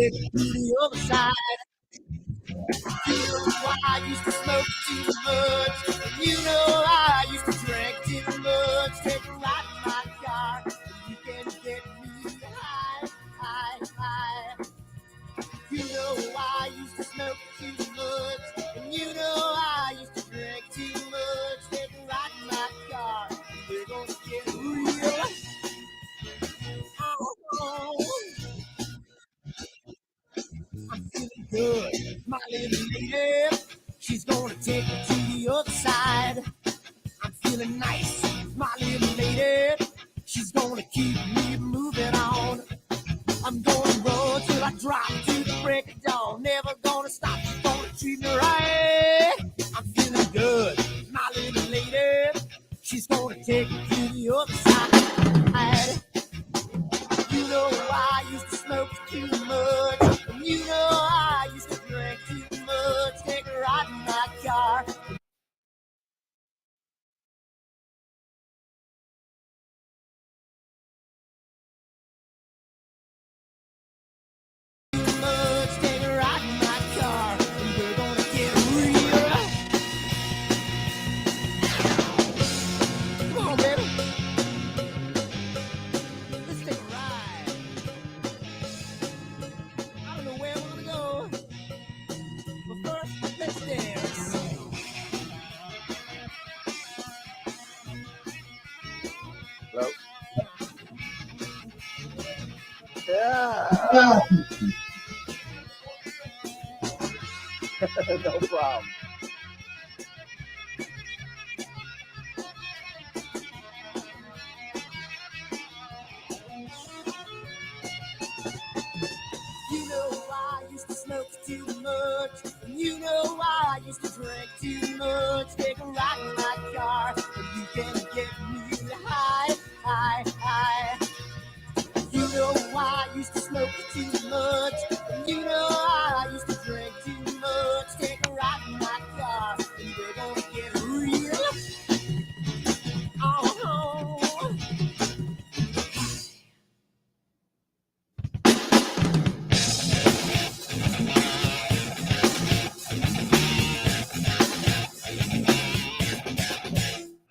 take it to the other side. You know I used to smoke too much. You know I used to drink too much. Take a ride in my car. You can get me high, high, high. You know I used to smoke too much. And you know I used to drink too much. Take a ride in my car. We're gonna get real. Oh, I'm feeling good. My little lady, she's gonna take me to the other side. I'm feeling nice. My little lady, she's gonna keep me moving on. I'm gonna run till I drop to the break of dawn. Never gonna stop. She's gonna treat me right. I'm feeling good. My little lady, she's gonna take me to the other side. You know I used to smoke too much. And you know I used to drink too much. Take a ride in my car. Too much. Take a ride in my car. And we're gonna get real. Come on, baby. Let's take a ride. I don't know where we're gonna go. But first, let's dance. Hello? Yeah. No problem. You know I used to smoke too much. And you know I used to drink too much. Take a ride in my car. And you can get me high, high, high. You know I used to smoke too much. And you know I used to drink too much. Take a ride in my car. And we're gonna get real. Oh.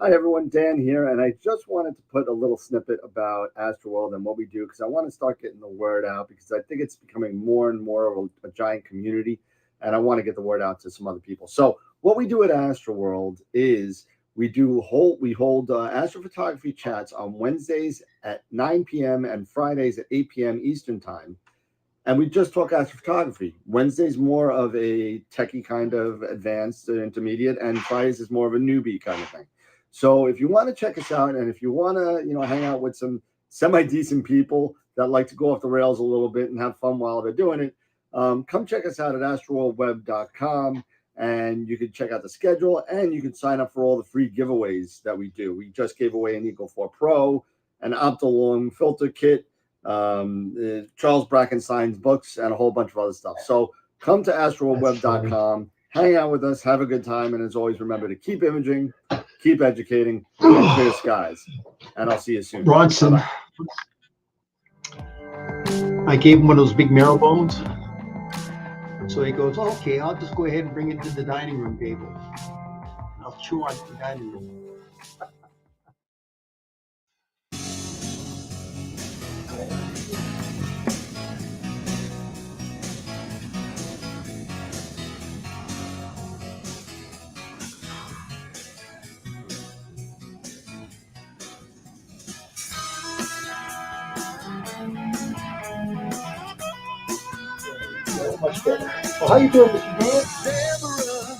Hi everyone, Dan here, and I just wanted to put a little snippet about AstroWorld and what we do because I want to start getting the word out because I think it's becoming more and more of a giant community, and I want to get the word out to some other people. So what we do at AstroWorld is we hold astrophotography chats on Wednesdays at 9 p.m. and Fridays at 8 p.m. Eastern time. And we just talk astrophotography. Wednesday's more of a techie kind of advanced intermediate, and Fridays is more of a newbie kind of thing. So if you want to check us out, and if you want to, hang out with some semi-decent people that like to go off the rails a little bit and have fun while they're doing it, come check us out at astroworldweb.com, and you can check out the schedule, and you can sign up for all the free giveaways that we do. We just gave away an Eagle 4 Pro, an Optolong filter kit, Charles Brackenstein's books, and a whole bunch of other stuff. So come to astroworldweb.com, hang out with us, have a good time, and as always, remember to keep imaging, keep educating, and clear skies. And I'll see you soon. Bronson. Bye-bye. I gave him one of those big marrow bones. So he goes, okay, I'll just go ahead and bring it to the dining room table. I'll chew on the dining room. Much better. Well, how you doing, Mr. Dan? Deborah,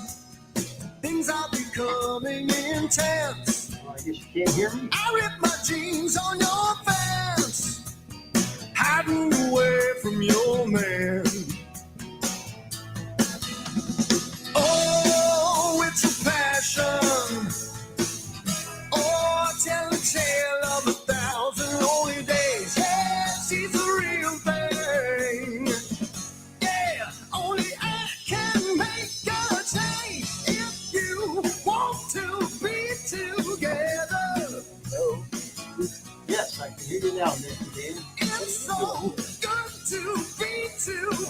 things are becoming intense. I guess you can't hear me. I rip my jeans on your fence, hiding away from your man. Oh, it's a passion. Oh, tell a tale of 1,000 lonely days. Yeah, she's a real thing. Yeah, only I can make a change if you want to be together. Oh. Yes, I can hear you now, Mr. Dan. It's so good to be together.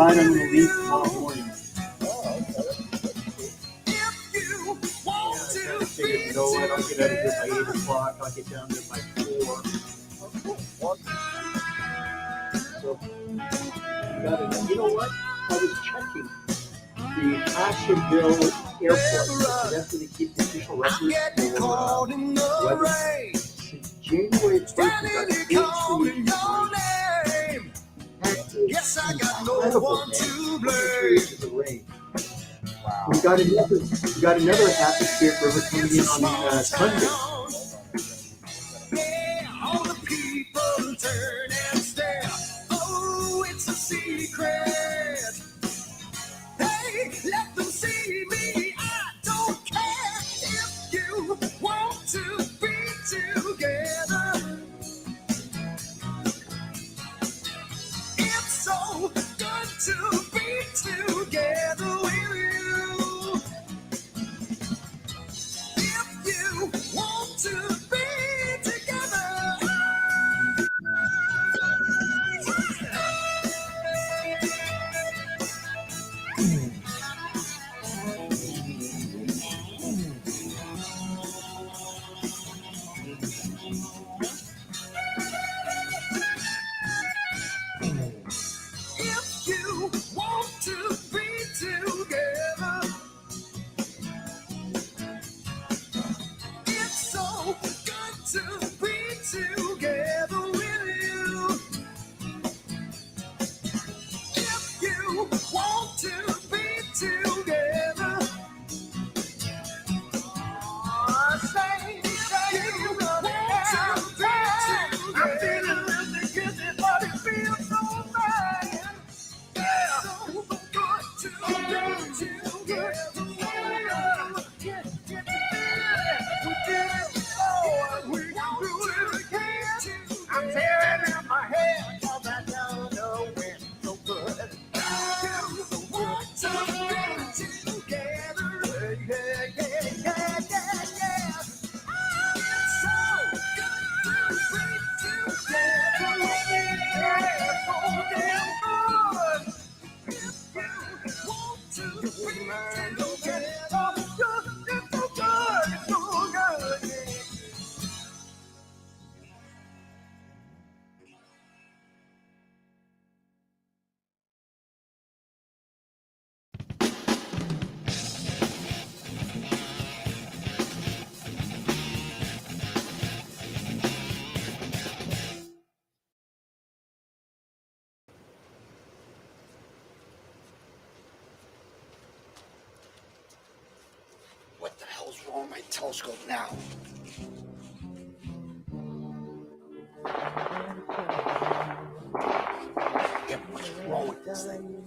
decide I'm going to leave tomorrow morning. I figured, you know what, I'll get out of here by 8 o'clock. I'll get down there by 4. So, you know what? I was checking the Asheville airport. That's where they keep the official records for weather. Since January 1st, we got 8 inches of rain. We got another atmospheric river coming in on Sunday. All the people turn and stare. Oh, it's a secret. Hey, let them see me. I don't care if you want to be together. It's so good to be together with you. If you want to be together. If you want to be together, it's so good to be together with you. If you want to be together, say you want to be together. I'm feeling really good, but it feels so bad. Yeah, so good to be together. We did it before, we can do it again. I'm tearing out my hair, 'cause I don't know when so good. You want to be together. Yeah. It's so good to be together. Yeah, so damn good. If you want to be together, it's so good, it's so good, yeah. What the hell's wrong with my telescope now? Yeah, what's wrong with this thing?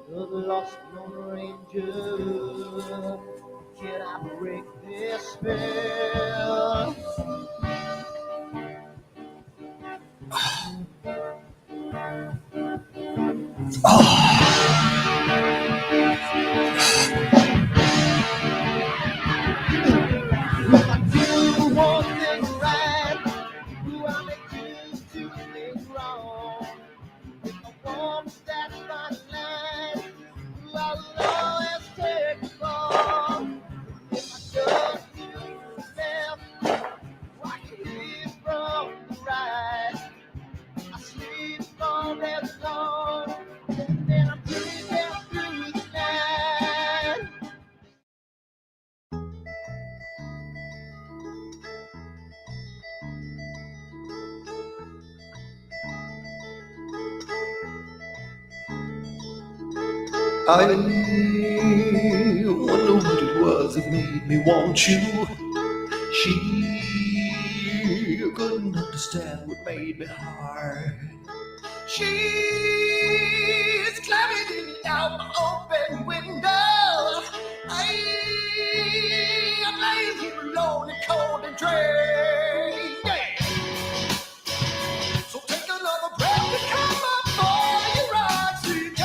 The lost Lone Ranger, can I break this spell? You want things right, who I make choose to things wrong. If I want to stand my line, I will always take the fall. If I just do the left, watch it lead from the right. I sleep all day long, and then I'm breathing through the night. I wonder what it was that made me want you. She couldn't understand what made me hard. She's climbing out my open window. I'm laying here alone and cold and drained. Yeah. So take another breath and come up for your oxygen.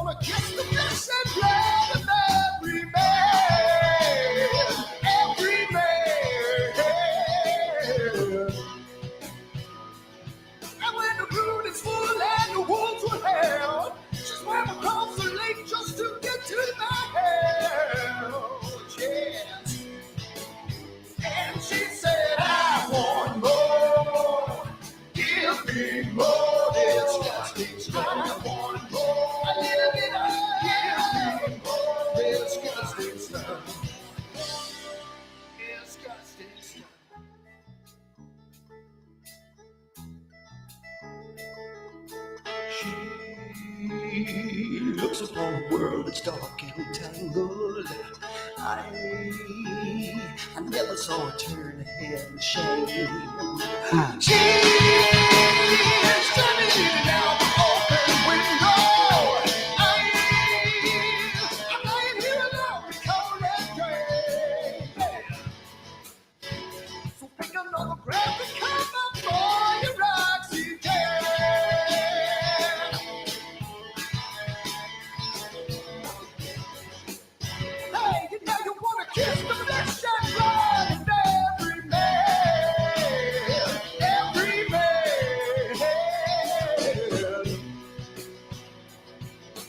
wanna kiss the flesh and blood of every man, every man. And when the moon is full and the wolves will howl, she swam across the lake just to get to my house. Yes. And she said, I want more. Give me more. Disgusting stuff. I want more. A little bit of. Give me more. Disgusting stuff. Disgusting stuff. She looks upon a world that's dark and tangled. I never saw her turn her head in shame. She's standing out the open window. I'm lying here alone in cold and gray. So pick another breath and come up for your oxygen. Hey, you know you wanna kiss the flesh and blood of every man, every man.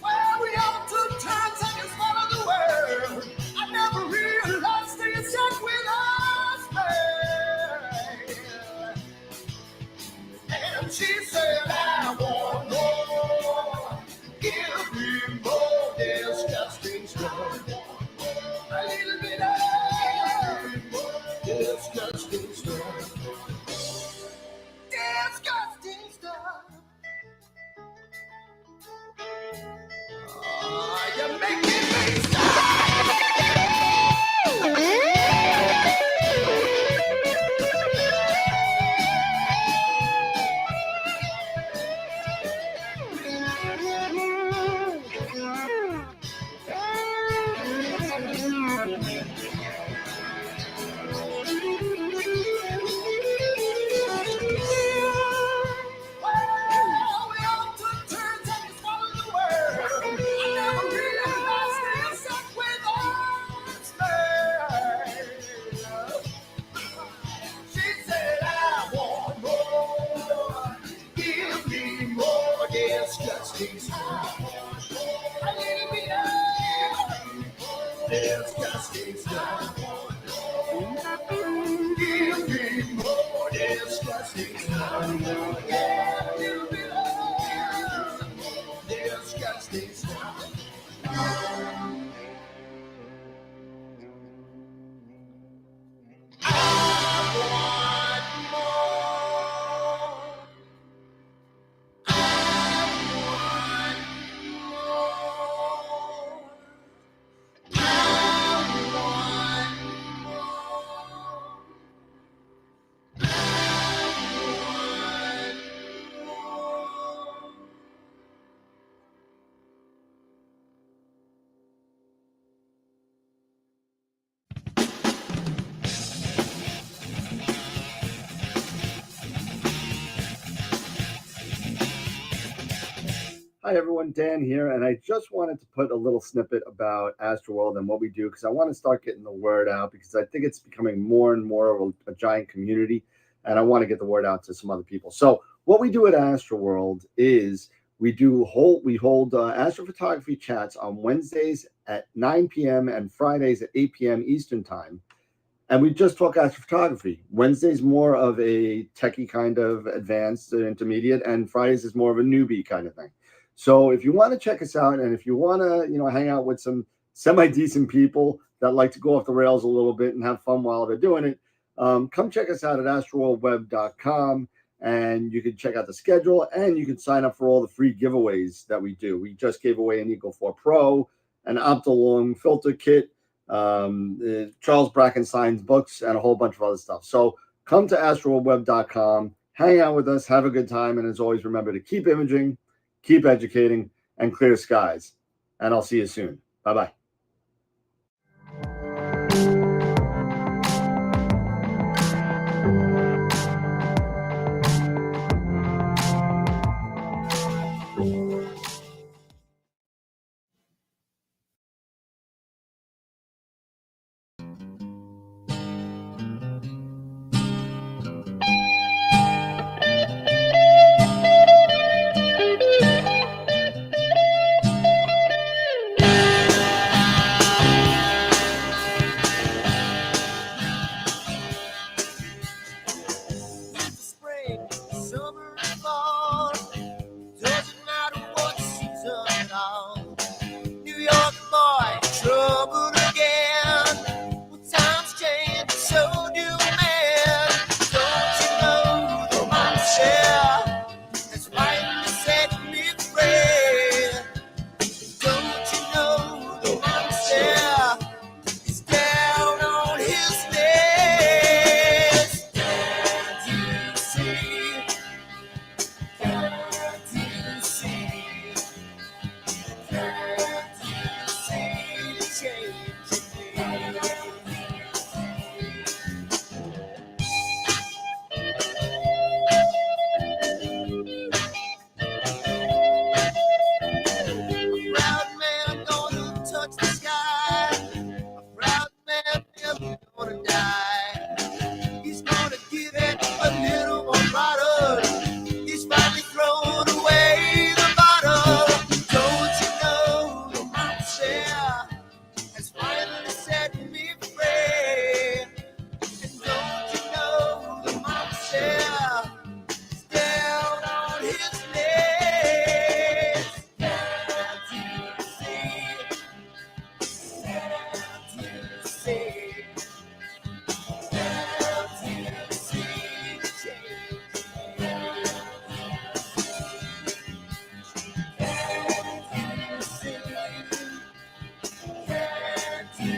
Well, we all took turns and you swallowed the world. I never realized they sat with us, man. And she said, I want more. Give me more disgusting stuff. A little bit of disgusting stuff. Disgusting stuff. Oh, you're making me disgusting stuff. A little bit of disgusting stuff. Give me more disgusting stuff. Yeah, a little bit of disgusting stuff. Hi everyone, Dan here, and I just wanted to put a little snippet about AstroWorld and what we do because I want to start getting the word out because I think it's becoming more and more of a giant community, and I want to get the word out to some other people. So what we do at AstroWorld is we hold astrophotography chats on Wednesdays at 9 p.m. and Fridays at 8 p.m. Eastern time. And we just talk astrophotography. Wednesday's more of a techie kind of advanced intermediate, and Fridays is more of a newbie kind of thing. So if you want to check us out, and if you want to, hang out with some semi-decent people that like to go off the rails a little bit and have fun while they're doing it, come check us out at AstroWorldWeb.com, and you can check out the schedule, and you can sign up for all the free giveaways that we do. We just gave away an Eagle 4 Pro, an Optilong filter kit, Charles Brackenstein's books, and a whole bunch of other stuff. So come to AstroWorldWeb.com, hang out with us, have a good time, and as always, remember to keep imaging, keep educating, and clear skies. And I'll see you soon. Bye-bye. Proud man, I'm gonna touch the sky. A proud man never gonna die. He's gonna give it a little more bottle. He's finally thrown away the bottle. Don't you know the monster has finally set me free? And don't you know the monster is down on his knees? Can't you see? Can't you see? Can't you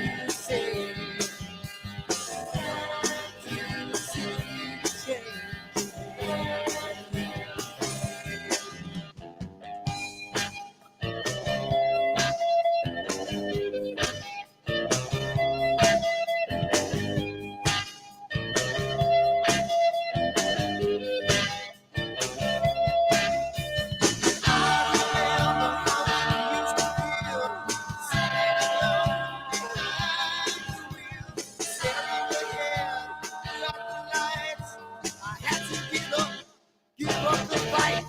see the change? Give up the fight.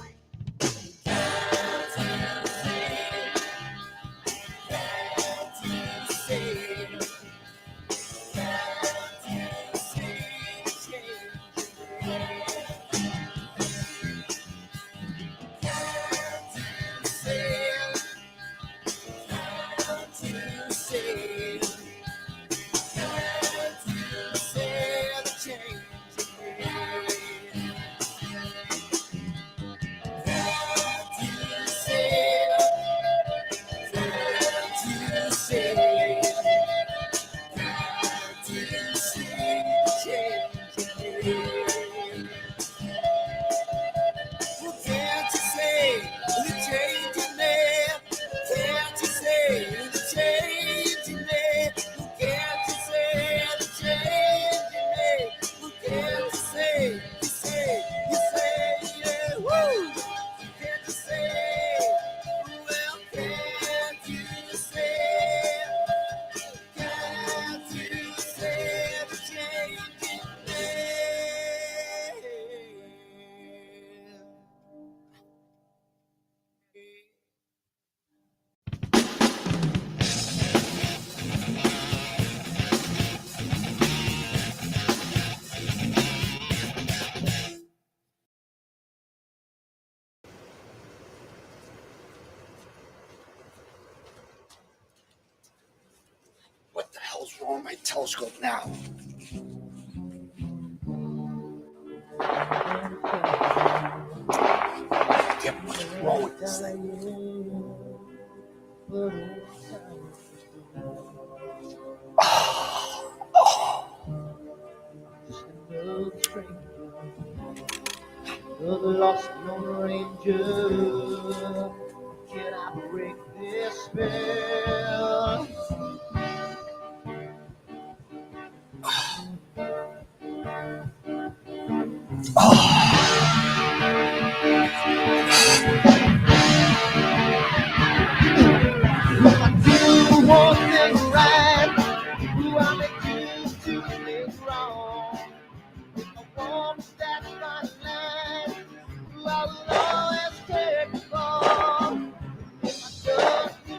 What the hell's wrong with my telescope now? Yeah, what's wrong with this thing? The lost Lone Ranger, can I break this spell? Do one thing right, do I make you two things wrong? If I want that fine line, I will always take the fall. If I don't do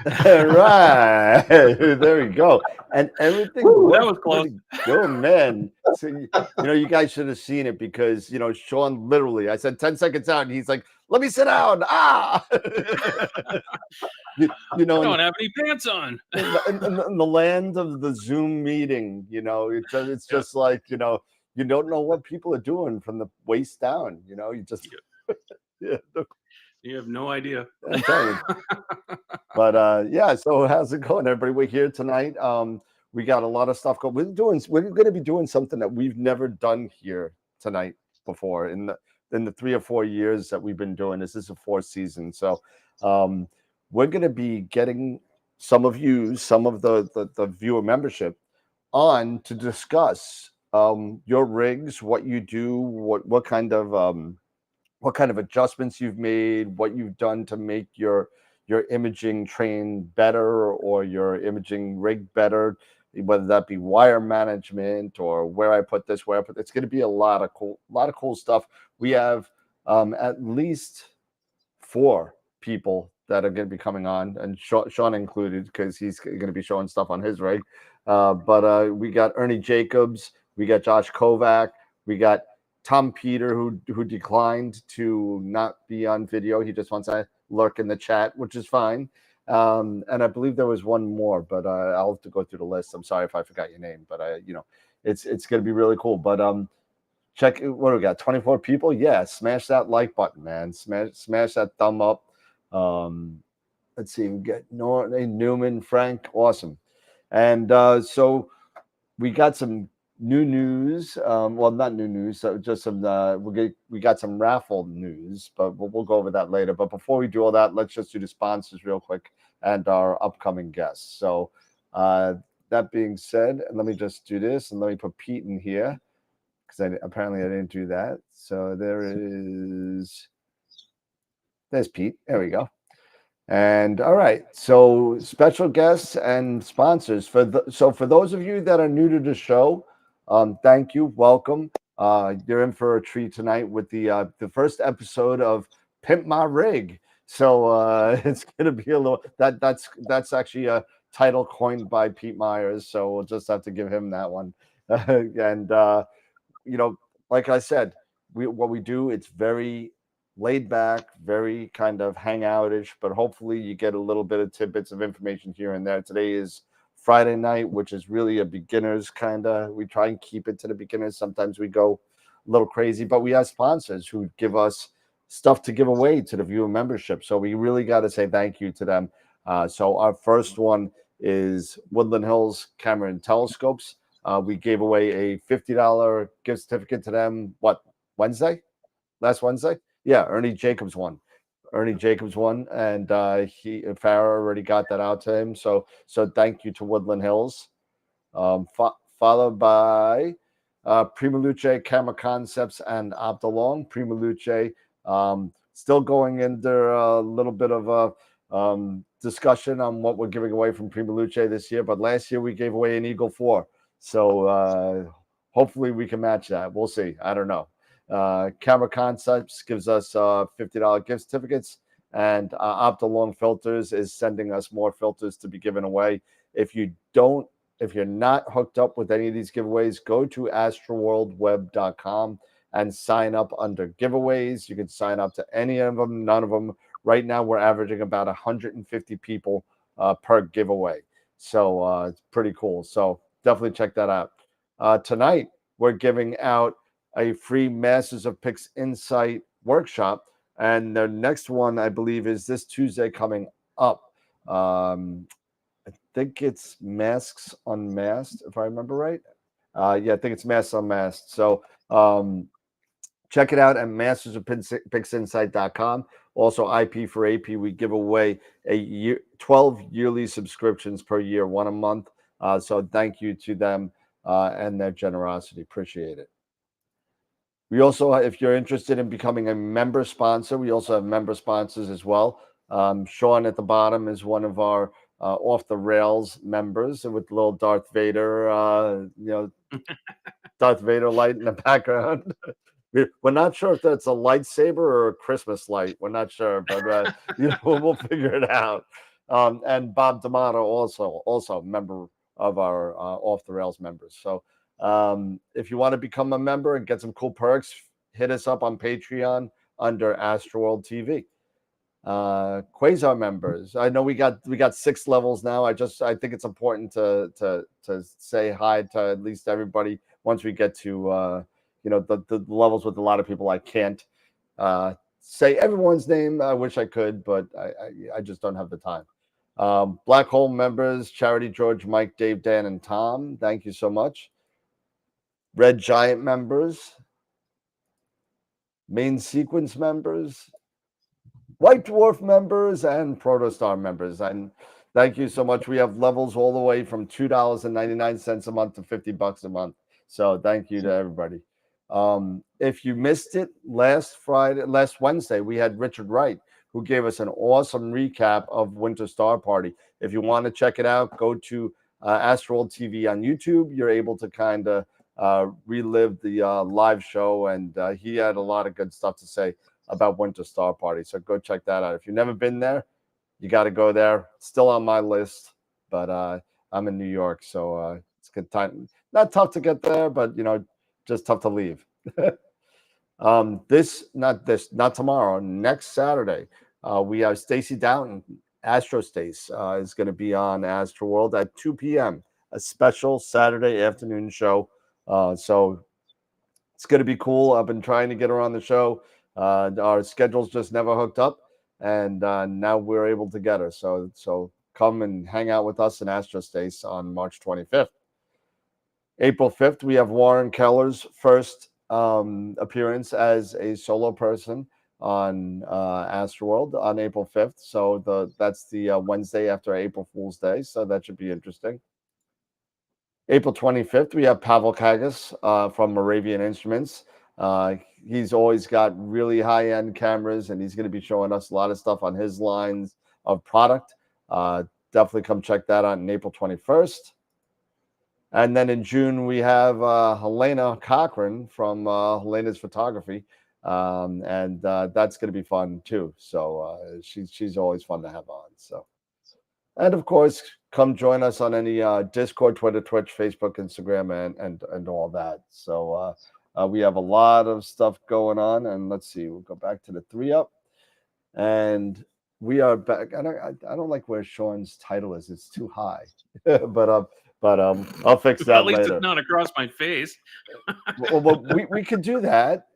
Right. There we go. And everything Woo, that worked was close. pretty good, man. So, you guys should have seen it because, Sean literally, I said 10 seconds out and he's like, let me sit down. Ah. I In, don't have any pants on. in the land of the Zoom meeting, it's just like, you don't know what people are doing from the waist down, you just, yeah. You have no idea. I'm telling you. But yeah, so how's it going, everybody? We're here tonight. We got a lot of stuff going. We're going to be doing something that we've never done here tonight before in the 3 or 4 years that we've been doing this. This is the 4th season, so we're going to be getting some of the viewer membership on to discuss your rigs, what you do, what kind of adjustments you've made, what you've done to make your imaging train better or your imaging rig better, whether that be wire management or where I put this, where I put. It's going to be a lot of cool stuff. We have at least 4 people that are going to be coming on, and Sean included because he's going to be showing stuff on his rig. But we got Ernie Jacobs, we got Josh Kovac, we got Tom Peter, who declined to not be on video. He just wants to lurk in the chat, which is fine. And I believe there was one more, but I'll have to go through the list. I'm sorry if I forgot your name, but it's going to be really cool. But check what do we got? 24 people. Yeah, smash that like button, man. Smash that thumb up. Let's see. We get Newman, Frank. Awesome. And so we got some new news. Well, not new news. So just some. We got some raffle news, but we'll go over that later. But before we do all that, let's just do the sponsors real quick and our upcoming guests. So that being said, let me just do this and let me put Pete in here because apparently I didn't do that. So there's Pete. There we go. And all right, so special guests and sponsors for those of you that are new to the show, thank you, welcome. You're in for a treat tonight with the first episode of Pimp My Rig. So it's gonna be a little that's actually a title coined by Pete Myers. So we'll just have to give him that one. And like I said, what we do, it's very laid back, very kind of hangoutish, but hopefully you get a little bit of tidbits of information here and there. Today is Friday night, which is really a beginner's we try and keep it to the beginners. Sometimes we go a little crazy, but we have sponsors who give us stuff to give away to the viewer membership. So we really got to say thank you to them. So our first one is Woodland Hills Camera and Telescopes. We gave away a $50 gift certificate to them. What, Wednesday? Last Wednesday? Yeah, Ernie Jacobs won. And Farrah already got that out to him. So thank you to Woodland Hills. Followed by Primaluce Camera Concepts and Optolong. Primaluce still going into a little bit of a discussion on what we're giving away from Primaluce this year. But last year we gave away an Eagle 4. So hopefully we can match that. We'll see. I don't know. Camera Concepts gives us $50 gift certificates, and Optolong Filters is sending us more filters to be given away. If you're not hooked up with any of these giveaways, go to AstroWorldWeb.com and sign up under giveaways. You can sign up to any of them, none of them. Right now, we're averaging about 150 people per giveaway. So it's pretty cool. So definitely check that out. Tonight, we're giving out a free Masters of Pix Insight workshop. And the next one, I believe, is this Tuesday coming up. I think it's Masks Unmasked, if I remember right. Yeah, I think it's Masks Unmasked. So check it out at mastersofpixinsight.com. Also, IP for AP, we give away 12 yearly subscriptions per year, one a month. So thank you to them and their generosity. Appreciate it. We also, if you're interested in becoming a member sponsor, we also have member sponsors as well. Sean at the bottom is one of our off the rails members with little Darth Vader, Darth Vader light in the background. We're not sure if that's a lightsaber or a Christmas light. We're not sure, but we'll figure it out. And Bob D'Amato also member of our Off the Rails members. So if you want to become a member and get some cool perks, hit us up on Patreon under AstroWorld TV. Quasar members, I know we got 6 levels now. I think it's important to say hi to at least everybody once we get to the levels with a lot of people. I can't say everyone's name. I wish I could, but I just don't have the time. Black Hole members, Charity, George, Mike, Dave, Dan, and Tom, thank you so much. Red Giant members, Main Sequence members, White Dwarf members, and Protostar members. And thank you so much. We have levels all the way from $2.99 a month to $50 a month. So thank you to everybody. If you missed it last Wednesday, we had Richard Wright, who gave us an awesome recap of Winter Star Party. If you want to check it out, go to AstroWorld TV on YouTube. You're able to kind of relive the live show, and he had a lot of good stuff to say about Winter Star Party. So go check that out. If you've never been there, you got to go there. Still on my list, but I'm in New York, so it's good time. Not tough to get there, but just tough to leave. Not tomorrow, next Saturday, we have Stacy Downton, Astro Stace, is going to be on AstroWorld at 2 p.m., a special Saturday afternoon show. So it's going to be cool. I've been trying to get her on the show. Our schedules just never hooked up, and now we're able to get her. So come and hang out with us in Astro Stace on March 25th. April 5th, we have Warren Keller's first appearance as a solo person on AstroWorld on April 5th. So that's the Wednesday after April Fool's Day. So that should be interesting. April 25th, we have Pavel Kagas from Moravian Instruments. He's always got really high-end cameras, and he's going to be showing us a lot of stuff on his lines of product. Definitely come check that out on April 21st. And then in June, we have Helena Cochran from Helena's Photography. And that's going to be fun, too. So she's always fun to have on. So, and, of course, come join us on any Discord, Twitter, Twitch, Facebook, Instagram, and all that. So we have a lot of stuff going on. And let's see. We'll go back to the 3-Up. And we are back. I don't like where Sean's title is. It's too high. But I'll fix that At least later. It's not across my face. Well, we could do that.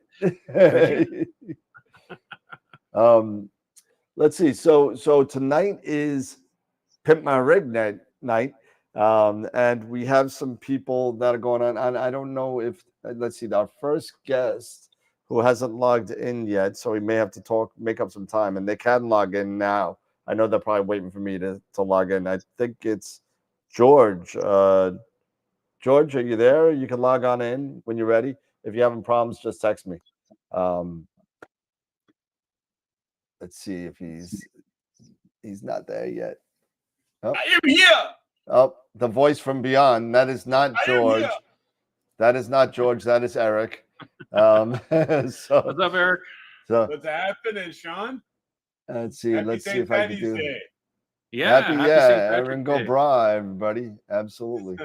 Let's see. So tonight is Pimp My Rig night, and we have some people that are going on. And I don't know if let's see, our first guest who hasn't logged in yet, so we may have to make up some time, and they can log in now. I know they're probably waiting for me to log in. I think it's George. George, are you there? You can log on in when you're ready. If you're having problems, just text me. Let's see if he's not there yet. Oh. I am here. Oh, the voice from beyond. That is not George. That is not George. That is Eric. So what's up, Eric? So what's happening, Sean? Let's see. Happy Let's see St. if I can Paddy's do. Day. Yeah, happy St. Aaron Patrick's Go Day. Bra, everybody. Absolutely.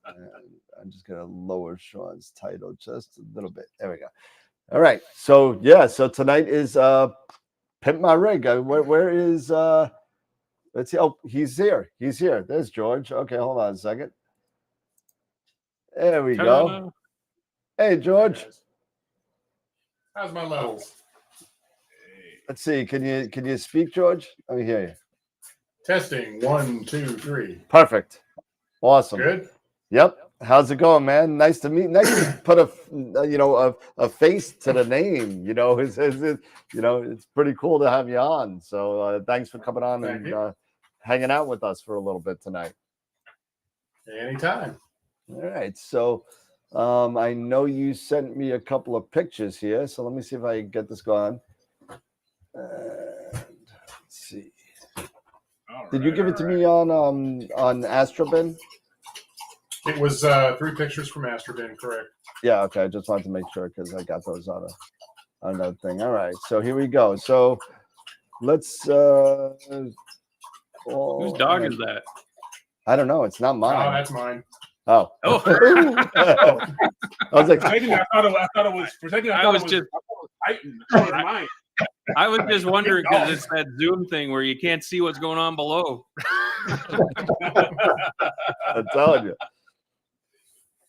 I'm just gonna lower Sean's title just a little bit. There we go. All right. So yeah. So tonight is Pimp My Rig. Where is let's see. Oh, he's here. He's here. There's George. Okay, hold on a second. There we go. Hey, George. How's my levels? Let's see. Can you speak, George? Let me hear you. Testing 1, 2, 3. Perfect. Awesome. Good. Yep. How's it going, man? Nice to meet. Nice to put a face to the name. It's pretty cool to have you on. So thanks for coming on and hanging out with us for a little bit tonight. Anytime. All right. So I know you sent me a couple of pictures here. So let me see if I can get this going. Let's see. Did you give it to me on AstroBin? It was 3 pictures from AstroBin, correct? Yeah, okay. I just wanted to make sure because I got those on another thing. All right, so here we go. So let's call. Whose dog is that? I don't know. It's not Oh, mine. that's mine. Oh. Oh. I was like, For a second, I thought it was. For a second, I was Titan. That was mine. I was just wondering because it's that Zoom thing where you can't see what's going on below. I'm telling you.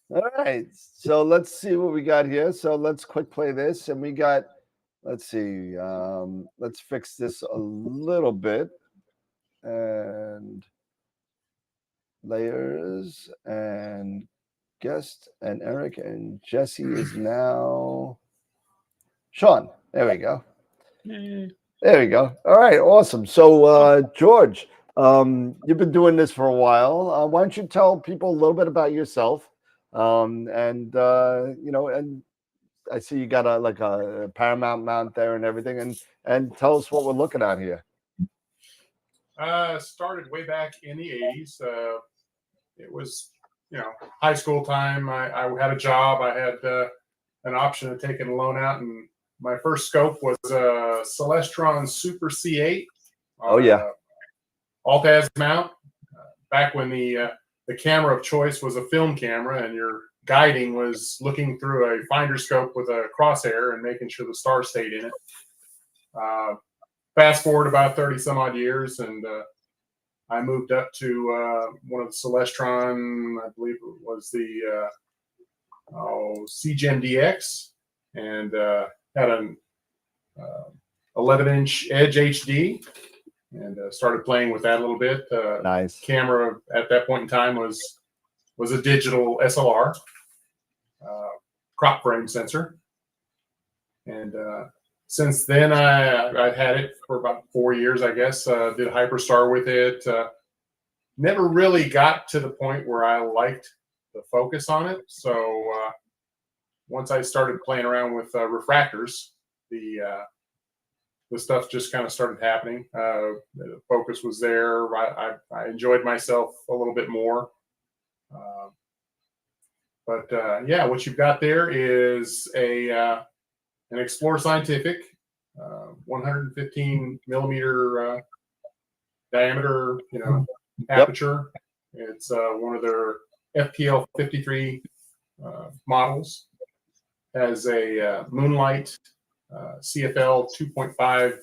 All right. So let's see what we got here. So let's quick play this. And we got, let's see. Let's fix this a little bit. And layers and guest and Eric and Jesse is now Sean. There we go. There we go. All right, awesome. So George, you've been doing this for a while. Why don't you tell people a little bit about yourself? And I see you got a Paramount mount there and everything, and tell us what we're looking at here. Started way back in the 80s. It was, high school time. I had a job. I had an option of taking a loan out, and my first scope was a Celestron Super C8. Oh yeah. Alt-Az mount. Back when the camera of choice was a film camera, and your guiding was looking through a finder scope with a crosshair and making sure the star stayed in it. Fast forward about 30 some odd years, and I moved up to one of the Celestron, I believe it was the CGEM DX, and had an 11-inch Edge HD, and started playing with that a little bit. Nice. Camera at that point in time was a digital SLR, crop frame sensor, and since then, I've had it for about 4 years, I guess. Did Hyperstar with it. Never really got to the point where I liked the focus on it. So once I started playing around with refractors, the stuff just kind of started happening. The focus was there. I enjoyed myself a little bit more. But what you've got there is an Explorer Scientific, 115 millimeter diameter, aperture. Yep. It's one of their FPL 53 models. Has a Moonlight CFL 2.5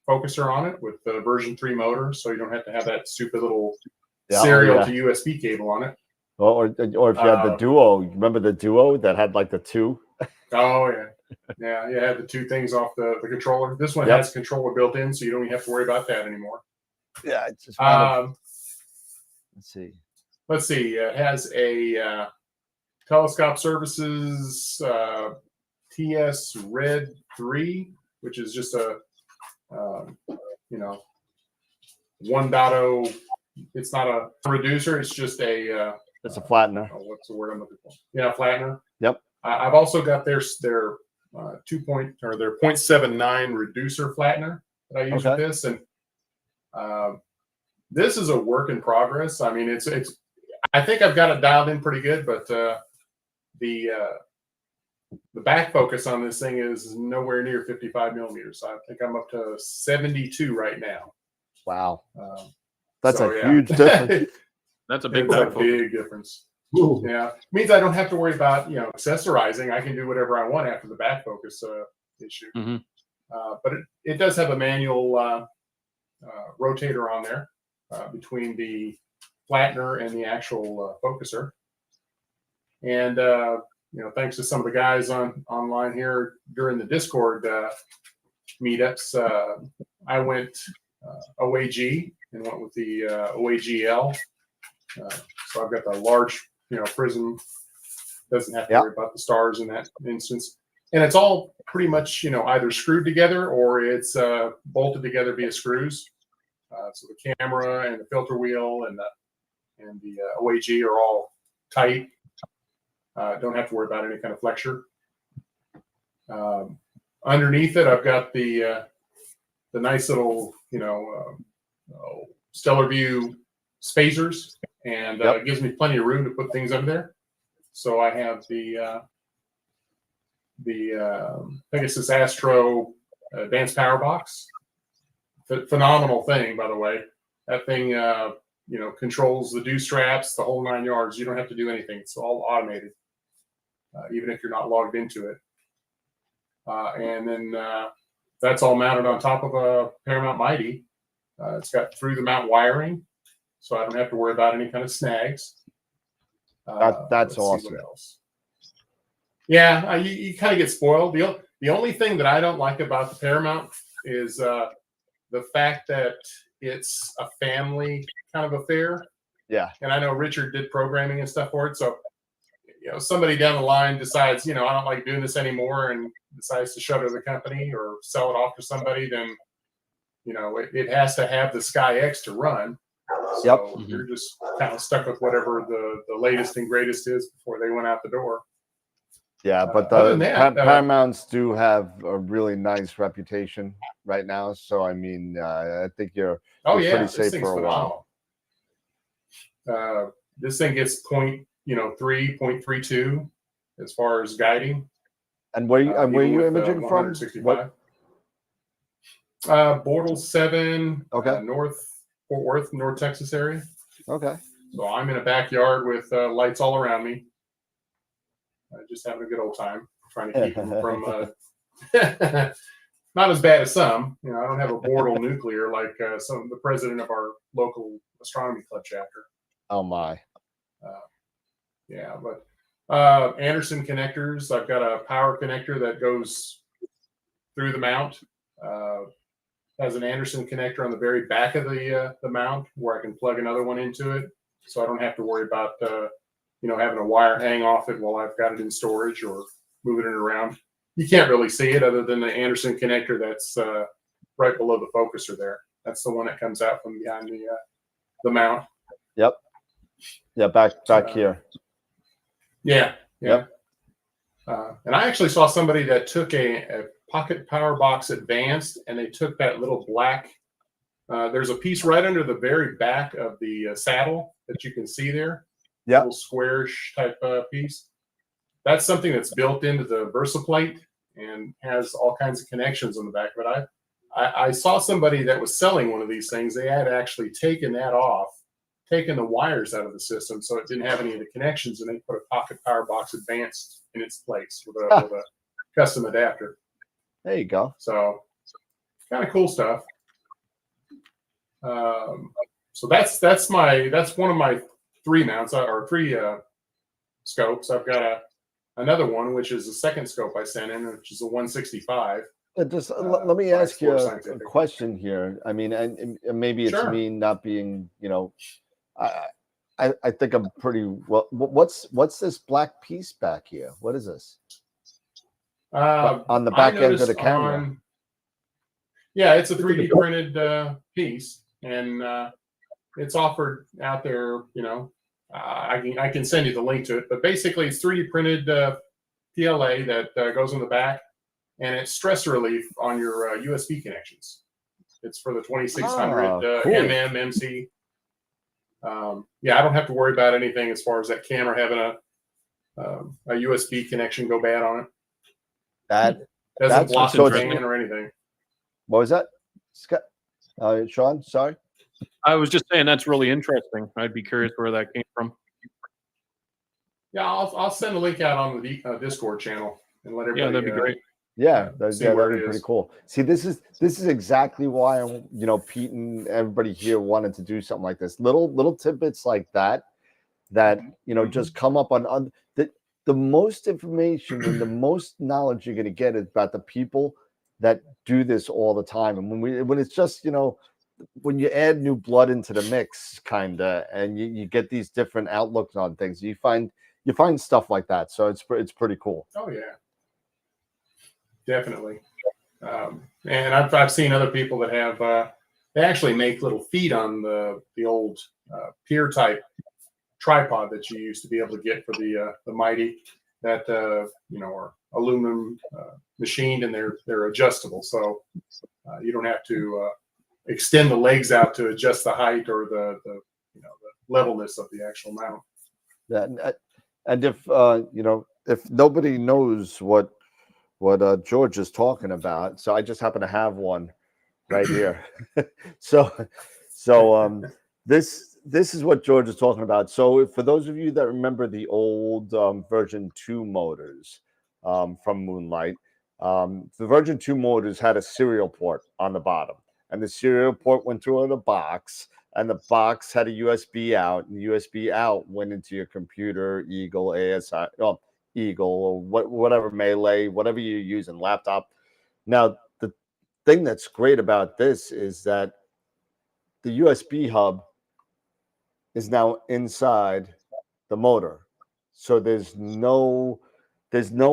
focuser on it with the version 3 motor, so you don't have to have that stupid little serial to USB cable on it. Or if you had the Duo, remember the Duo that had like the two? Oh yeah. Yeah, you had the two things off the controller. This one has controller built in, so you don't even have to worry about that anymore. Yeah, it's just let's see. It has a Telescope Services TS Red 3, which is just a 1.0. It's not a reducer. It's just a it's a flattener. What's the word I'm looking for? Yeah, flattener. Yep. I've also got their 0.79 reducer flattener that I use with this, and this is a work in progress. I mean, it's I think I've got it dialed in pretty good, but the back focus on this thing is nowhere near 55 millimeters. I think I'm up to 72 right now. Wow, that's a huge difference. That's a big difference. Ooh. Yeah, it means I don't have to worry about accessorizing. I can do whatever I want after the back focus issue. Mm-hmm. But it does have a manual rotator on there between the flattener and the actual focuser. And thanks to some of the guys online here during the Discord meetups, I went OAG and went with the OAGL. So I've got the large prism. Doesn't have to worry about the stars in that instance, and it's all pretty much either screwed together or it's bolted together via screws. So the camera and the filter wheel and the OAG are all tight. Don't have to worry about any kind of flexure. Underneath it, I've got the nice little Stellar View spacers, and it gives me plenty of room to put things under there. So I have the Pegasus Astro Advanced Power Box. Phenomenal thing, by the way. That thing, controls the dew straps, the whole 9 yards. You don't have to do anything. It's all automated, even if you're not logged into it. And then that's all mounted on top of a Paramount Mighty. It's got through the mount wiring, so I don't have to worry about any kind of snags. That's awesome. What else? Yeah, you kind of get spoiled. The only thing that I don't like about the Paramount is the fact that it's a family kind of affair. Yeah. And I know Richard did programming and stuff for it. So, somebody down the line decides, I don't like doing this anymore and decides to shutter the company or sell it off to somebody, then, it has to have the Sky X to run. So you're just kind of stuck with whatever the latest and greatest is before they went out the door. Yeah, but the Paramounts do have a really nice reputation right now. So I mean, I think you're pretty safe for a while. This thing gets 0.32 as far as guiding. And where you imaging from? Bortle 7. Okay. North Fort Worth, North Texas area. Okay. So I'm in a backyard with lights all around me. Just having a good old time, trying to keep them from not as bad as some. I don't have a Bortle nuclear like the president of our local astronomy club chapter. Oh my. Yeah, but Anderson connectors. I've got a power connector that goes through the mount. Has an Anderson connector on the very back of the mount where I can plug another one into it, so I don't have to worry about having a wire hang off it while I've got it in storage or moving it around. You can't really see it other than the Anderson connector that's right below the focuser there. That's the one that comes out from behind the mount. Yep. Yeah, back here. Yeah. And I actually saw somebody that took a Pocket Power Box Advanced, and they took that little black. There's a piece right under the very back of the saddle that you can see there. Yeah, little squarish type piece. That's something that's built into the VersaPlate and has all kinds of connections on the back of it. I saw somebody that was selling one of these things. They had actually taken that off, taken the wires out of the system, so it didn't have any of the connections, and they put a Pocket Power Box Advanced in its place with a custom adapter. There you go. So kind of cool stuff. So that's one of my 3 mounts or 3 scopes. I've got another one, which is the second scope I sent in, which is a 165. Just let me ask you a question here. I mean, and maybe it's me not being, I think I'm pretty well. What's this black piece back here? What is this? On the back end of the camera. It's a 3D printed piece, and it's offered out there. I can send you the link to it, but basically it's 3D printed PLA that goes on the back, and it's stress relief on your USB connections. It's for the 2600 cool. MC. I don't have to worry about anything as far as that camera having a USB connection go bad on it. That doesn't block the fan or anything. What was that, Scott? Sean, sorry. I was just saying that's really interesting. I'd be curious where that came from. Yeah, I'll send a link out on the Discord channel and let everybody. Yeah, that'd be great. Yeah, that'd be pretty cool. See, this is exactly why Pete and everybody here wanted to do something like this. Little tidbits like that just come up on the most information and the most knowledge you're going to get is about the people that do this all the time. And when it's just when you add new blood into the mix, and you get these different outlooks on things, you find stuff like that. So it's pretty cool. Oh yeah, definitely. And I've seen other people that have they actually make little feet on the old pier type tripod that you used to be able to get for the Mighty that are aluminum machined, and they're adjustable, so you don't have to extend the legs out to adjust the height or the levelness of the actual mount. And if nobody knows what George is talking about, so I just happen to have one right here. So So this is what George is talking about. So for those of you that remember the old version 2 motors from Moonlight, the version 2 motors had a serial port on the bottom, and the serial port went through the box, and the box had a USB out, and the USB out went into your computer, Eagle, ASI, Eagle, or whatever, Melee, whatever you're using, laptop. Now, the thing that's great about this is that the USB hub is now inside the motor. So there's no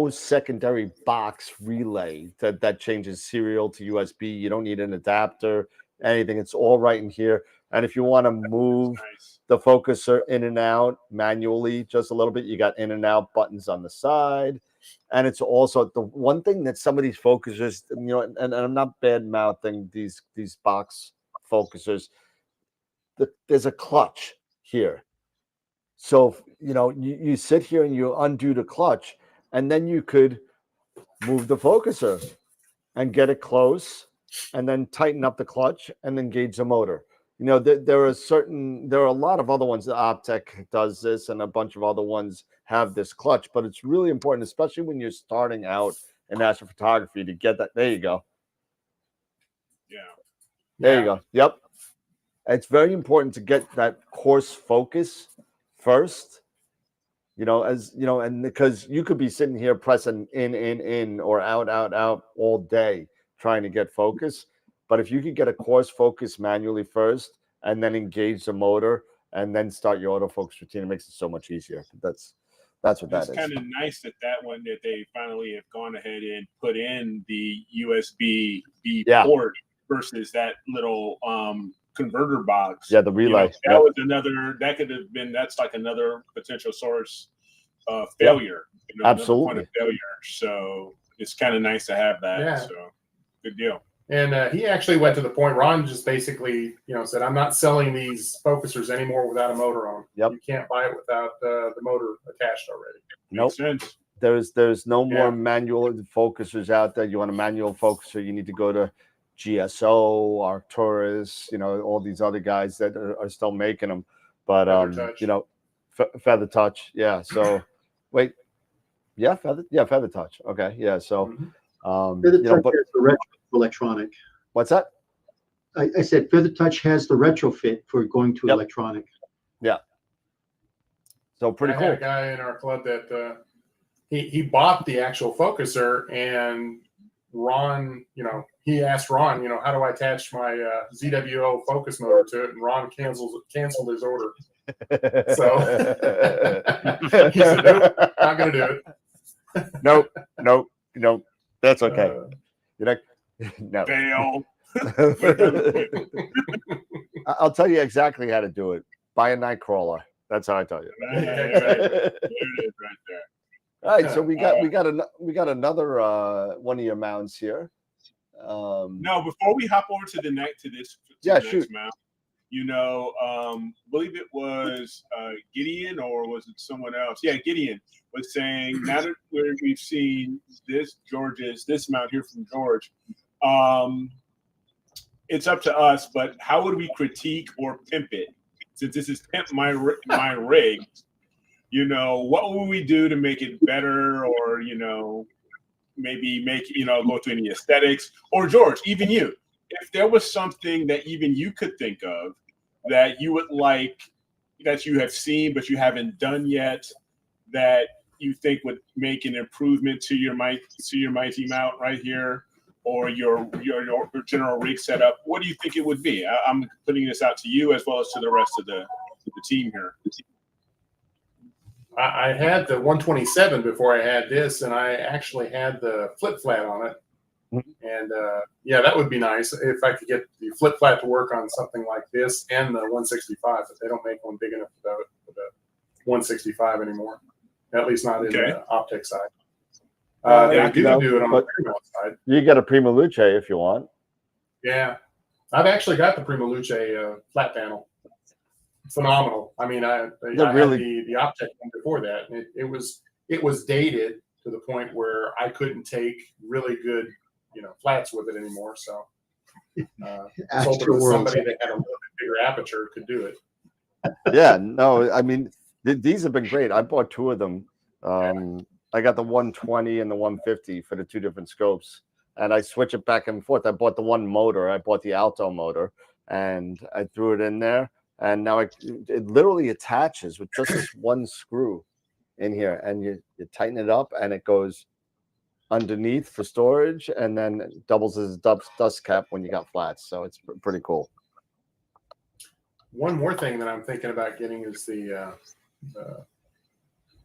secondary box relay that changes serial to USB. You don't need an adapter, anything. It's all right in here. And if you want to move the focuser in and out manually just a little bit, you got in and out buttons on the side. And it's also the one thing that some of these focusers, and I'm not bad mouthing these box focusers, there's a clutch here. So, you sit here and you undo the clutch, and then you could move the focuser and get it close, and then tighten up the clutch and engage the motor. There are a lot of other ones. The Optec does this, and a bunch of other ones have this clutch, but it's really important, especially when you're starting out in astrophotography, to get that. There you go. Yeah. There you go. Yep. It's very important to get that coarse focus first, and because you could be sitting here pressing in or out all day trying to get focus. But if you could get a coarse focus manually first and then engage the motor and then start your autofocus routine, it makes it so much easier. That's what that is. It's kind of nice that one that they finally have gone ahead and put in the USB B port versus that little converter box. Yeah, the relay. That was another. That could have been. That's like another potential source of failure. Absolutely. Point of failure. So it's kind of nice to have that. Yeah. So good deal. And he actually went to the point. Ron just basically, said, "I'm not selling these focusers anymore without a motor on them. Yep. You can't buy it without the motor attached already." Nope. Makes sense. There's no more manual focusers out there. You want a manual focuser, you need to go to GSO, Arcturus, all these other guys that are still making them. But Feather Touch, yeah. So wait, Feather Touch. Okay, yeah. So Feather Touch has the retro electronic. What's that? I said Feather Touch has the retrofit for going to electronic. Yeah. So pretty cool. I had a guy in our club that he bought the actual focuser, and Ron, he asked Ron, how do I attach my ZWO focus motor to it? And Ron canceled his order. So he said, "Nope, not gonna do it." Nope. That's okay. No. Fail. I'll tell you exactly how to do it. Buy a night crawler. That's how I tell you. Right. There it is right there. All right, so we got another one of your mounts here. No, before we hop over to the next shoot. mount, believe it was Gideon, or was it someone else? Yeah, Gideon was saying, now that we've seen this mount here from George, it's up to us, but how would we critique or pimp it? Since this is Pimp My Rig, what would we do to make it better, or, maybe make, go to any aesthetics? Or George, even you, if there was something that even you could think of that you would like, that you have seen but you haven't done yet, that you think would make an improvement to your mighty mount right here, or your general rig setup, what do you think it would be? I'm putting this out to you as well as to the rest of the team here. I had the 127 before I had this, and I actually had the flip flat on it. And that would be nice if I could get the flip flat to work on something like this and the 165, but they don't make one big enough for the 165 anymore, at least not in the optic side. They do it on the Primaluce side. You get a Primaluce if you want. Yeah, I've actually got the Primaluce flat panel. Phenomenal. I mean, I really had the optic one before that. And it was dated to the point where I couldn't take really good, flats with it anymore. So sold it to somebody that had a little bit bigger aperture could do it. Yeah, no, I mean these have been great. I bought two of them. I got the 120 and the 150 for the two different scopes, and I switch it back and forth. I bought the one motor. I bought the Alto motor, and I threw it in there, and now it literally attaches with just this one screw in here, and you tighten it up, and it goes underneath for storage, and then doubles as dust cap when you got flats. So it's pretty cool. One more thing that I'm thinking about getting is the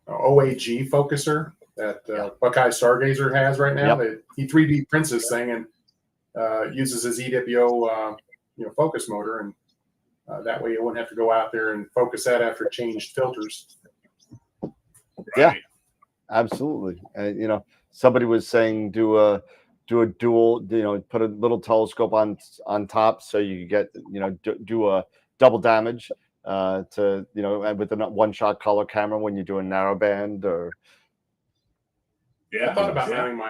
OAG focuser that Buckeye Stargazer has right now. He 3D prints this thing and uses his EWO focus motor, and that way you wouldn't have to go out there and focus that after changed filters. Yeah, absolutely. And somebody was saying do a dual, put a little telescope on top so you get do a double damage to with a one-shot color camera when you're doing narrowband or. Yeah, I thought about having my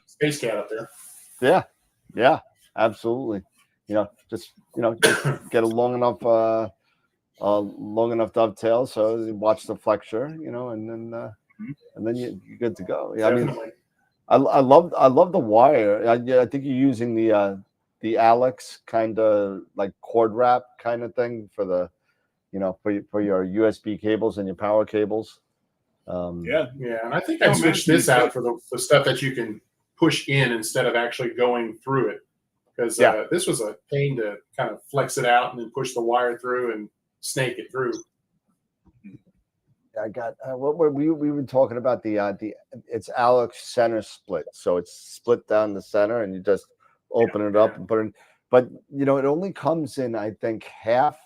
Space Cat up there. Yeah, absolutely. Just get a long enough dovetail so you watch the flexure, and then you're good to go. Yeah, Definitely. I love the wire. I think you're using the Alex kind of like cord wrap kind of thing for the for your USB cables and your power cables. Yeah, and I think I switched this out for the stuff that you can push in instead of actually going through it, because this was a pain to kind of flex it out and then push the wire through and snake it through. I got what were we were talking about the it's Alex center split, so it's split down the center and you just open it up and put it in, but it only comes in I think half,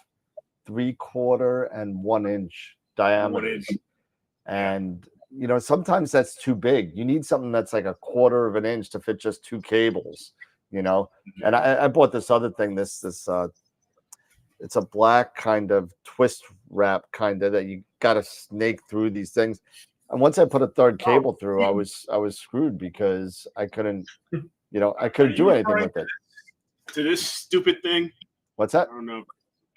3/4, and 1 inch diameters. And sometimes that's too big. You need something that's like 1/4 of an inch to fit just two cables, and I bought this other thing, this it's a black kind of twist wrap kind of that you got to snake through these things. And once I put a third cable through, I was screwed because I couldn't do anything with it. To this stupid thing? What's that? I don't know.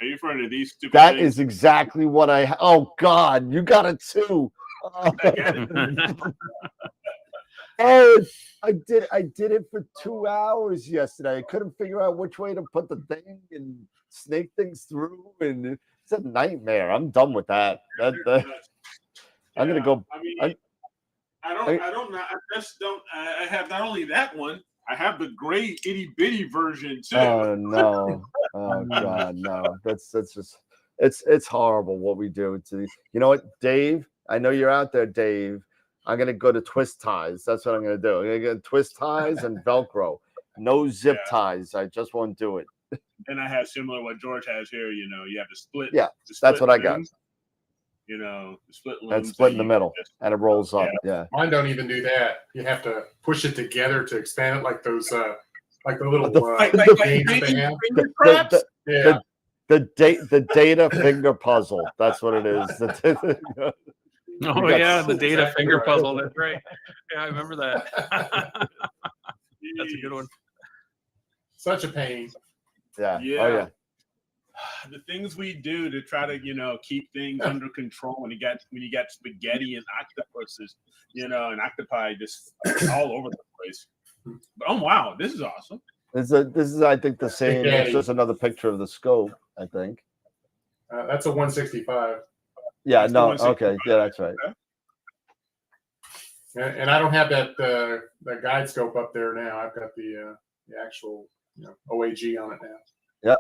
Are you referring to these stupid That things? is exactly what oh God, you got it too. Oh, I did it for 2 hours yesterday. I couldn't figure out which way to put the thing and snake things through, and it's a nightmare. I'm done with that. I'm gonna go. I mean, I have not only that one, I have the gray itty bitty version too. Oh no! Oh God, no! That's just it's horrible what we do to these. You know what, Dave? I know you're out there, Dave. I'm gonna go to twist ties. That's what I'm gonna do. I'm gonna get twist ties and Velcro. No zip ties. I just won't do it. And I have similar what George has here. You have to split. Yeah, that's what I got. The split looms. And split in the middle, and it rolls up. Yeah. Mine don't even do that. You have to push it together to expand it, like those, like the little the data finger puzzle. That's what it is. Oh yeah, the data finger puzzle. That's right. Yeah, I remember that. That's a good one. Such a pain. Yeah. Yeah. Oh yeah. The things we do to try to keep things under control when you got spaghetti and octopuses, and octopi just all over the place. But oh wow, this is awesome. This is I think the same. It's just another picture of the scope. I think that's a 165. Yeah. That's no. Okay. Yeah, that's right. And I don't have that guide scope up there now. I've got the actual OAG on it now. Yep.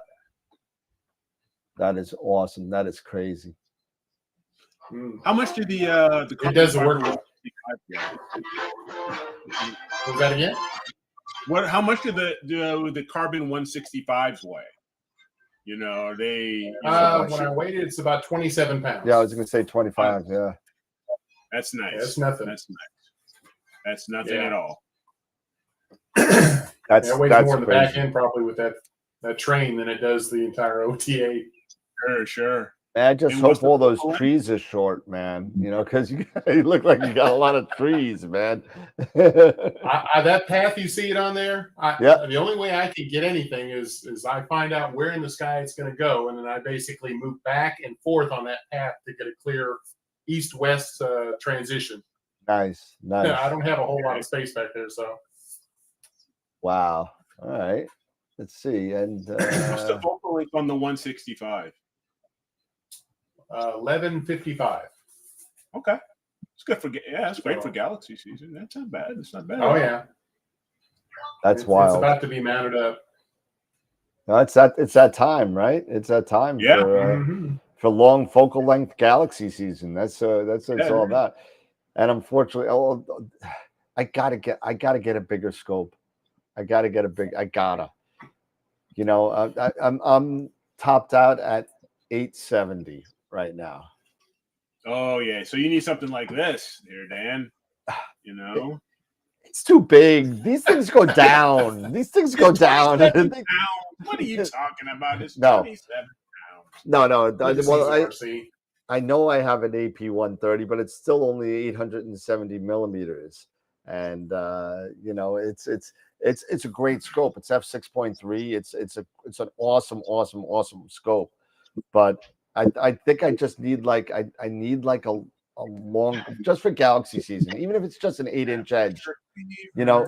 That is awesome. That is crazy. How much did the it does the work? Was that again? How much did the carbon 165s weigh? Are they? When I weighed it, it's about 27 pounds. Yeah, I was going to say 25. Yeah, that's nice. Yeah, that's nothing. That's nice. That's nothing at all. That's it weighs more in the back end probably with that train than it does the entire OTA. Sure. I just And what's hope all the those focal length? trees are short, man. You know, because you look like you got a lot of trees, man. That path you see it on there. Yeah. The only way I can get anything is I find out where in the sky it's going to go, and then I basically move back and forth on that path to get a clear east-west transition. Nice. I don't have a whole lot of space back there, so. Wow. All right. Let's see. And What's the focal length on the 165? 1155. Okay, it's good for that's great for galaxy season. That's not bad. It's not bad. Oh yeah, that's wild. It's about to be mounted up. No, it's that time, right? It's that time for long focal length galaxy season. That's what it's all about. And unfortunately, I gotta get a bigger scope. I gotta. You know, I'm topped out at 870 right now. Oh yeah, so you need something like this, here, Dan. You know, it's too big. These things go down. These things go down. What are you talking about? It's 27 pounds. No. Well, I know I have an AP130, but it's still only 870 millimeters, and you know, it's a great scope. It's f6.3. It's an awesome scope, but I think I just need like I need like a long, just for galaxy season, even if it's just an 8-inch edge, you know,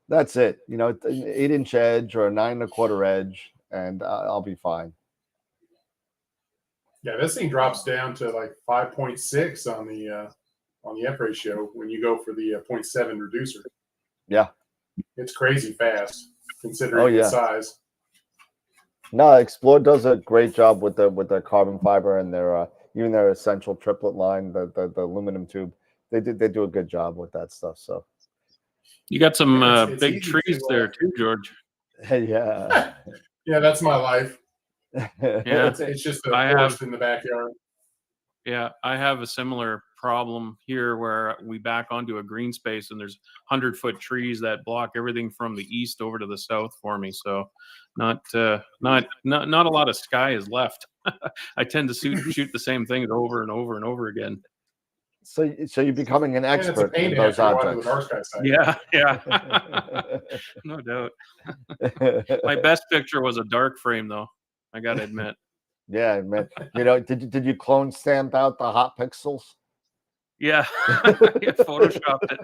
that's it. You know, an 8-inch edge or a 9 1/4 edge, and I'll be fine. Yeah, this thing drops down to like 5.6 on the F ratio when you go for the 0.7 reducer. Yeah, it's crazy fast considering its size. No, Explore does a great job with the carbon fiber and their even their essential triplet line, the aluminum tube. They do a good job with that stuff. So you got some big trees there too, George. Yeah. Yeah, that's my life. Yeah, it's just a forest in the backyard. Yeah, I have a similar problem here where we back onto a green space and there's 100-foot trees that block everything from the east over to the south for me. So not a lot of sky is left. I tend to shoot the same things over and over and over again. So you're becoming an expert in those objects. Yeah. No doubt. My best picture was a dark frame, though. I got to admit. Yeah, man. You know, did you clone stamp out the hot pixels? Yeah, I photoshopped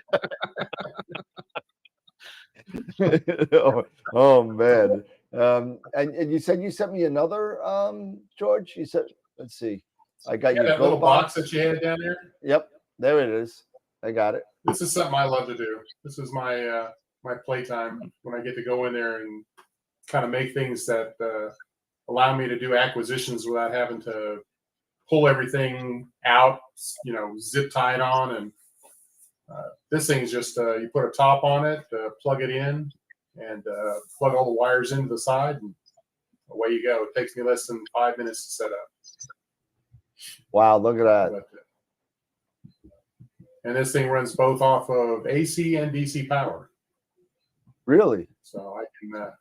it. oh man. And you said you sent me another, George. You said, let's see. I got your that little box that you had down there. Yep, there it is. I got it. This is something I love to do. This is my my playtime when I get to go in there and kind of make things that allow me to do acquisitions without having to pull everything out, you know, zip tie it on. And this thing is just, you put a top on it, plug it in, and plug all the wires into the side, and away you go. It takes me less than 5 minutes to set up. Wow, look at that. And this thing runs both off of AC and DC power. Really? So I can,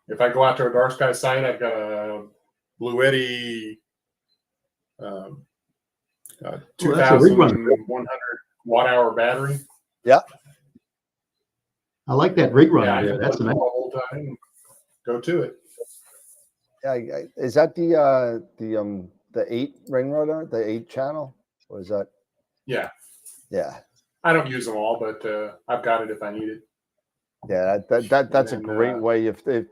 if I go out to a dark sky site, I've got a Rig-Ep241 2,100 watt-hour battery. Yeah. I like that rig run. Yeah, there. That's nice. The whole time. Go to it. Yeah, is that the 8 ring rotor, the 8 channel, or is that? Yeah. Yeah. I don't use them all, but I've got it if I need it. Yeah, that's a great way. If you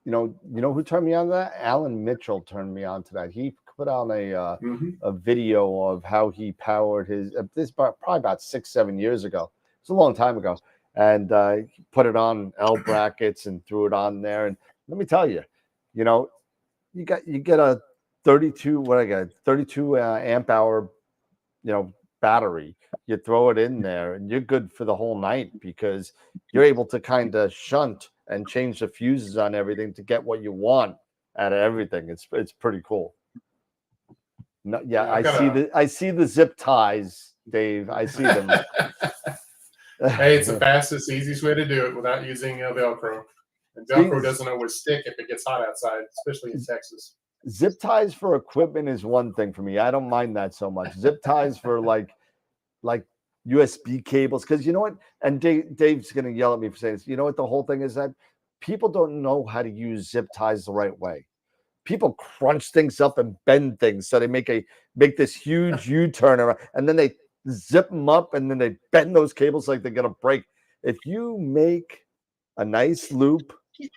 know who turned me on to that? Alan Mitchell turned me on to that. He put on a video of how he powered his this probably about 6-7 years ago. It's a long time ago, and he put it on L brackets and threw it on there. And let me tell you, you know, you get a 32 amp hour, you know, battery. You throw it in there and you're good for the whole night because you're able to kind of shunt and change the fuses on everything to get what you want out of everything. It's pretty cool. No, yeah, I see the zip ties, Dave. I see them. Hey, it's the fastest, easiest way to do it without using Velcro. And Velcro doesn't always stick if it gets hot outside, especially in Texas. zip ties for equipment is one thing for me. I don't mind that so much. Zip ties for like USB cables, because you know what? And Dave's going to yell at me for saying this. You know what the whole thing is, that people don't know how to use zip ties the right way. People crunch things up and bend things so they make this huge U-turn around, and then they zip them up and then they bend those cables like they're going to break. If you make a nice loop, you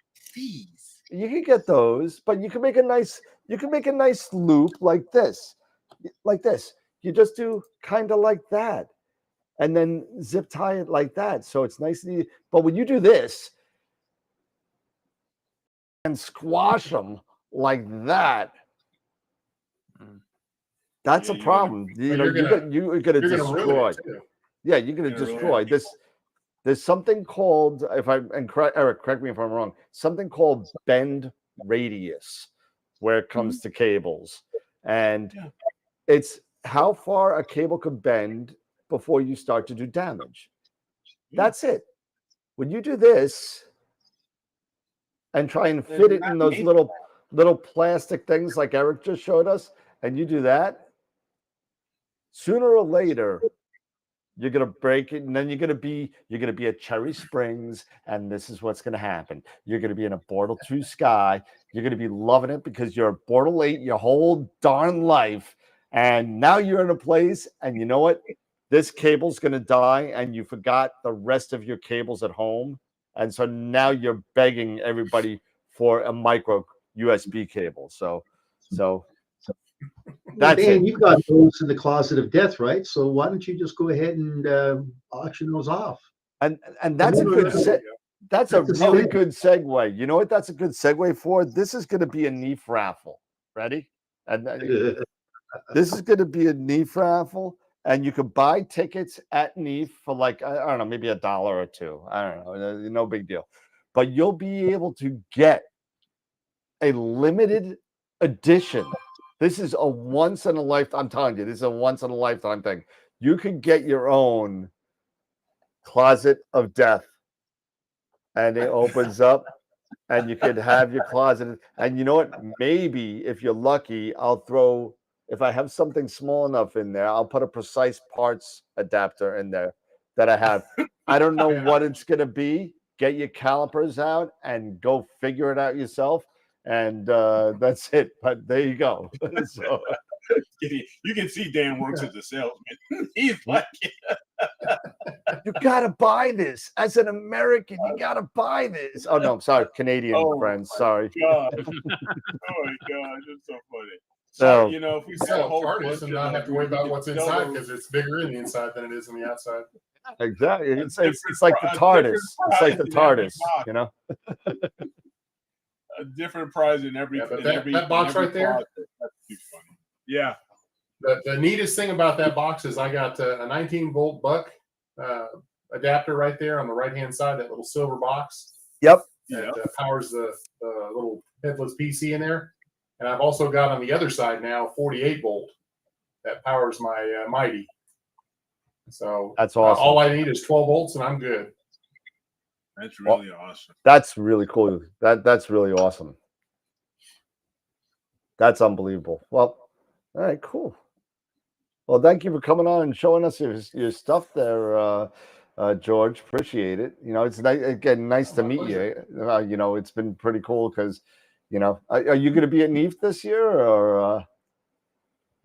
can get those, but you can make a nice loop like this. You just do kind of like that, and then zip tie it like that, so it's nice and easy. But when you do this and squash them like that, that's a problem. You know, you're gonna destroy. Yeah, you're gonna destroy this. There's something called, Eric, correct me if I'm wrong, something called bend radius where it comes to cables. And it's how far a cable could bend before you start to do damage. That's it. When you do this and try and fit it in those little plastic things like Eric just showed us, and you do that, sooner or later, you're gonna break it, and then you're gonna be at Cherry Springs, and this is what's gonna happen. You're gonna be in a Bortle 2 Sky. You're gonna be loving it because you're a Bortle 8 your whole darn life, and now you're in a place, and you know what? This cable's gonna die, and you forgot the rest of your cables at home, and so now you're begging everybody for a micro USB cable. So that's Dan, it. you've got those in the closet of death, right? So why don't you just go ahead and auction those off? And that's a good that's a really good segue. You know what that's a good segue for? This is going to be a NEAF raffle. Ready? And this is going to be a NEAF raffle, and you can buy tickets at NEAF for like, I don't know, maybe $1 or $2. I don't know, no big deal. But you'll be able to get a limited edition. This is a once in a lifetime. I'm telling you, this is a once in a lifetime thing. You can get your own closet of death, and it opens up, and you can have your closet. And you know what? Maybe if you're lucky, if I have something small enough in there, I'll put a precise parts adapter in there that I have. I don't know what it's going to be. Get your calipers out and go figure it out yourself. And that's it. But there you go. So, you can see Dan works as a salesman. He's like, you gotta buy this as an American. You gotta buy this. Oh no, I'm sorry, Canadian friends. Sorry. God. Oh my God, that's so funny. So you know, if we sell a whole TARDIS and not have to worry about what's inside because it's bigger in the inside than it is on the outside. Exactly. It's like the TARDIS. It's like the TARDIS. You know. A different prize in every. Yeah, but that box right there. That's too funny. Yeah. The neatest thing about that box is I got a 19-volt buck adapter right there on the right-hand side, that little silver box. Yep. That powers the little headless PC in there. And I've also got on the other side now 48-volt that powers my Mighty. So that's awesome. All I need is 12 volts and I'm good. That's really awesome. That's really cool. That's really awesome. That's unbelievable. Well, all right, cool. Well, thank you for coming on and showing us your stuff there, George. Appreciate it. You know, it's nice to meet you. You know, it's been pretty cool because, you know, are you going to be at NEAF this year or?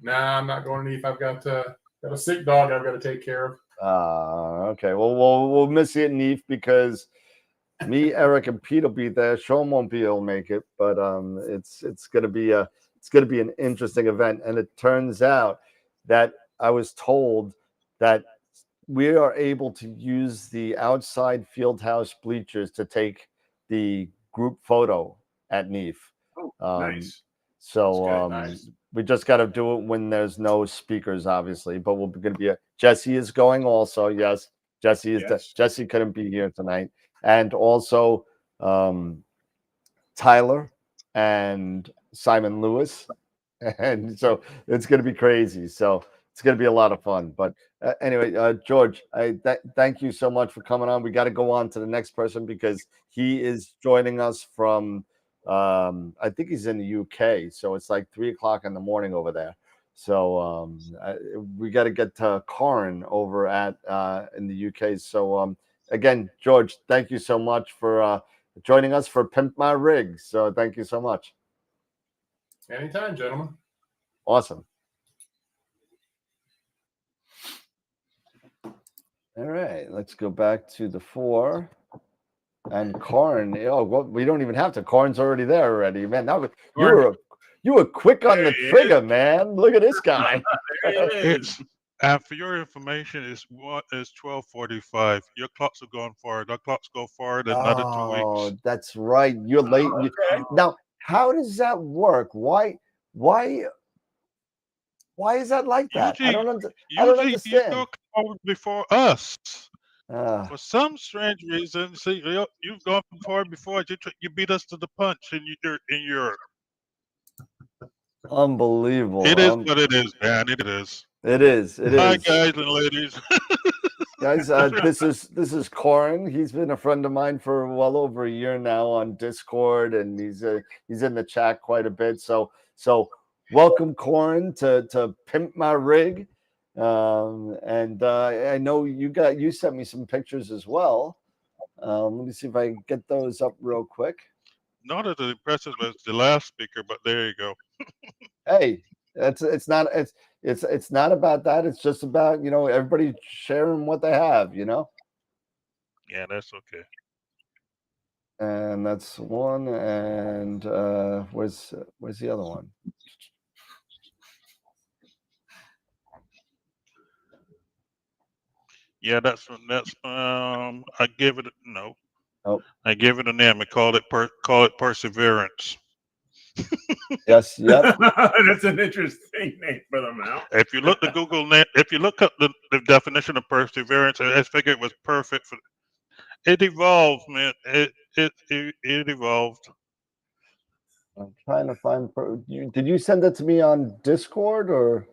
Nah, I'm not going to NEAF. I've got a sick dog I've got to take care of. Okay. Well, we'll miss you at NEAF because me, Eric, and Pete will be there. Sean won't be able to make it, but it's going to be an interesting event. And it turns out that I was told that we are able to use the outside field house bleachers to take the group photo at NEAF. Nice. So nice. We just got to do it when there's no speakers, obviously. But we're going to be Jesse is going also. Yes, Jesse is. Yes. Jesse couldn't be here tonight, and also Tyler and Simon Lewis, and so it's going to be crazy. So it's going to be a lot of fun. But anyway, George, thank you so much for coming on. We got to go on to the next person because he is joining us from I think he's in the UK, so it's like 3 o'clock in the morning over there. So we got to get to Corin over at in the UK. So again, George, thank you so much for joining us for Pimp My Rig. So thank you so much. Anytime, gentlemen. Awesome. All right, let's go back to the 4. And Corin, oh, well, we don't even have to. Corin's already there already, man. Now you were quick on the trigger, man. Look at this guy. It's and for your information, it's 12:45. Your clocks have gone forward. Our clocks go forward another 2 weeks. Oh, that's right. You're late. Now, how does that work? Why is that like that? I don't understand. You go forward before us. Ah, For some strange reason, see, you've gone forward before. You beat us to the punch in Europe. unbelievable. It is what it is, man. It is. It is. It Hi, is. guys and ladies. Guys, this is Corin. He's been a friend of mine for well over a year now on Discord, and he's in the chat quite a bit. So welcome, Corin, to Pimp My Rig. And I know you sent me some pictures as well. Let me see if I can get those up real quick. Not as impressive as the last speaker, but there you go. Hey, it's not about that. It's just about everybody sharing what they have. Yeah, that's okay. And that's one. And where's the other one? Yeah, that's I gave it no. Oh, I gave it a name. I called it Perseverance. yes, yep. That's an interesting name for the mount. If you look the Google name, if you look up the definition of perseverance, I figured it was perfect for. It evolved, man. It evolved. I'm trying to find. Did you send it to me on Discord or?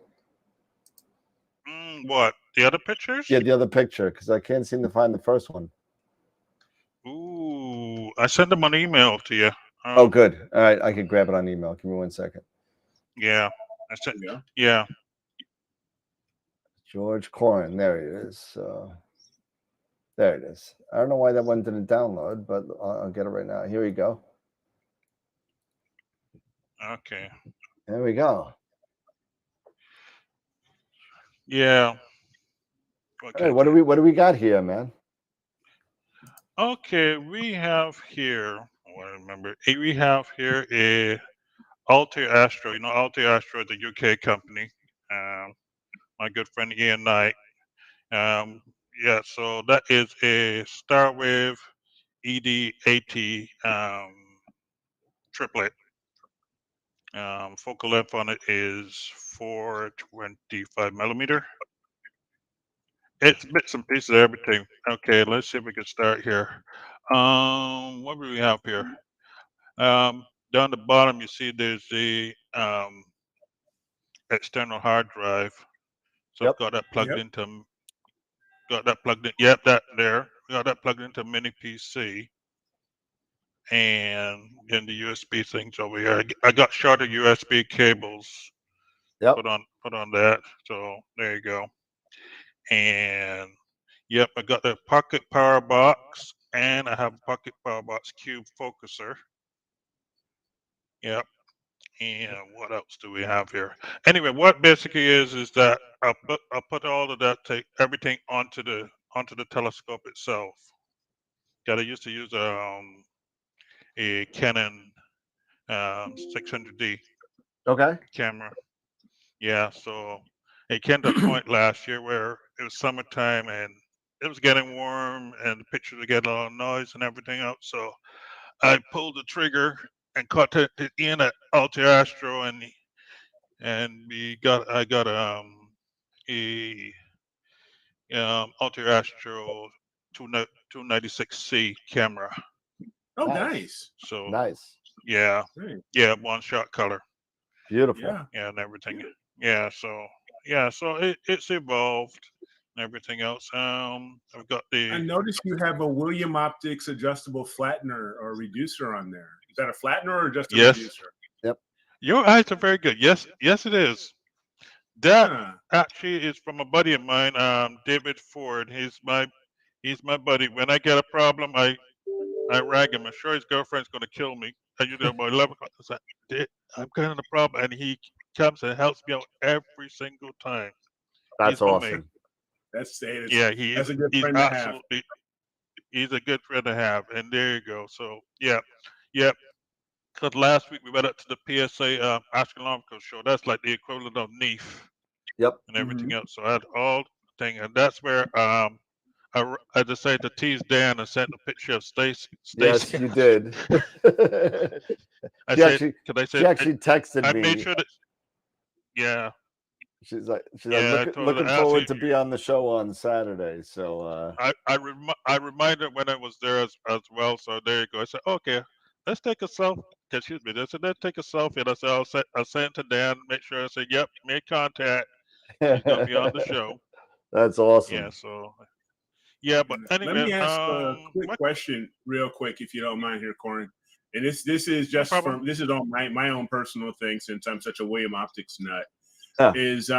What, the other pictures? Yeah, the other picture, because I can't seem to find the first one. Ooh, I sent them an email to you. Oh, good. All right, I can grab it on email. Give me 1 second. Yeah, I sent. Yeah. George Corin, there it is. There it is. I don't know why that one didn't download, but I'll get it right now. Here we go. Okay. There we go. Yeah. Okay. Hey, what do we got here, man? Okay, we have here. I remember. We have here a Altair Astro. You know, Altair Astro is a UK company. My good friend Ian Knight. Yeah, so that is a Starwave ED80 triplet. Focal length on it is 425 millimeter. It's bits and pieces of everything. Okay, let's see if we can start here. What do we have here? Down the bottom, you see there's the external hard drive. So I've got that plugged into. Got that plugged in. Yep, that there. Got that plugged into mini PC. And then the USB things over here. I got shorter USB cables. Put on that. So there you go. And yep, I got the pocket power box, and I have a pocket power box cube focuser. Yep. And what else do we have here? Anyway, what basically is that I'll put all of that, take everything onto the telescope itself. I used to use a Canon 600D camera. Yeah, so it came to a point last year where it was summertime and it was getting warm and the pictures were getting a lot of noise and everything else. So I pulled the trigger and contacted Ian at Altair Astro, and I got a Altair Astro 296C camera. Oh, nice. So nice. Yeah, yeah, one shot color. Beautiful. Yeah, and everything. Yeah, so it's evolved. and everything else. I've got I the noticed you have a William Optics adjustable flattener or reducer on there. Is that a flattener or just a yes. reducer? Yep. Your eyes are very good. Yes, yes, it is. That Huh. actually is from a buddy of mine, David Ford. He's my buddy. When I get a problem, I rag him. I'm sure his girlfriend's going to kill me. I usually about 11 o'clock. I say, I'm kind of the problem, and he comes and helps me out every single time. That's He's my mate. awesome. Yeah, That's a good he's friend to have. absolutely he's a good friend to have. And there you go. So yeah, yeah. Because last week we went up to the PSA astronomical show. That's like the equivalent of NEAF Yep. and everything else. So I had all thing, and that's where I decided to tease Dan and sent a picture of Stacy. Yes, you did. I she said, actually, "Could I she say?" actually texted I made me. sure that. Yeah, She's like, yeah. I told her looking actually. forward to be on the show on Saturday. So, I reminded her when I was there as well. So there you go. I said, okay, let's take a selfie. Excuse me. I said, let's take a selfie. And I said, I'll send it to Dan. Make sure I said, yep, make contact. She's gonna be on the show. that's Yeah. awesome. So yeah. But Let anyway, me ask a quick what? question, real quick, if you don't mind, here, Corin. And this is No just problem. from this is on my own personal thing, since I'm such a William Optics nut. Huh. Is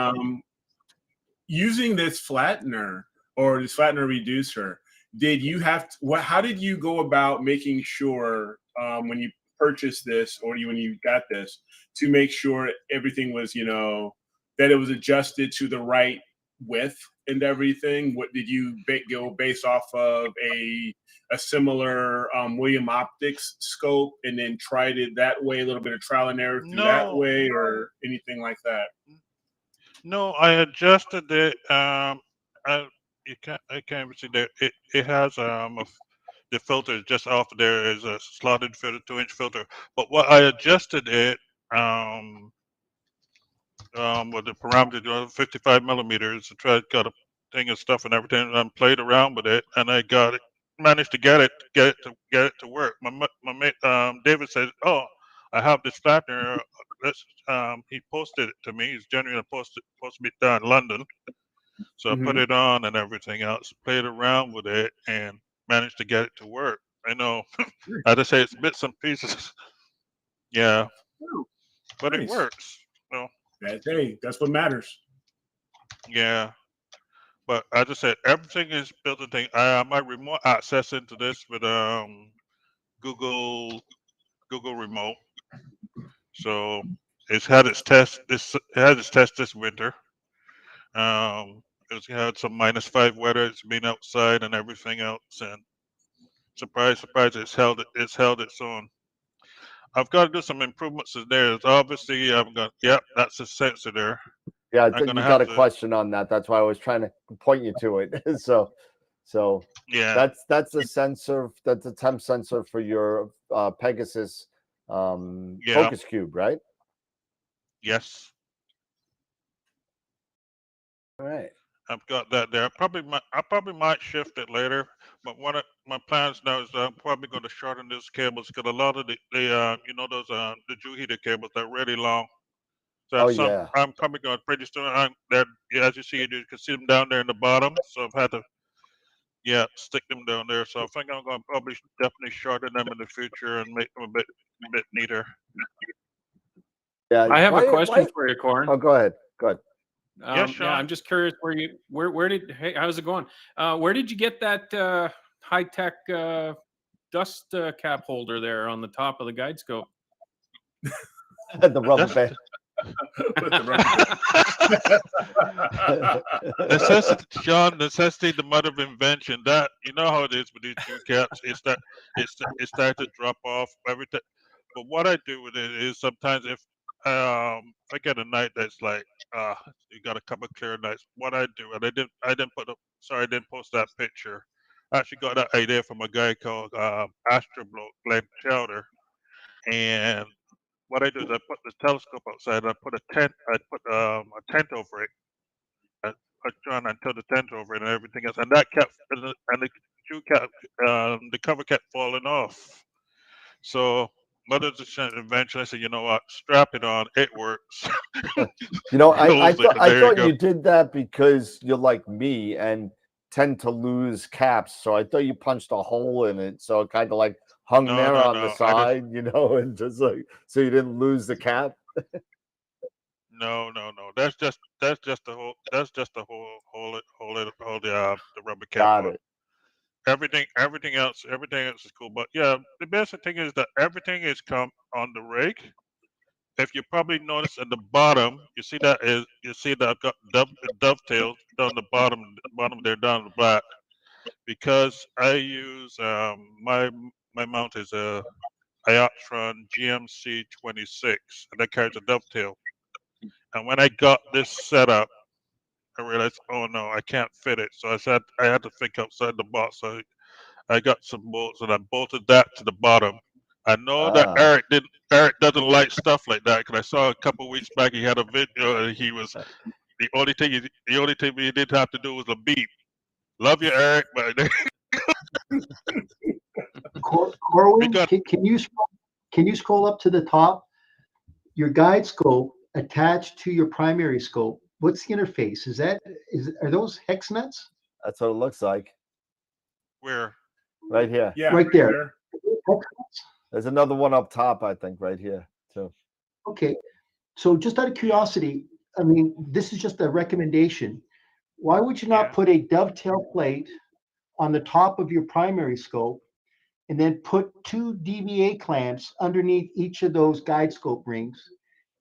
using this flattener or this flattener reducer, did you have to, how did you go about making sure when you purchased this or when you got this to make sure everything was, that it was adjusted to the right width and everything? What did you go based off of a similar William Optics scope and then tried it that way, a little bit of trial and error through that No, way or anything like that? no. I adjusted it. I can't even see there. It has the filter is just off there is a slotted filter, 2-inch filter. But what I adjusted it with the parameter 55 millimeters to try to got a thing of stuff and everything and played around with it and I got it managed to get it to work. My mate David said, oh, I have this flattener. Let's he posted it to me. He's genuinely supposed to be down in London. So I put it on and everything else, played around with it and managed to get it to work. I know I just say it's bits and pieces. Yeah. Oh, But it nice. works. So That's what matters. yeah. But I just said everything is built in thing. I have my remote access into this with Google Remote. So it's had its test this winter. It's had some -5 weather. It's been outside and everything else, and surprise, surprise, it's held its own. I've got to do some improvements in there. It's obviously, I'm going. Yep, that's a sensor there. Yeah, I'm gonna you got have a to. question on that. That's why I was trying to point you to it. So Yeah. that's a sensor. That's a temp sensor for your Pegasus Yeah. focus cube, right? Yes. All right. I've got that there. I probably might shift it later, but one of my plans now is I'm probably going to shorten these cables because a lot of the those the Jew heater cables they're really long. So Oh some yeah. I'm probably going pretty soon. As you see, you can see them down there in the bottom. So I've had to stick them down there. So I think I'm going to probably definitely shorten them in the future and make them a bit neater. Yeah. I have a question for you, Corin. Oh, go ahead. Go ahead. Yes, Sean. Yeah, I'm just curious hey, how's it going? Where did you get that high tech dust cap holder there on the top of the guide scope? The rubber band. Necessity the mother of invention. That you know how it is with these Jew caps. It starts to drop off every time. But what I do with it is sometimes if I get a night that's like you got a couple of clear nights. What I do, and I didn't post that picture. I actually got that idea from a guy called AstroWorld, Glenn Chowder. And what I do is I put the telescope outside. I put a tent over it. I try and until the tent over it and everything else, and that kept and the shoe kept the cover kept falling off. So mother's invention. I said, you know what? Strap it on. It works. You know, I Close it. thought I There you thought go. you did that because you're like me and tend to lose caps. So I thought you punched a hole in it, so it kind of like hung No, there no, on the no. I just side, you know, and just like so you didn't lose the cap. no, no, no. That's just the whole. That's just the whole hold the rubber cap Got on. it. Everything else is cool. But yeah, the best thing is that everything is come on the rig. If you probably notice at the bottom, you see that I've got dovetails down the bottom there down the back because I use my mount is a Iotron GMC 26 and that carries a dovetail. And when I got this set up, I realized, oh no, I can't fit it. So I said I had to think outside the box. So I got some bolts and I bolted that to the bottom. I know that Ah, Eric doesn't like stuff like that because I saw a couple of weeks back he had a video. He was the only thing he did have to do was a beep. Love you, Eric, but we Corwin, got can you scroll up to the top? Your guide scope attached to your primary scope. What's the interface? Are those hex nuts? that's what it looks like where right here. Yeah, Right there. there. Hex nuts? There's another one up top, I think, right here too. Okay. So just out of curiosity, I mean, this is just a recommendation. Why would you not Yeah. put a dovetail plate on the top of your primary scope and then put two DVA clamps underneath each of those guide scope rings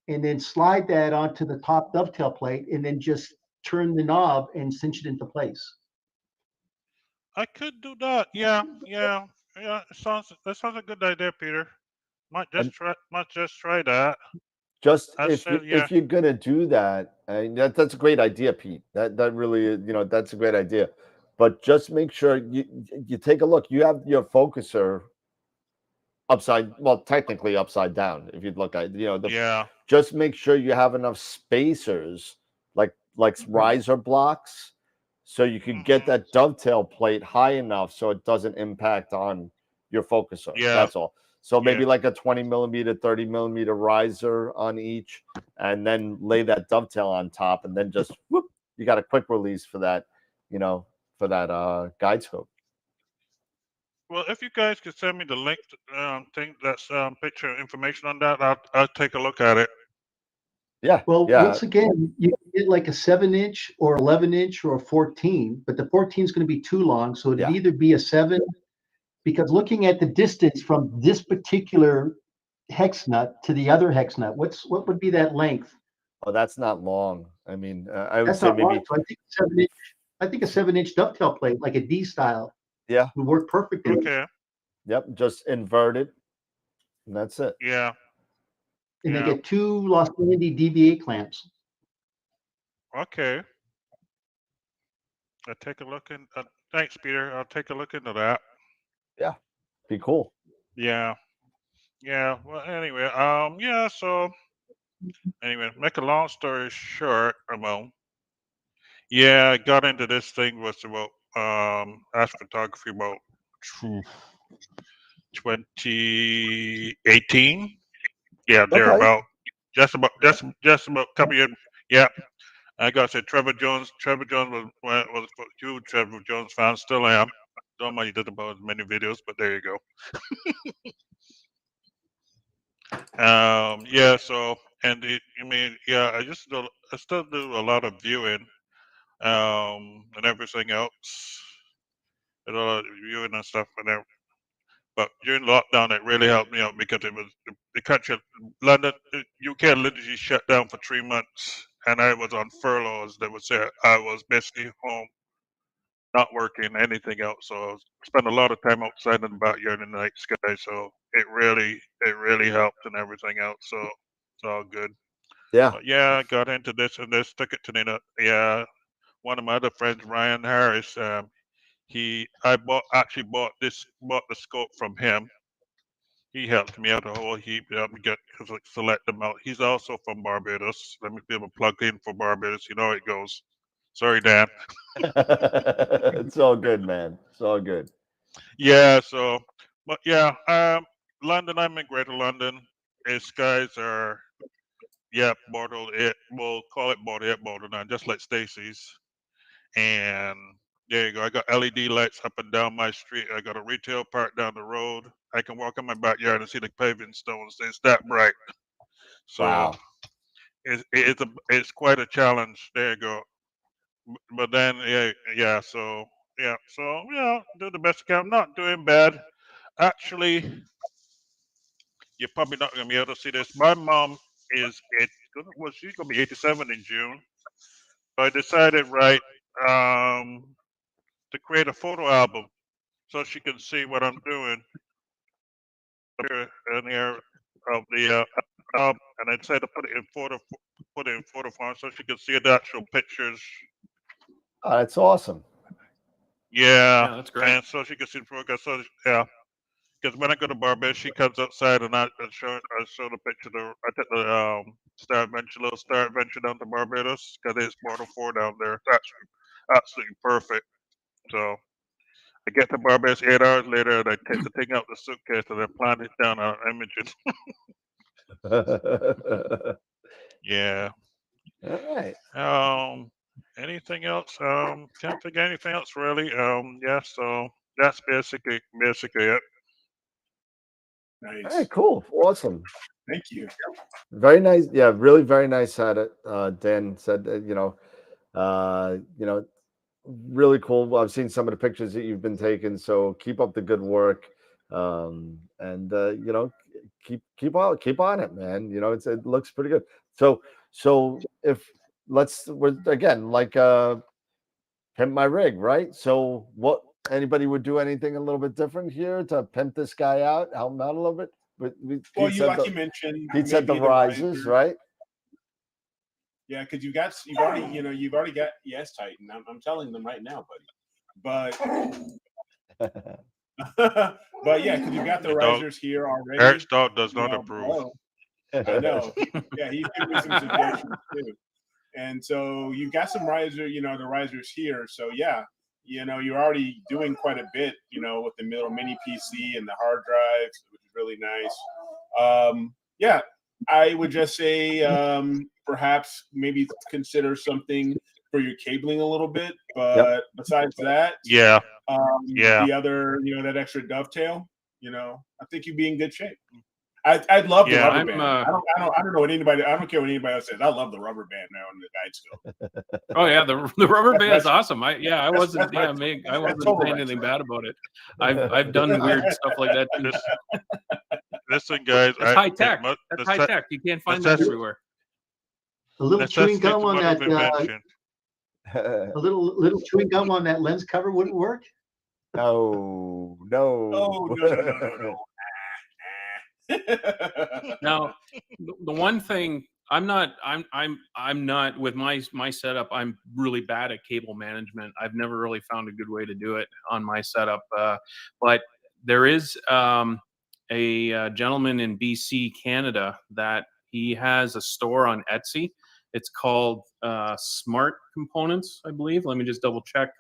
and then slide that onto the top dovetail plate and then just turn the knob and cinch it into place? I could do that. Yeah, yeah, yeah. That sounds a good idea, Peter. And Might just try that. just I said, yeah, if you're gonna do that, and that's a great idea, Pete. That really is, you know, that's a great idea. But just make sure you take a look. You have your focuser technically upside down if you'd look at, you know, yeah. just make sure you have enough spacers like riser blocks so you could get Hmm. that dovetail plate high enough so it doesn't impact on your focuser. Yeah, That's all. So maybe yeah. like a 20 millimeter, 30 millimeter riser on each, and then lay that dovetail on top, and then just whoop, you got a quick release for that, you know, for that guide scope. Well, if you guys could send me the link, thing that's picture information on that, I'll take a look at it. Yeah, Well, yeah, once again, you can get like a 7-inch or 11-inch or a 14, but the 14 is going to be too long. So it'd yeah. either be a 7, because looking at the distance from this particular hex nut to the other hex nut, what would be that length? Oh, that's not long. I mean, I would That's say not long. maybe, So I think a 7-inch dovetail plate, like a D style, yeah, would work perfectly. Okay. yep, just invert it, and that's it. Yeah. And then Yeah. get two Los Angeles DVA clamps. Okay. I'll take a look in. Thanks, Peter. I'll take a look into that. Yeah, be cool. Yeah. Yeah. Well, anyway, yeah. So anyway, make a long story short, Ramon. Yeah, I got into this thing was about astrophotography about 2018. Yeah, Okay. thereabout. Just about a couple years. Yeah, I got to say Trevor Jones. Trevor Jones was a huge Trevor Jones fan. Still am. Don't mind he did about as many videos, but there you go. Yeah. So I mean, yeah. I still do a lot of viewing, and everything else, and a lot of viewing and stuff, but during lockdown, it really helped me out because it was the country, London, UK literally shut down for 3 months, and I was on furloughs. That was it. I was basically home, not working anything else. So I spent a lot of time outside in the backyard in the night sky. So it really helped and everything else. So it's all good. Yeah. But yeah, I got into this and this, took it to the yeah. One of my other friends, Ryan Harris, actually bought the scope from him. He helped me out a whole heap. He helped me select them out. He's also from Barbados. Let me give a plug in for Barbados. You know how it goes. Sorry, Dan. It's all good, man. It's all good. Yeah. So, but yeah. London. I'm in Greater London. Its skies are, yeah, bordered. We'll call it bordered now, just like Stacy's. And there you go. I got LED lights up and down my street. I got a retail park down the road. I can walk in my backyard and see the paving stones. It's that bright. So Wow. it's quite a challenge. There you go. But then so do the best I can. I'm not doing bad. Actually, you're probably not gonna be able to see this. My mom she's gonna be 87 in June. So I decided to create a photo album so she can see what I'm doing here and here of the and I decided to put it in photo form so she can see the actual pictures. Oh, that's awesome. Yeah, that's great. and so she can see the progress. So yeah, because when I go to Barbados, she comes outside and I show the picture. I took the little Star Adventure down to Barbados because it's Mortal 4 down there. It's absolutely perfect. So I get to Barbados 8 hours later, and I take the thing out the suitcase and then plant it down on images. Yeah. All right. Anything else? Can't think of anything else really. Yeah. So that's basically it. Nice. All right, cool. Awesome. Thank you. Very nice. Yeah, really very nice at it. Dan said, really cool. Well, I've seen some of the pictures that you've been taking, so keep up the good work. And keep on it, man. It looks pretty good. So if we're again like pimp my rig, right? So what anybody would do anything a little bit different here to pimp this guy out, help him out a little bit? But Well, you mentioned, Pete said the maybe risers, right? Yeah, because you've already got yes Titan. I'm telling them right now, buddy. But but yeah, because you've got the risers here already. Eric's dog does not approve. I know. Yeah, he's giving me some suggestions too. And so you got some the risers here. So yeah, you're already doing quite a bit, with the little mini PC and the hard drives, which is really nice. Yeah, I would just say perhaps maybe consider something for your cabling a little bit. But besides that, yeah, the other, that extra dovetail, I think you'd be in good shape. I'd love the rubber band. I don't know what anybody. I don't care what anybody else says. I love the rubber band now in the guide scope. Oh yeah, the rubber band is awesome. I wasn't saying anything bad about it. I've done weird stuff like that too. Listen, guys, it's high tech. That's high tech. You can't find that everywhere. A little chewing gum on that. A little chewing gum on that lens cover wouldn't work. No. Oh no. Now, the one thing I'm not with my setup. I'm really bad at cable management. I've never really found a good way to do it on my setup. But there is a gentleman in BC, Canada, that he has a store on Etsy. It's called Smart Components, I believe. Let me just double check.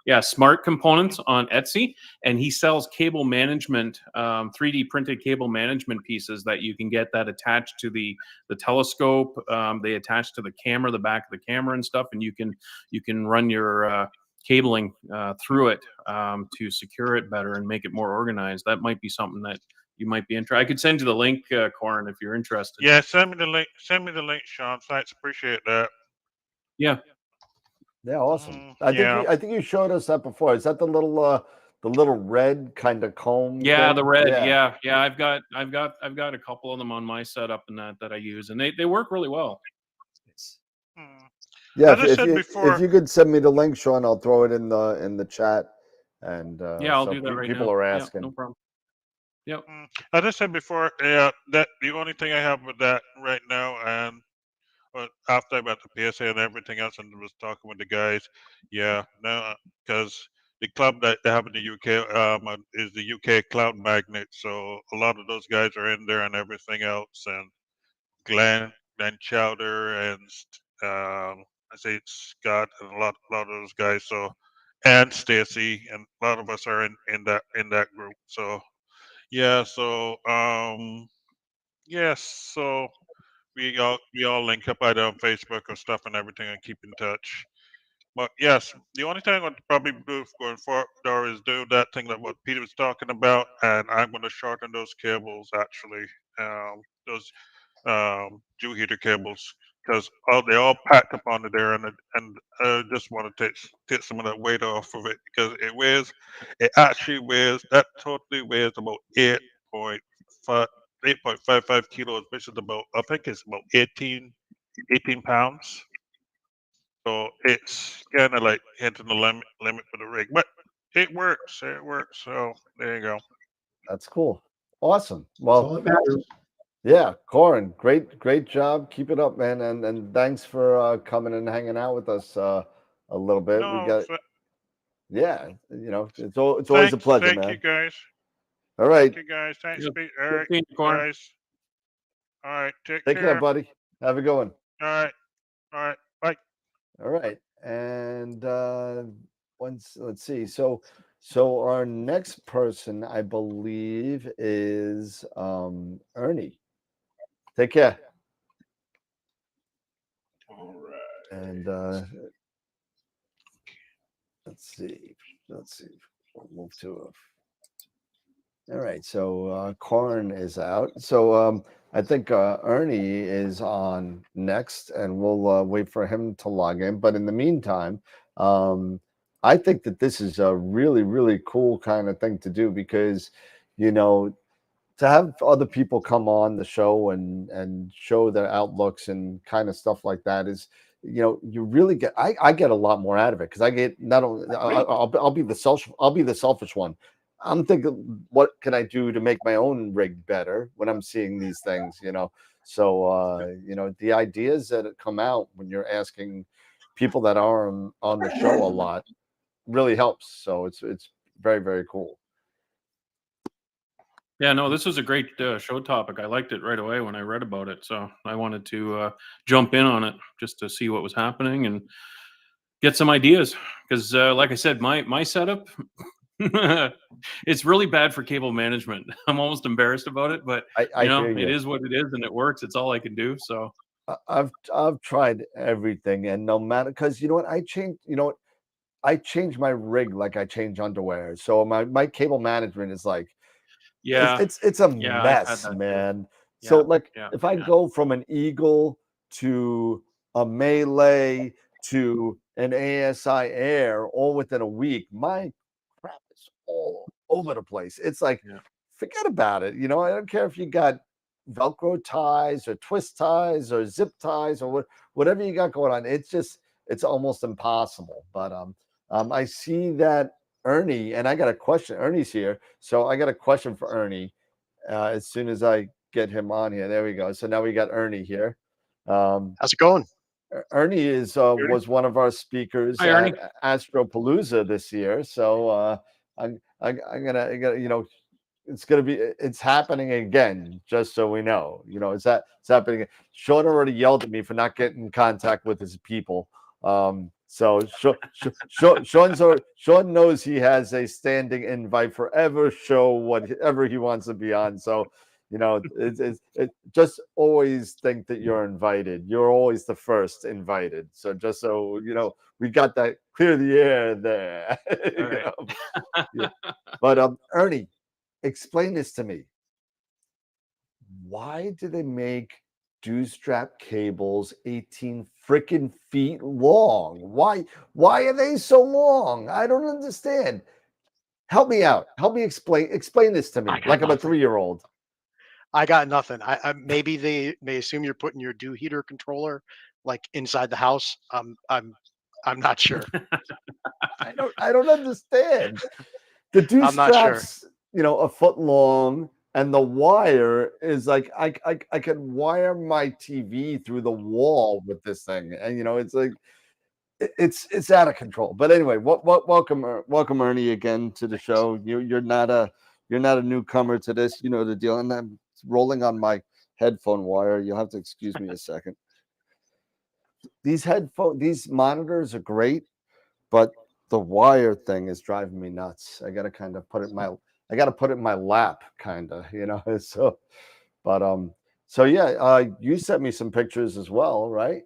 Yeah, Smart Components on Etsy, and he sells cable management, 3D printed cable management pieces that you can get that attached to the telescope. They attach to the camera, the back of the camera and stuff, and you can run your cabling through it to secure it better and make it more organized. That might be something that you might be interested. I could send you the link, Corin, if you're interested. Yeah, send me the link. Send me the link, Sean. Thanks, appreciate that. Yeah. Yeah, awesome. I think you showed us that before. Is that the little red kind of comb? Yeah, thing? the red. Yeah. I've got a couple of them on my setup and that I use, and they work really well. Yeah, if you could send me the link, Sean, I'll throw it in the chat. And I'll do that right now. People are asking. Yeah, no problem. Yep. As I said before, that the only thing I have with that right now, and after I got the PSA and everything else, and was talking with the guys, because the club that they have in the UK is the UK Cloud Magnet, so a lot of those guys are in there and everything else, and Glenn Chowder, and I say Scott, and a lot of those guys, so and Stacy, and a lot of us are in that group, so. Yeah. So yes. So we all link up either on Facebook or stuff and everything and keep in touch. But yes, the only thing I'm going to probably do going forward is do that thing that what Peter was talking about, and I'm going to shorten those cables actually, those Jew heater cables, because they're all packed up onto there, and I just want to take some of that weight off of it because it actually weighs, that totally weighs about 8.5, 8.55 kilos, which is about, I think it's about 18 pounds. So it's kind of like hitting the limit for the rig, but it works. It works. So there you go. That's cool. Awesome. That's all Well, that matters. yeah, Corin, great job. Keep it up, man. And thanks for coming and hanging out with us a little bit. We No, got, yeah, it's always a pleasure, thank you man. guys. All right. Thank you guys. Thanks, Yep. Pete. All right, Seeing you, Corin. guys. All right, take Take care, care. buddy. Have a good one. All right, bye. All right. And let's see. So our next person, I believe, is Ernie. Take care. All right. And let's see. We'll move to all right. So Corin is out. So I think Ernie is on next, and we'll wait for him to log in. But in the meantime, I think that this is a really, really cool kind of thing to do because, to have other people come on the show and show their outlooks and kind of stuff like that is, you really get. I get a lot more out of it because I get not only I'll be the selfish one. I'm thinking, what can I do to make my own rig better when I'm seeing these things, So, the ideas that come out when you're asking people that are on the show a lot really helps. So it's very, very cool. Yeah, no, this was a great show topic. I liked it right away when I read about it. So I wanted to jump in on it just to see what was happening and get some ideas. Because, like I said, my setup, it's really bad for cable management. I'm almost embarrassed about it, but I hear it you. is what it is, and it works. It's all I can do. So I've tried everything, and no matter, because you know what, I change my rig like I change underwear. So my cable management is like, yeah, it's a yeah, I've had mess, that too. man. So Yeah, like yeah, if I yeah. go from an Eagle to a Melee to an ASI Air all within a week, my crap is all over the place. It's like, Yeah. forget about it. I don't care if you got Velcro ties or twist ties or zip ties or whatever you got going on. It's almost impossible. But I see that Ernie, and I got a question. Ernie's here, so I got a question for Ernie. As soon as I get him on here, there we go. So now we got Ernie here. How's it going? Ernie was one of our speakers Hi, Ernie. at Astropalooza this year. So I'm gonna it's happening again. Just so we know, it's happening. Sean already yelled at me for not getting in contact with his people. So Sean knows he has a standing invite forever show whatever he wants to be on. So just always think that you're invited. You're always the first invited. So just so we got that, clear the air there. All right. Yeah. But Ernie, explain this to me. Why do they make dew strap cables 18 freaking feet long? Why are they so long? I don't understand. Help me out. Help me explain this to me like I'm a 3-year-old. I got nothing. I maybe they assume you're putting your dew heater controller like inside the house. I'm not sure. I don't understand. The dew I'm not sure. straps, a foot long, and the wire is like I can wire my TV through the wall with this thing, and it's like it's out of control. But anyway, welcome Ernie again to the show. You're not a newcomer to this. You know the deal, and I'm rolling on my headphone wire. You'll have to excuse me a second. These monitors are great, but the wire thing is driving me nuts. I got to kind of put it I got to put it in my lap, kind of, you know. So, but so yeah, you sent me some pictures as well, right?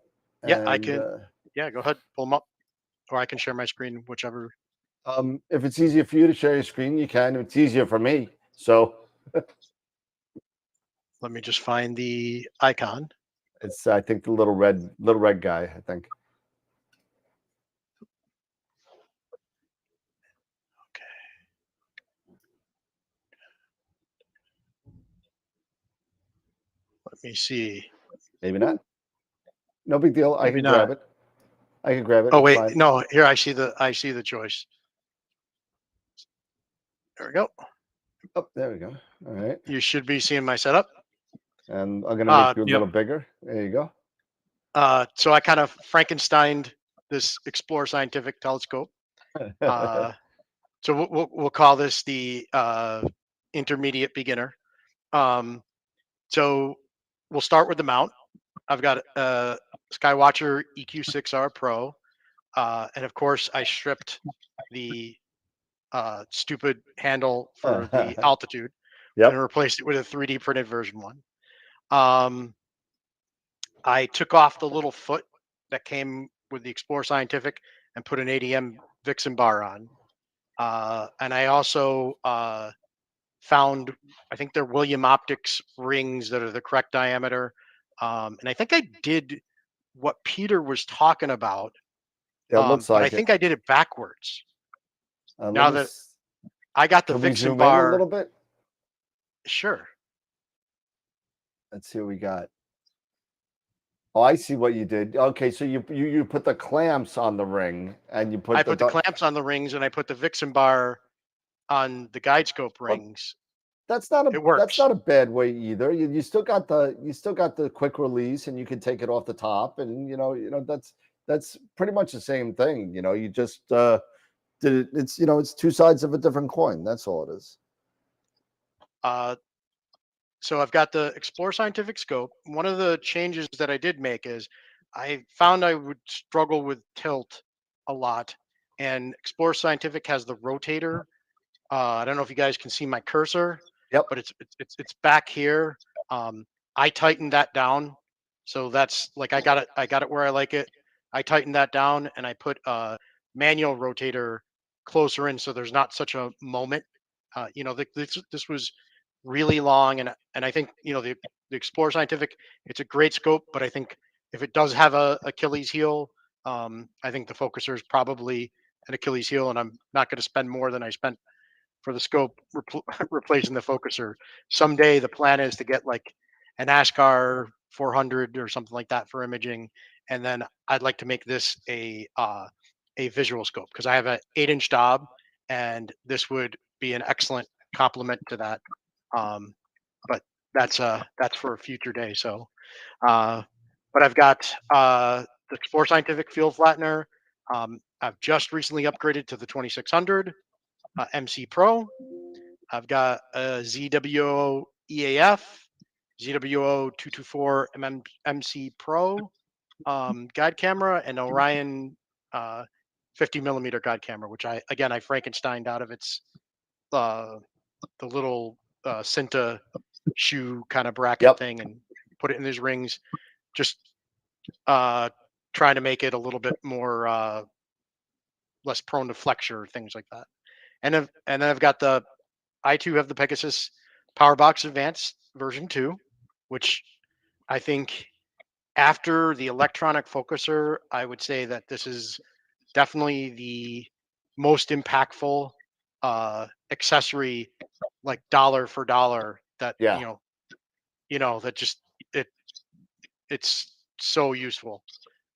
Yeah, I And can. Yeah, go ahead, pull them up, or I can share my screen, whichever. if it's easier for you to share your screen, you can. It's easier for me. So Let me just find the icon. it's, I think, the little red guy, I think. Let me see. Maybe not. No big deal. I Maybe can not. grab it. I can grab it. Oh It's wait, fine. no. Here I see the choice. There we go. Oh, there we go. All right. You should be seeing my setup. And I'm gonna make you a Yep. little bigger. There you go. So I kind of Frankensteined this Explore Scientific telescope. So we'll call this the intermediate beginner. So we'll start with the mount. I've got a Skywatcher EQ6R Pro, and of course I stripped the stupid handle for the altitude Yep. and replaced it with a 3D printed version one. I took off the little foot that came with the Explore Scientific and put an ADM Vixen bar on. And I also found, I think they're William Optics rings that are the correct diameter. And I think I did what Peter was talking about, Yeah, it looks but I like it. think I did it backwards. Let Now me that I got the can we Vixen zoom in a bar, little bit? sure. Let's see what we got. Oh, I see what you did. Okay, so you put the clamps on the ring, and you put I put the clamps on the rings, and I put the Vixen bar on the guide scope rings. That's not It works. a bad way either. You still got the quick release, and you can take it off the top, and that's pretty much the same thing. You know, you just did it. It's it's two sides of a different coin. That's all it is. So I've got the Explore Scientific scope. One of the changes that I did make is I found I would struggle with tilt a lot, and Explore Scientific has the rotator. I don't know if you guys can see my cursor. Yep. But it's back here. I tightened that down, so that's like I got it where I like it. I tightened that down, and I put a manual rotator closer in, so there's not such a moment. This was really long, and I think the Explorer Scientific, it's a great scope, but I think if it does have a Achilles heel, I think the focuser is probably an Achilles heel, and I'm not going to spend more than I spent for the scope replacing the focuser. Someday the plan is to get like an ASCAR 400 or something like that for imaging, and then I'd like to make this a visual scope because I have an 8-inch Dob, and this would be an excellent complement to that. But that's for a future day. So, but I've got the Explore Scientific Field Flattener. I've just recently upgraded to the 2600 MC Pro. I've got a ZWO EAF, ZWO224 MC Pro guide camera, and Orion 50 millimeter guide camera, which I Frankensteined out of its the little Cinta shoe kind of bracket thing and put it in these rings, just trying to make it a little bit more less prone to flexure, things like that. And then I've got I too have the Pegasus Powerbox Advanced version 2, which I think after the electronic focuser, I would say that this is definitely the most impactful accessory, like dollar for dollar, that that just it's so useful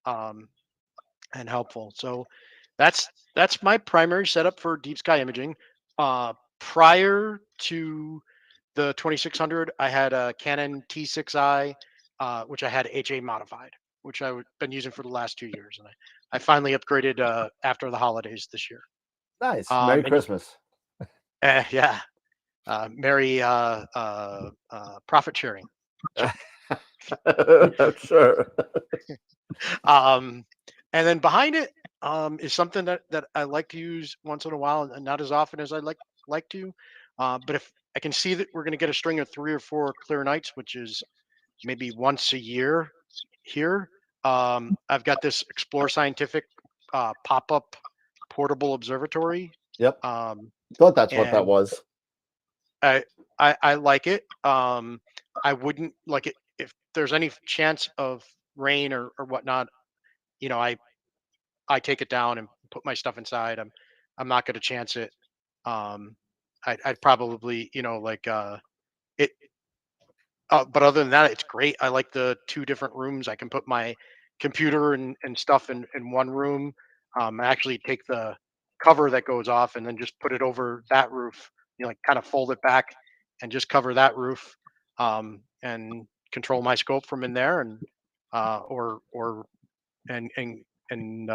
and helpful. So that's my primary setup for deep sky imaging. Prior to the 2600, I had a Canon T6i, which I had HA modified, which I've been using for the last 2 years, and I finally upgraded after the holidays this year. Nice. Merry Christmas. Yeah. Merry profit sharing. Sure. And then behind it is something that I like to use once in a while, and not as often as I like to. But if I can see that we're going to get a string of 3 or 4 clear nights, which is maybe once a year here, I've got this Explore Scientific pop-up portable observatory. Yep. Um, Thought that's what that and was. I like it. I wouldn't like it if there's any chance of rain or whatnot. You know, I take it down and put my stuff inside. I'm not going to chance it. Um, I'd probably, you know, like it. But other than that, it's great. I like the 2 different rooms. I can put my computer and stuff in one room. I actually take the cover that goes off and then just put it over that roof. You know, like kind of fold it back and just cover that roof, and control my scope from in there. And or and and and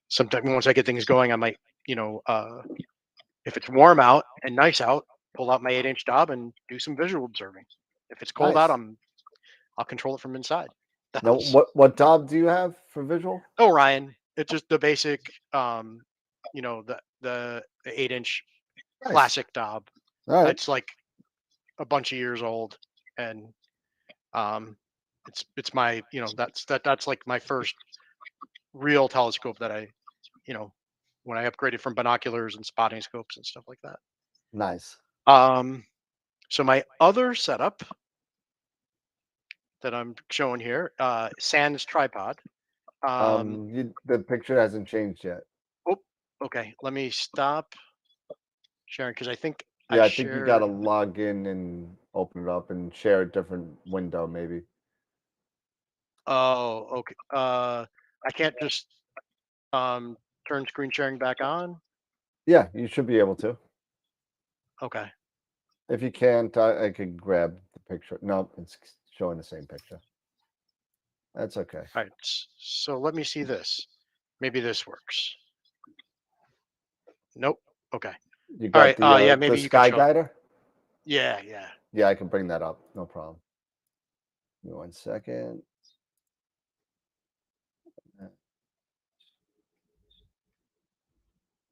sometimes once I get things going, I might, you know, if it's warm out and nice out, pull out my 8-inch Dob and do some visual observing. If it's cold out, Nice. I'll control it from inside the Now, house. what Dob do you have for visual? Oh, Ryan, it's just the basic, you know, the 8-inch Nice. classic Dob. All right. It's like a bunch of years old, and um, it's my, you know, that's like my first real telescope that I, you know, when I upgraded from binoculars and spotting scopes and stuff like that. Nice. Um, so my other setup that I'm showing here, sans tripod. The picture hasn't changed yet. Oh, okay. Let me stop sharing because I think Yeah, I I think you got to shared. log in and open it up and share a different window, maybe. Oh, okay. I can't just turn screen sharing back on. Yeah, you should be able to. Okay. If you can't, I could grab the picture. No, it's showing the same picture. That's okay. All right. So let me see this. Maybe this works. Nope. Okay. You All got right. Yeah. the Maybe you can sky show. guider? Yeah. Yeah. Yeah, I can bring that up. No problem. Give me 1 second.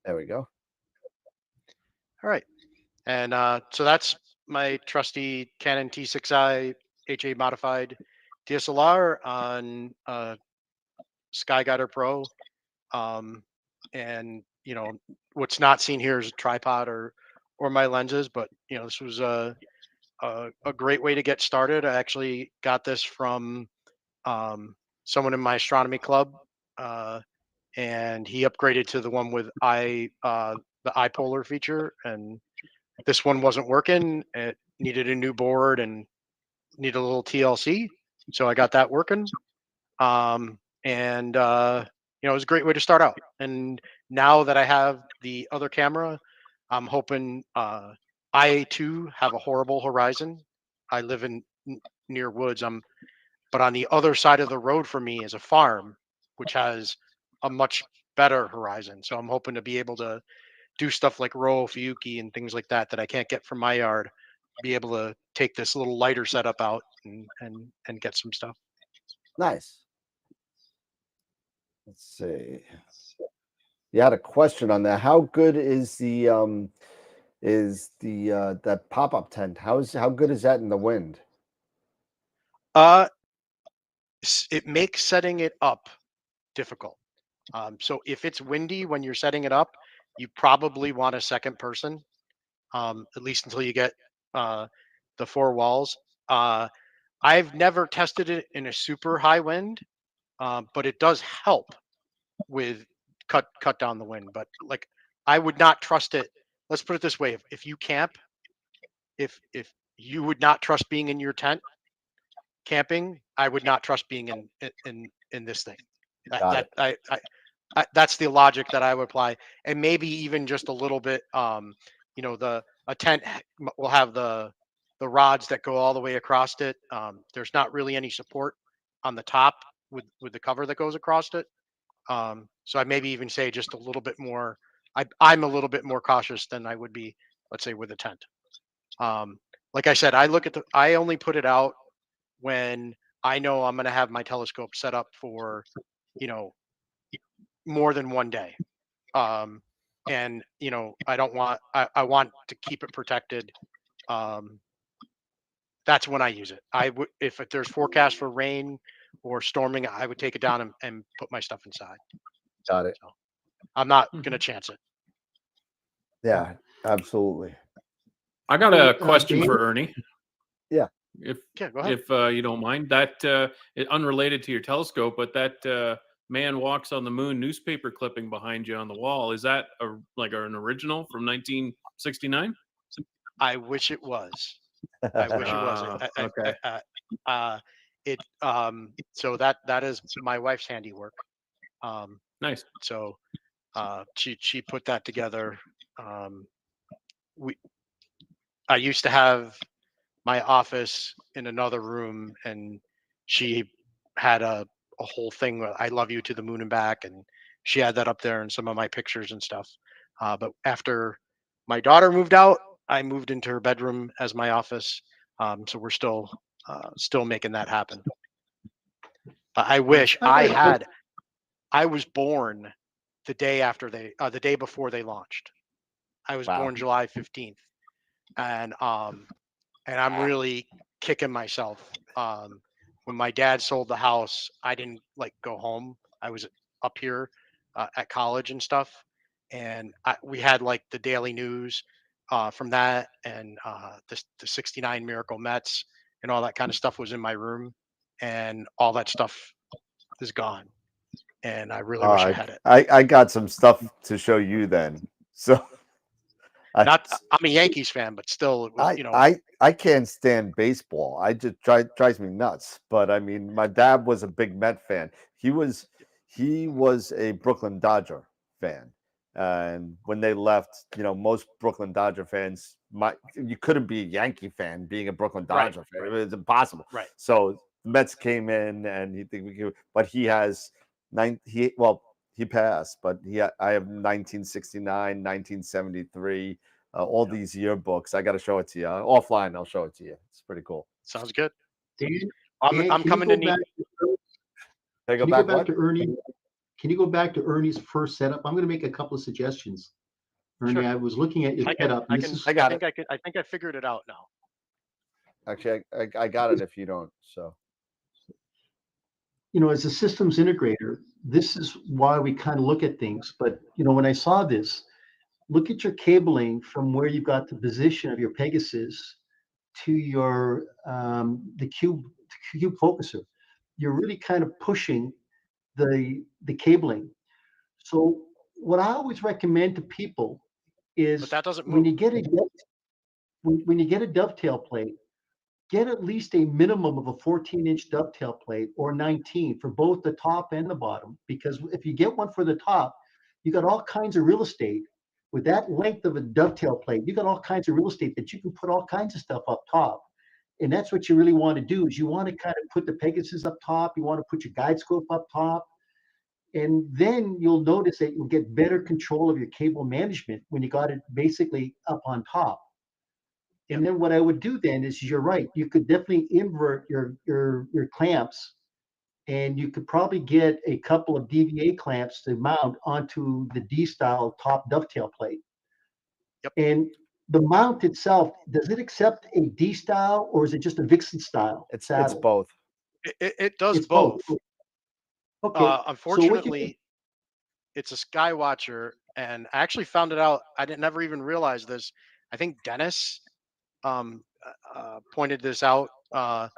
There we go. All right. And so that's my trusty Canon T6i HA modified DSLR on Skyguider Pro. And you know, what's not seen here is a tripod or my lenses, but you know, this was a great way to get started. I actually got this from someone in my astronomy club, and he upgraded to the one with the eye polar feature, and this one wasn't working. It needed a new board and needed a little TLC, so I got that working. And you know, it was a great way to start out. And now that I have the other camera, I'm hoping I too have a horrible horizon. I live in near woods. But on the other side of the road from me is a farm, which has a much better horizon. So I'm hoping to be able to do stuff like roll Fiuki and things like that that I can't get from my yard. Be able to take this little lighter setup out and get some stuff. Nice. Let's see. You had a question on that. How good is the that pop-up tent? How good is that in the wind? Uh, it makes setting it up difficult. So if it's windy when you're setting it up, you probably want a second person, at least until you get the 4 walls. I've never tested it in a super high wind, but it does help with cut down the wind. But like, I would not trust it. Let's put it this way: if you camp, if you would not trust being in your tent camping, I would not trust being in this thing. Got That it. that's the logic that I would apply, and maybe even just a little bit. You know, a tent will have the rods that go all the way across it. There's not really any support on the top with the cover that goes across it. So I maybe even say just a little bit more. I'm a little bit more cautious than I would be, let's say, with a tent. Um, like I said, I only put it out when I know I'm going to have my telescope set up for, you know, more than one day. Um, and I don't want. I want to keep it protected. That's when I use it. If there's forecast for rain or storming, I would take it down and put my stuff inside. Got it. So I'm not gonna chance it. Yeah, absolutely. I got a question Dan? for Ernie. Yeah. Yeah, go ahead. If you don't mind, that unrelated to your telescope, but that man walks on the moon newspaper clipping behind you on the wall, is that like an original from 1969? I wish it was. I wish it was. Okay. So that is my wife's handiwork. Nice. So she put that together. I used to have my office in another room, and she had a whole thing with "I love you to the moon and back," and she had that up there and some of my pictures and stuff. But after my daughter moved out, I moved into her bedroom as my office. So we're still making that happen. But I wish I had. I was born the day before they launched. I was born July 15th, and I'm really kicking myself. When my dad sold the house, I didn't go home. I was up here at college and stuff, and we had the daily news from that, and the '69 Miracle Mets and all that kind of stuff was in my room, and all that stuff is gone. And I really wish I had it. I got some stuff to show you then. So I'm a Yankees fan, but still, it was, I can't stand baseball. I just drives me nuts. But I mean, my dad was a big Met fan. He was a Brooklyn Dodger fan. And when they left, most Brooklyn Dodger fans, you couldn't be a Yankee fan being a Brooklyn Dodger fan. It was impossible. Right. So the Mets came in, and he has he passed, but I have 1969, 1973, all these yearbooks. I got to show it to you offline. I'll show it to you. It's pretty cool. Sounds good. Dan, I'm coming to need. Can you go back to Ernie? Can you go back to Ernie's first setup? I'm going to make a couple of suggestions. Ernie, Sure. I was looking at your setup. I think I figured it out now. Actually, I got it if you don't. So, as a systems integrator, this is why we kind of look at things. But, when I saw this, look at your cabling from where you've got the position of your Pegasus to your the cube focuser. You're really kind of pushing the cabling. So what I always recommend to people is But that doesn't move. when you get a dovetail plate, get at least a minimum of a 14-inch dovetail plate or 19 for both the top and the bottom. Because if you get one for the top, you got all kinds of real estate. With that length of a dovetail plate, you got all kinds of real estate that you can put all kinds of stuff up top. And that's what you really want to do, is you want to kind of put the Pegasus up top. You want to put your guide scope up top. And then you'll notice that you'll get better control of your cable management when you got it basically up on top. And then what I would do then is, you're right, you could definitely invert your clamps, and you could probably get a couple of DVA clamps to mount onto the D-style top dovetail plate. Yep. And the mount itself, does it accept a D-style, or is it just a Vixen style? it's saddle? both. It does It's both. Okay. Unfortunately, it's a Skywatcher, and I actually found it out. I never even realized this. I think Dennis pointed this out. I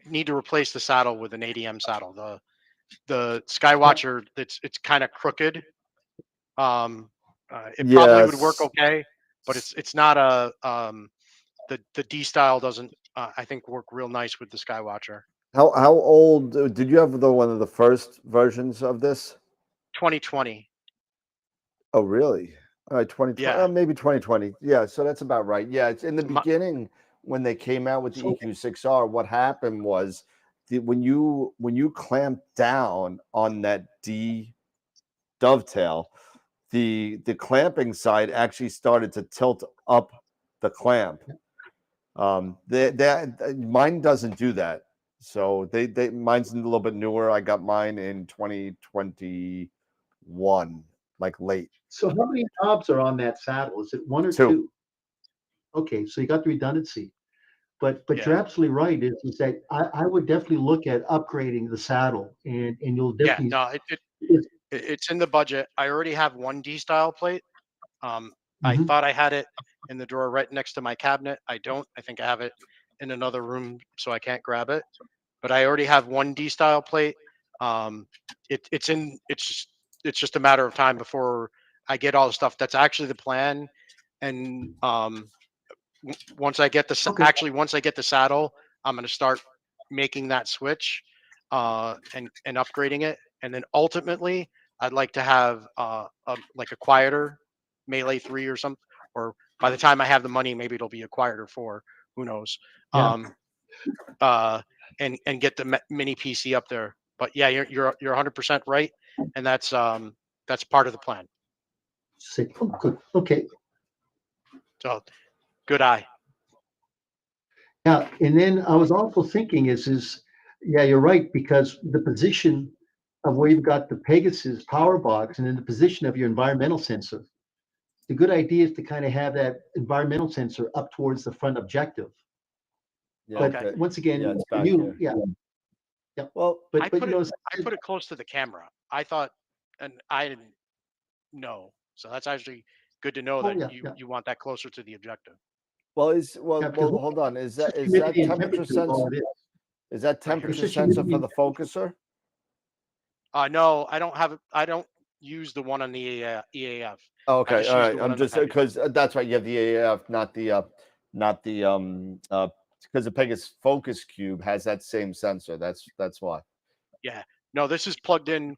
need to replace the saddle with an ADM saddle. The Skywatcher, it's kind of crooked. It probably would work okay, but it's not the D style doesn't I think work real nice with the Skywatcher. How old did you have one of the first versions of this? 2020. Oh, really? All right, 2020, Yeah. maybe 2020. Yeah, so that's about right. Yeah, it's in the beginning when they came out with the EQ6R. What happened was when you clamped down on that D dovetail, the clamping side actually started to tilt up the clamp. Mine doesn't do that. So mine's a little bit newer. I got mine in 2021, one, like late. So how many knobs are on that saddle? Is it one or Two. two? Okay, so you got the redundancy. But Yeah. you're absolutely right. Is that I would definitely look at upgrading the saddle, and you'll Yeah, definitely. no, it's in the budget. I already have one D style plate. I Mhm. thought I had it in the drawer right next to my cabinet. I don't. I think I have it in another room, so I can't grab it. But I already have one D style plate. It's in. It's just a matter of time before I get all the stuff. That's actually the plan. And once I get the Okay. once I get the saddle, I'm going to start making that switch and upgrading it. And then ultimately, I'd like to have like a quieter Melee 3 or something. Or by the time I have the money, maybe it'll be a quieter 4. Who knows? Yeah. And get the mini PC up there. But yeah, you're 100% right, and that's part of the plan. Oh, good. Okay. So good eye. Yeah, and then I was also thinking yeah, you're right, because the position of where you've got the Pegasus power box and then the position of your environmental sensor. The good idea is to kind of have that environmental sensor up towards the front objective. Yeah, But Okay. once again, yeah, it's for back you, here. yeah. Well, But I you know, put it close to the camera. I thought, and I didn't know. So that's actually good to know oh that yeah, yeah, you want that closer to the objective. well, yeah. Because hold on. it's just humidity and temperature temperature is all sensor? it is. Is that Right here. temperature just sensor humidity for and the focuser? No, I don't have. I don't use the one on the EAF. I Okay, just all use right. the one I'm on the just Pegasus. because that's right. You have the AAF, not the because the Pegasus Focus Cube has that same sensor. That's why. Yeah. No, this is plugged in.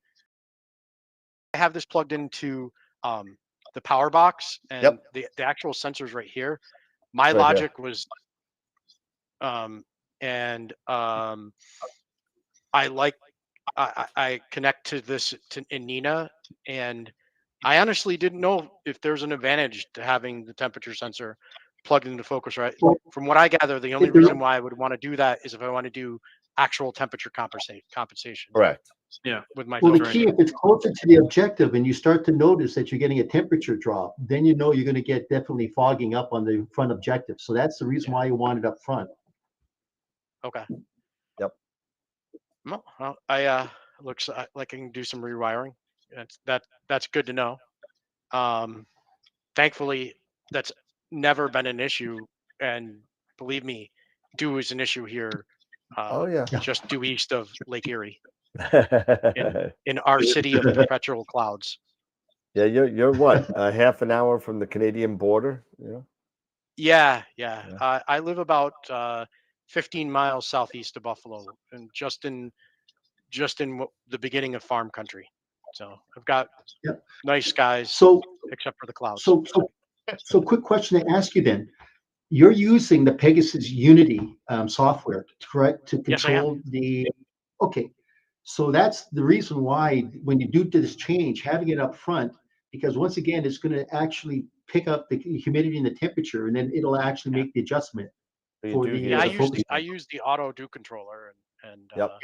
I have this plugged into the power box, and Yep. the actual sensors right here. My Right here. logic was, and I connect to this in Nina, and I honestly didn't know if there's an advantage to having the temperature sensor plugged into Focusrite. Well, From what I gather, the only if there- reason why I would want to do that is if I want to do actual temperature compensation Correct. Yeah. with my Well, the filtration. key, if it's closer to the objective and you start to notice that you're getting a temperature drop, then you know you're going to get definitely fogging up on the front objective. So that's the reason Yeah. why you want it up front. Okay. Yep. Well, I looks like I can do some rewiring. That's good to know. Thankfully, that's never been an issue, and believe me, dew is an issue here. Oh yeah. Just due east of Lake Erie, in our city of perpetual clouds. Yeah, you're what, a half an hour from the Canadian border? Yeah. Yeah. I live about 15 miles southeast of Buffalo, and just in the beginning of farm country. So I've got Yep. nice skies, So, except for the clouds. so quick question to ask you then. You're using the Pegasus Unity software, correct, to Yes, I am. control okay. So that's the reason why when you do this change, having it up front, because once again, it's going to actually pick up the humidity and the temperature, and then it'll actually make the adjustment You for do the, hear Yeah, the the focus. I use the auto do controller, and Yep.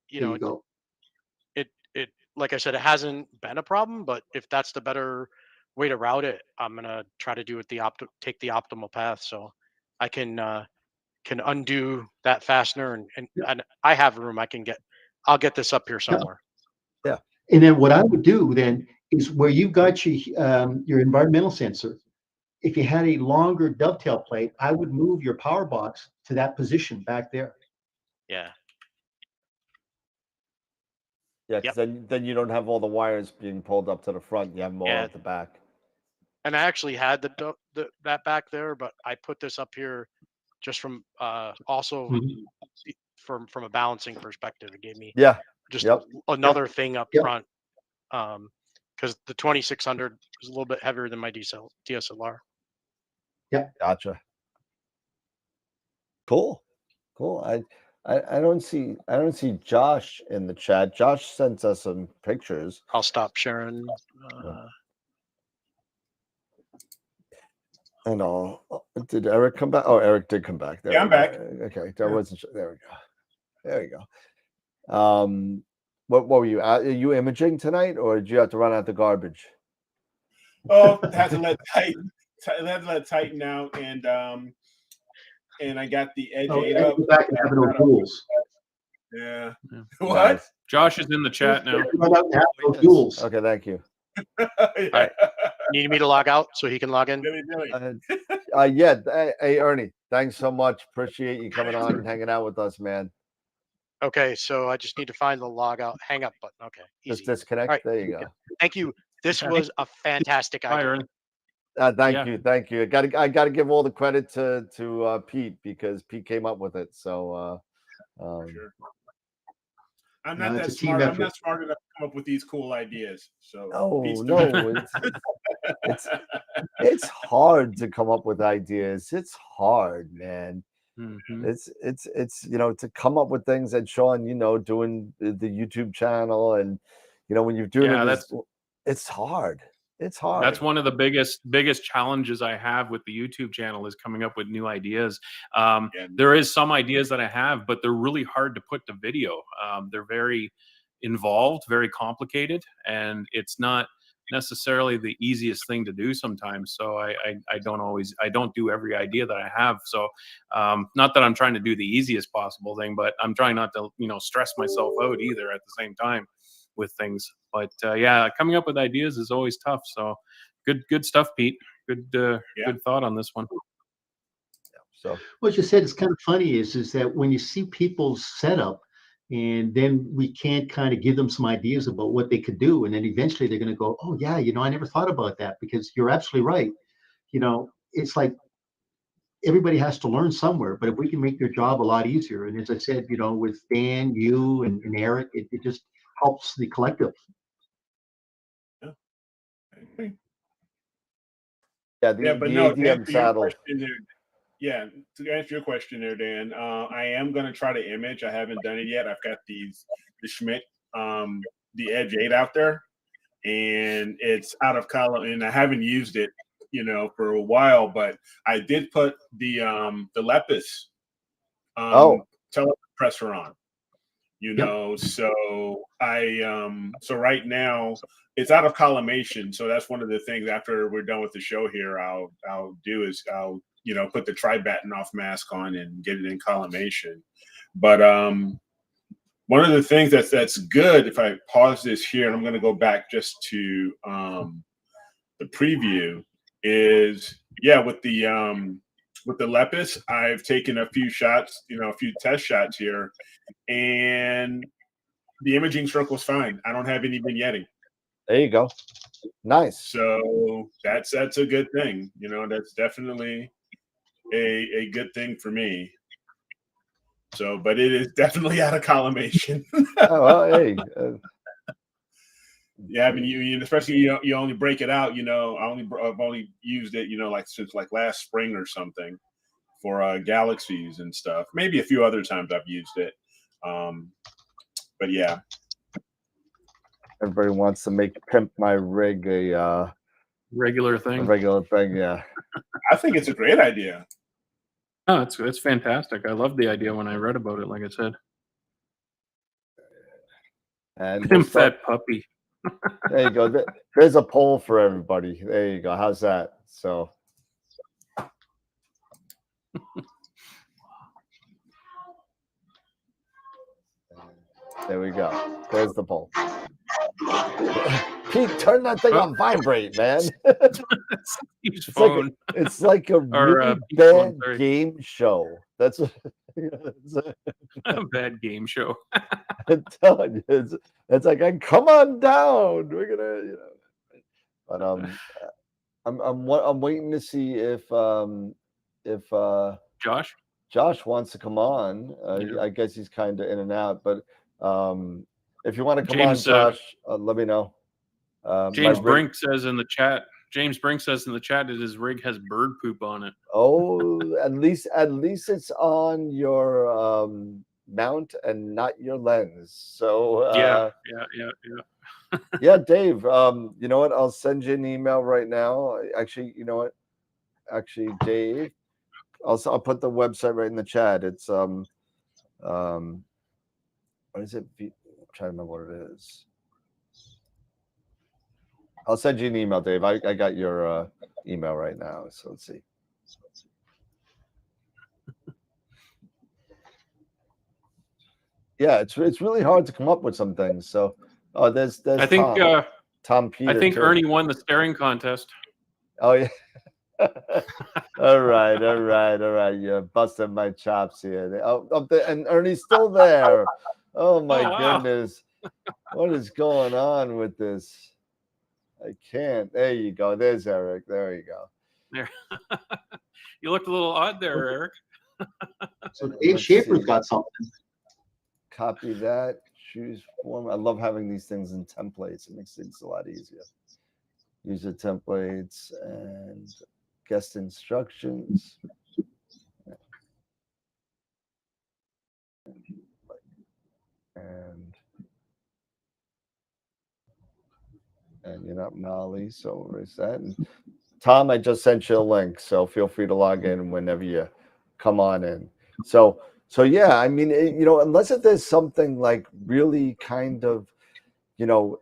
you There know you go. it like I said, it hasn't been a problem, but if that's the better way to route it, I'm gonna try to do it take the optimal path, so I can undo that fastener, and I have room. I'll get this up here somewhere. And then what I would do then is where you've got your environmental sensor, if you had a longer dovetail plate, I would move your power box to that position back there. Yeah. Yeah, because then you don't have all the wires being pulled up to the front. You have them all Yeah. at the back. And I actually had that back there, but I put this up here just from also from a balancing perspective. It gave me just another thing up front, because the 2600 is a little bit heavier than my DSLR. Yeah, gotcha. Cool. I don't see Josh in the chat. Josh sent us some pictures. I'll stop sharing. And all. Did Eric come back? Oh, Eric did come back. Yeah, I'm back. Okay, there wasn't. There we go. There you go. What were you? Are you imaging tonight, or did you have to run out the garbage? Oh, had to let tighten out, and I got the Edge Oh, 8 and up. go back and have no rules. Yeah. Yeah. What? Nice. Josh is in the chat now. You're allowed to have no Yes. rules. Okay, thank you. Yeah. Need me to log out so he can log in? Dilly. Yeah. Hey, Ernie, thanks so much. Appreciate you coming on and hanging out with us, man. Okay, so I just need to find the log out, hang up button. Okay, Just easy. disconnect. All right. There you go. Thank you. This was a fantastic Bye, idea. Ernie. Thank Yeah. you. I gotta give all the credit to Pete, because Pete came up with it. So Sure. I'm No, not it's that a team smart. I'm effort. not smart enough to come up with these cool ideas. So Pete's no, doing it's hard to come up with ideas. It's hard, man. Mhm. It's to come up with things. And Sean, doing the YouTube channel, and when you're doing Yeah, it's hard. It's hard. That's one of the biggest challenges I have with the YouTube channel, is coming up with new ideas. There is some ideas that I have, but they're really hard to put to video. They're very involved, very complicated, and it's not necessarily the easiest thing to do sometimes. So I don't do every idea that I have. So not that I'm trying to do the easiest possible thing, but I'm trying not to stress myself out either at the same time with things. But yeah, coming up with ideas is always tough. So good stuff, Pete. Good thought on this one. So What you said is kind of funny is that when you see people's setup, and then we can't kind of give them some ideas about what they could do, and then eventually they're going to go, oh yeah, I never thought about that, because you're absolutely right. It's like everybody has to learn somewhere, but if we can make their job a lot easier, and as I said, with Dan, you, and Eric, it just helps the collective. Yeah, but the no, to ADM answer your saddle. question there, yeah, to answer your question there, Dan, I am going to try to image. I haven't done it yet. I've got the Schmidt, the Edge 8 out there, and it's out of color, and I haven't used it, for a while, but I did put the Lepus telepressor on, so so right now it's out of collimation. So that's one of the things after we're done with the show here, I'll do is I'll put the Tribatten-off mask on and get it in collimation. But one of the things that's good, if I pause this here, and I'm going to go back just to the preview, is with the Lepus, I've taken a few shots, a few test shots here, and the imaging circle's fine. I don't have any vignetting. There you go. Nice. So that's a good thing. That's definitely a good thing for me. So, but it is definitely out of collimation. Oh, well, hey. Yeah, I mean, you especially you only break it out. I've only used it, since last spring or something for galaxies and stuff. Maybe a few other times I've used it. But yeah, everybody wants to make Pimp My Rig a regular thing. Yeah. I think it's a great idea. Oh, it's fantastic. I loved the idea when I read about it. Like I said, and Pimp that puppy. There you go. There's a poll for everybody. There you go. How's that? So. There we go. There's the poll. Pete, turn that thing on vibrate, man. It's like a really bad game show. That's a bad game show. I'm telling you, it's like, come on down. We're gonna, But I'm waiting to see if Josh wants to come on. I guess he's kind of in and out, but if you want to come on, Josh, let me know. James Brink says in the chat. James Brink says in the chat that his rig has bird poop on it. Oh, at least it's on your mount and not your lens. So yeah. Yeah, Dave. You know what? I'll send you an email right now. Actually, you know what? Actually, Dave, I'll put the website right in the chat. It's what is it? trying to remember what it is. I'll send you an email, Dave. I got your email right now. So let's see. Yeah, it's really hard to come up with some things. So, there's I think Tom Peter. I think too. Ernie won the staring contest. Oh yeah. all right. You're busting my chops here. And Ernie's still there. Oh my wow. goodness. What is going on with this? I can't. There you go. There's Eric. There you go. There. You looked a little odd there, Eric. So Dave Schaefer's got something. Copy that. Choose form. I love having these things in templates. It makes things a lot easier. User templates and guest instructions. And you're not Molly, so where's that? And Tom, I just sent you a link, so feel free to log in whenever you come on in. So yeah, I mean, unless if there's something like really kind of,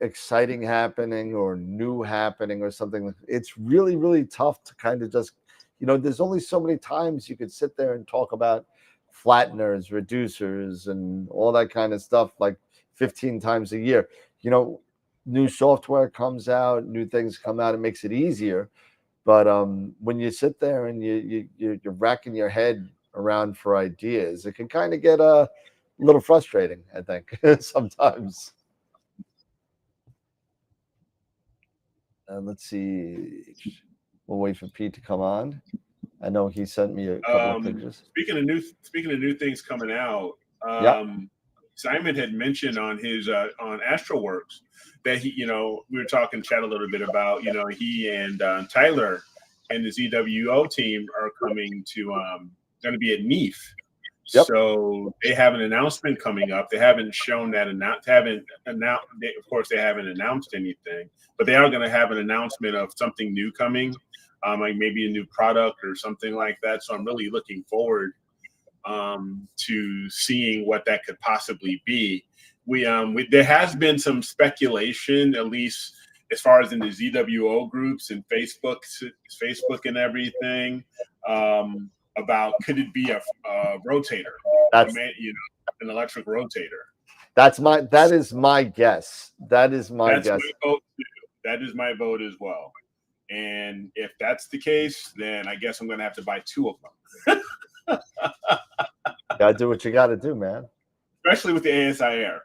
exciting happening or new happening or something, it's really, really tough to kind of just, there's only so many times you could sit there and talk about flatteners, reducers, and all that kind of stuff like 15 times a year. New software comes out, new things come out, it makes it easier. But when you sit there and you're racking your head around for ideas, it can kind of get a little frustrating, I think, sometimes. Let's see. We'll wait for Pete to come on. I know he sent me a couple of pictures. Speaking of new things coming out, Simon had mentioned on his on AstroWorks that he, we were talking chat a little bit about, he and Tyler and the ZWO team are coming to going to be at NEAF. Yep. So they have an announcement coming up. They haven't shown that of course, they haven't announced anything, but they are going to have an announcement of something new coming, like maybe a new product or something like that. So I'm really looking forward to seeing what that could possibly be. There has been some speculation, at least as far as in the ZWO groups and Facebook and everything, about could it be a rotator? That's an electric rotator. That is my guess. That is my guess. My vote too. That is my vote as well. And if that's the case, then I guess I'm going to have to buy 2 of them. Gotta do what you gotta do, man. Especially with the ASI Air.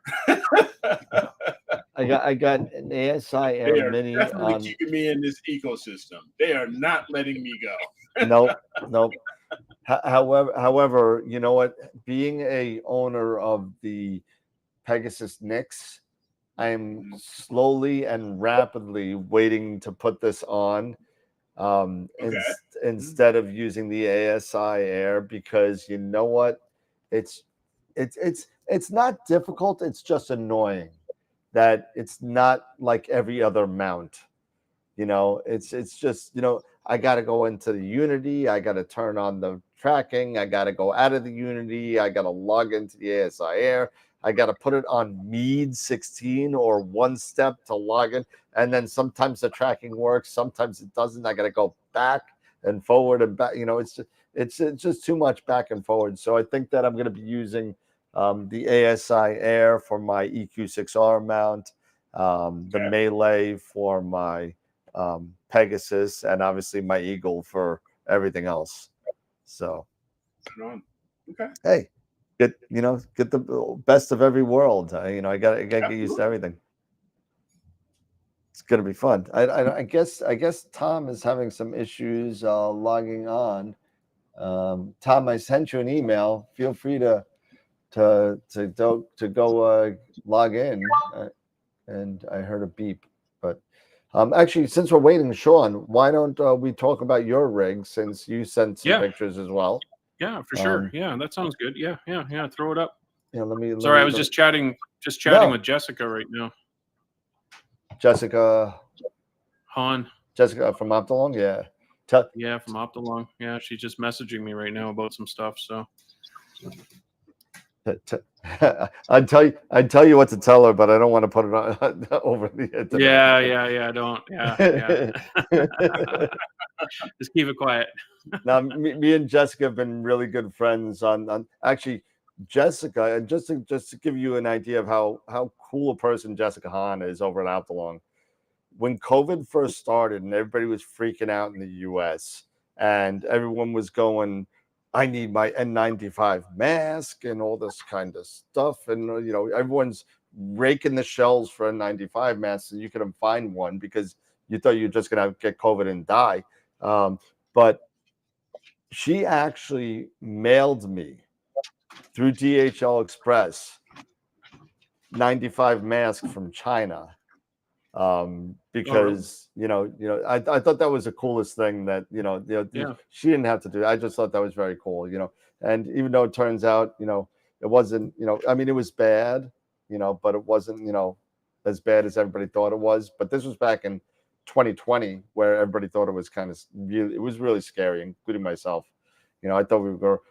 I got an ASI Air they are Mini. Definitely keeping me in this ecosystem. They are not letting me go. Nope. However, you know what? Being a owner of the Pegasus Nix, I'm slowly and rapidly waiting to put this on. Instead of using the ASI Air, because you know what, it's not difficult, it's just annoying that it's not like every other mount. It's just, I got to go into the Unity, I got to turn on the tracking, I got to go out of the Unity, I got to log into the ASI Air, I got to put it on MEAD 16 or one step to log in. And then sometimes the tracking works, sometimes it doesn't. I got to go back and forward and back. It's just too much back and forward. So I think that I'm going to be using the ASI Air for my EQ6R mount, the Melee for my Pegasus, and obviously my Eagle for everything else. So, okay. Hey. Get the best of every world. I gotta get used to everything. It's gonna be fun. I guess Tom is having some issues logging on. Tom, I sent you an email. Feel free to go log in. And I heard a beep. But actually, since we're waiting, Sean, why don't we talk about your rig, since you sent some pictures as well? Yeah, for sure. Yeah, that sounds good. Yeah. Throw it up. Yeah, let me. Sorry, I was just chatting with Jessica right now. Jessica Hahn. Jessica from Optolong, yeah. From Optolong. Yeah, she's just messaging me right now about some stuff. So I'd tell you what to tell her, but I don't want to put it on, over the internet. Yeah. Don't. Yeah. Just keep it quiet. Now, me and Jessica have been really good friends on actually Jessica, and just to give you an idea of how cool a person Jessica Hahn is over at Outdalong. When COVID first started and everybody was freaking out in the US and everyone was going, I need my N95 mask and all this kind of stuff. And, everyone's raking the shelves for N95 masks and you couldn't find one because you thought you're just going to get COVID and die. But she actually mailed me through DHL Express 95 masks from China. Because I thought that was the coolest thing that she didn't have to do. I just thought that was very cool, and even though it turns out it wasn't, I mean, it was bad, but it wasn't as bad as everybody thought it was. But this was back in 2020 where everybody thought it was it was really scary, including myself. I thought we were.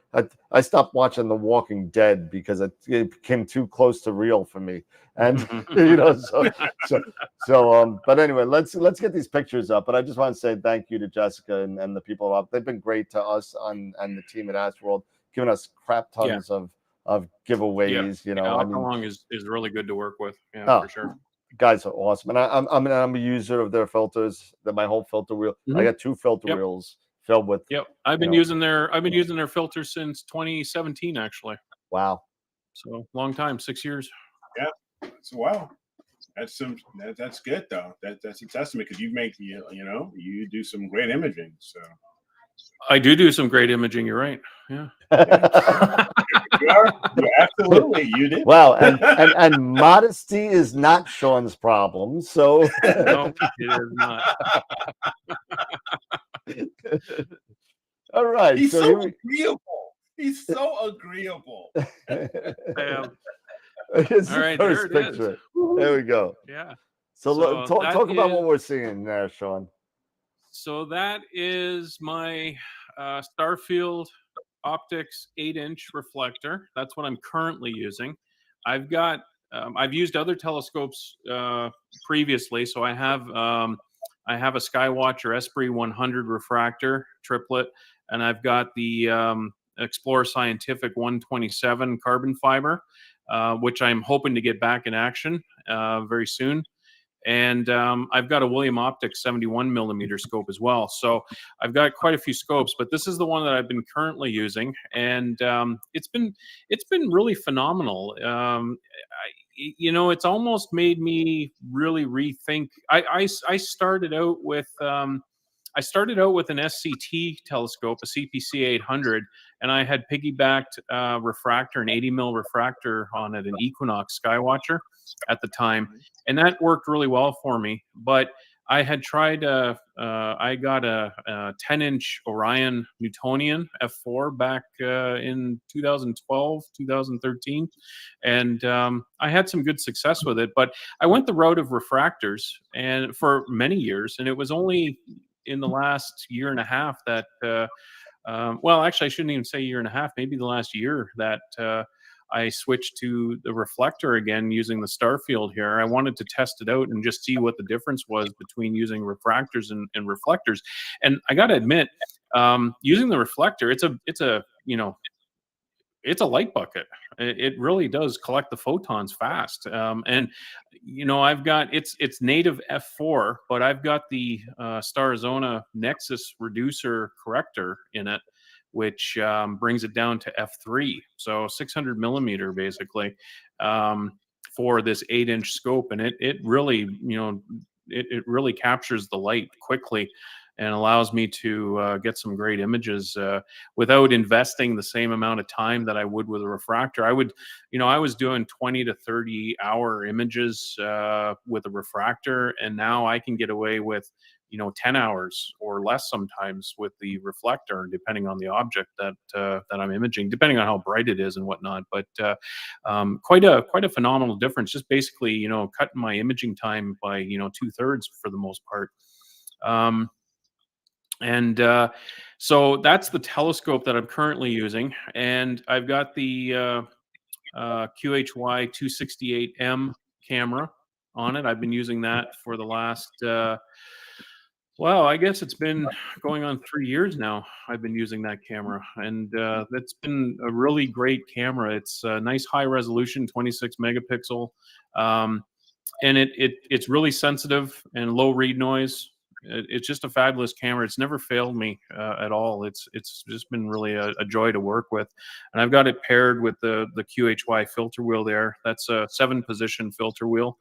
I stopped watching The Walking Dead because it became too close to real for me, and But anyway, let's get these pictures up. But I just want to say thank you to Jessica and the people up. They've been great to us and the team at AstroWorld, giving us crap tons of giveaways. Outdalong is really good to work with. Yeah, for sure. Guys are awesome, and I'm a user of their filters. My whole filter wheel. I got 2 filter wheels filled with. I've been using their filters since 2017 actually. Wow. So long time, 6 years. Yeah. So wow. That's good though. That's a testament because you do some great imaging. So I do some great imaging. You're right. Yeah. You absolutely you did. Wow, and modesty is not Sean's problem. So no, it is not. All right. He's so agreeable. He's so agreeable. Here's all right, the first picture. There we go. Yeah. So talk about what we're seeing there, Sean. So that is my Starfield Optics 8-inch reflector. That's what I'm currently using. I've got I've used other telescopes previously, so I have a Skywatcher S4E22 refractor triplet, and I've got the Explorer Scientific 127 carbon fiber, which I'm hoping to get back in action very soon. And I've got a William Optics 71 millimeter scope as well. So I've got quite a few scopes, but this is the one that I've been currently using, and it's been really phenomenal. It's almost made me really rethink. I started out with an SCT telescope, a CPC 800, and I had piggybacked refractor, an 80 mil refractor on it, an Equinox Skywatcher at the time, and that worked really well for me. But I had tried I got a 10-inch Orion Newtonian f4 back in 2012, 2013, and I had some good success with it. But I went the route of refractors and for many years, and it was only in the last year and a half that well, actually I shouldn't even say year and a half, maybe the last year that I switched to the reflector again using the Starfield here. I wanted to test it out and just see what the difference was between using refractors and reflectors. And I got to admit, using the reflector, it's a light bucket. It really does collect the photons fast. And I've got it's native f4, but I've got the Starzona Nexus reducer corrector in it, which brings it down to f3, so 600 millimeter basically, for this 8-inch scope, and it really it really captures the light quickly and allows me to get some great images without investing the same amount of time that I would with a refractor. I was doing 20 to 30 hour images with a refractor, and now I can get away with 10 hours or less sometimes with the reflector, depending on the object that I'm imaging, depending on how bright it is and whatnot. But quite a phenomenal difference. Just basically, cutting my imaging time by 2/3 for the most part. So that's the telescope that I'm currently using, and I've got the QHY268M camera on it. I've been using that for the last, well, I guess it's been going on 3 years now. I've been using that camera, and that's been a really great camera. It's a nice high resolution, 26 megapixel, and it's really sensitive and low read noise. It's just a fabulous camera. It's never failed me at all. It's just been really a joy to work with, and I've got it paired with the QHY filter wheel there. That's a 7-position filter wheel.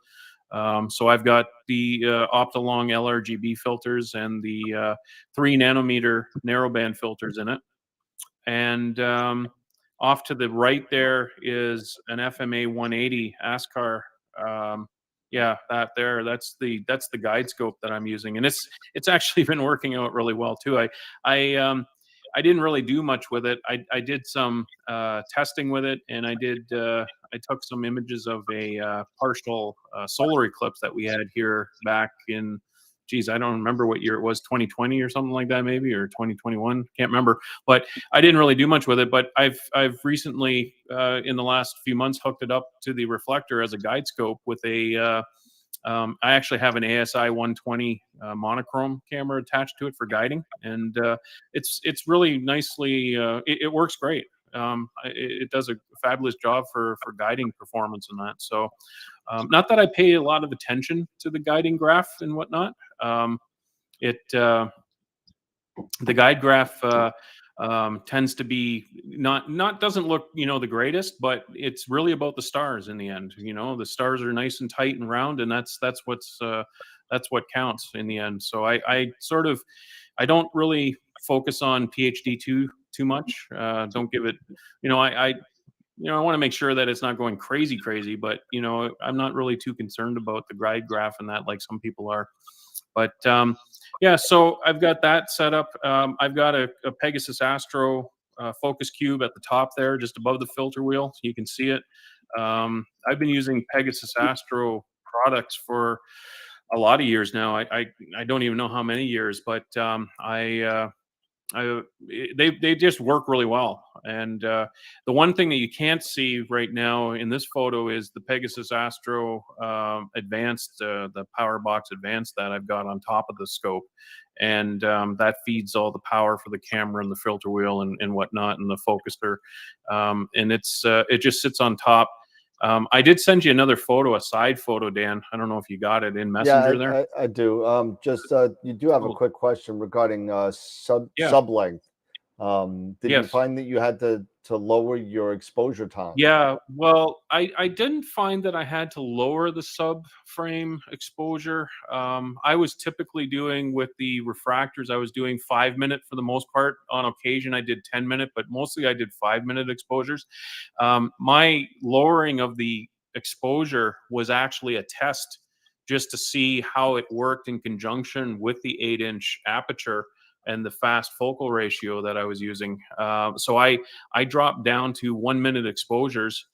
So I've got the Optilong LRGB filters and the 3 nanometer narrowband filters in it. And off to the right there is an FMA 180 ASCAR. Yeah, that's the guide scope that I'm using, and it's actually been working out really well too. I didn't really do much with it. I did some testing with it, and I took some images of a partial solar eclipse that we had here back in, geez, I don't remember what year it was, 2020 or something like that, maybe, or 2021, can't remember. But I didn't really do much with it. But I've recently, in the last few months, hooked it up to the reflector as a guide scope with a. I actually have an ASI 120 monochrome camera attached to it for guiding, and it's really nicely. It works great. It does a fabulous job for guiding performance and that. So, not that I pay a lot of attention to the guiding graph and whatnot. The guide graph tends to be not doesn't look the greatest, but it's really about the stars in the end. The stars are nice and tight and round, and that's what counts in the end. So I don't really focus on PhD too much. Don't give it, I want to make sure that it's not going crazy, but I'm not really too concerned about the guide graph and that like some people are. But yeah, so I've got that set up. I've got a Pegasus Astro focus cube at the top there, just above the filter wheel, so you can see it. I've been using Pegasus Astro products for a lot of years now. I don't even know how many years, but they just work really well. And the one thing that you can't see right now in this photo is the Pegasus Astro Advanced, the Power Box Advanced that I've got on top of the scope. And that feeds all the power for the camera and the filter wheel and whatnot, and the focuser. And it just sits on top. I did send you another photo, a side photo, Dan. I don't know if you got it in Messenger there. I do. You do have a quick question regarding sub length. Did you find that you had to lower your exposure time? Yeah, well, I didn't find that I had to lower the subframe exposure. I was typically doing with the refractors, I was doing 5-minute for the most part. On occasion, I did 10-minute, but mostly I did 5-minute exposures. My lowering of the exposure was actually a test just to see how it worked in conjunction with the 8-inch aperture and the fast focal ratio that I was using. So I dropped down to 1-minute exposures,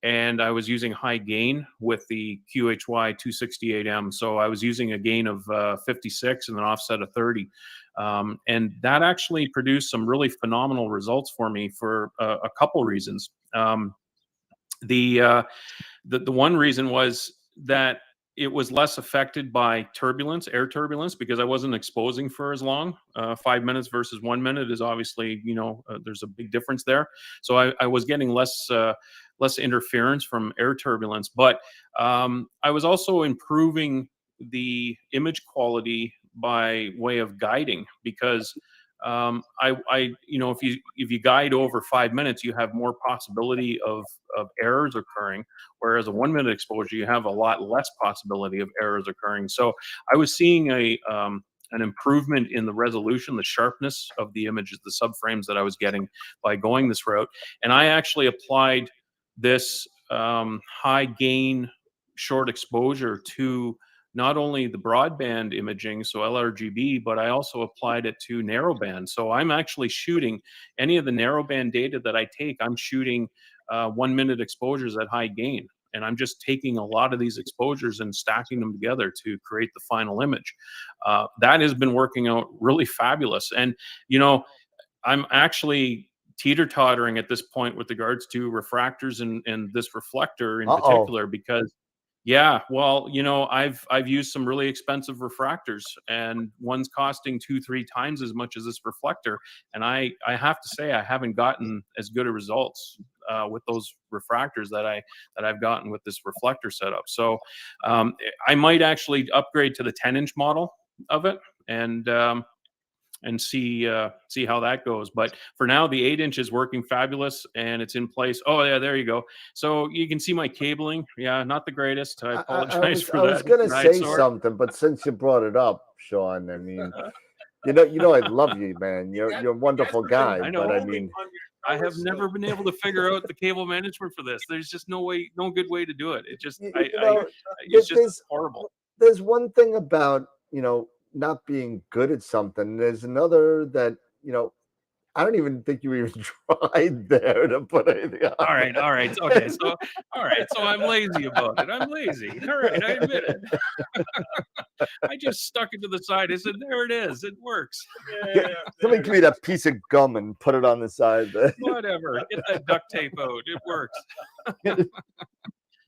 and I was using high gain with the QHY 268M. So I was using a gain of 56 and an offset of 30. And that actually produced some really phenomenal results for me for a couple reasons. The one reason was that it was less affected by turbulence, air turbulence, because I wasn't exposing for as long. 5 minutes versus 1 minute is obviously, there's a big difference there. So I was getting less interference from air turbulence, but I was also improving the image quality by way of guiding, because if you guide over 5 minutes, you have more possibility of errors occurring, whereas a 1-minute exposure, you have a lot less possibility of errors occurring. So I was seeing an improvement in the resolution, the sharpness of the images, the subframes that I was getting by going this route. And I actually applied this high gain short exposure to not only the broadband imaging, so LRGB, but I also applied it to narrowband. So I'm actually shooting any of the narrowband data that I take, I'm shooting 1-minute exposures at high gain. And I'm just taking a lot of these exposures and stacking them together to create the final image. That has been working out really fabulous. And, I'm actually teeter-tottering at this point with regards to refractors and this reflector in particular, because yeah, well, you know, I've used some really expensive refractors, and one's costing 2-3 times as much as this reflector, and I have to say I haven't gotten as good of results with those refractors that I've gotten with this reflector setup. So I might actually upgrade to the 10-inch model of it, and see how that goes. But for now, the 8-inch is working fabulous, and it's in place. Oh yeah, there you go. So you can see my cabling. Yeah, not the greatest. I apologize for that. I was gonna say something, but since you brought it up, Sean, I mean, you know, I love you, man. You're a wonderful guy. I know. But I mean, I have never been able to figure out the cable management for this. There's just no good way to do it. It just, it's just horrible. There's one thing about, you know, not being good at something. There's another that, you know, I don't even think you even tried there to put anything on. All right. Okay. So, all right. So I'm lazy about it. I'm lazy. All right. I admit it. I just stuck it to the side. I said, there it is. It works. Somebody give me that piece of gum and put it on the side. Whatever. Get that duct tape out. It works.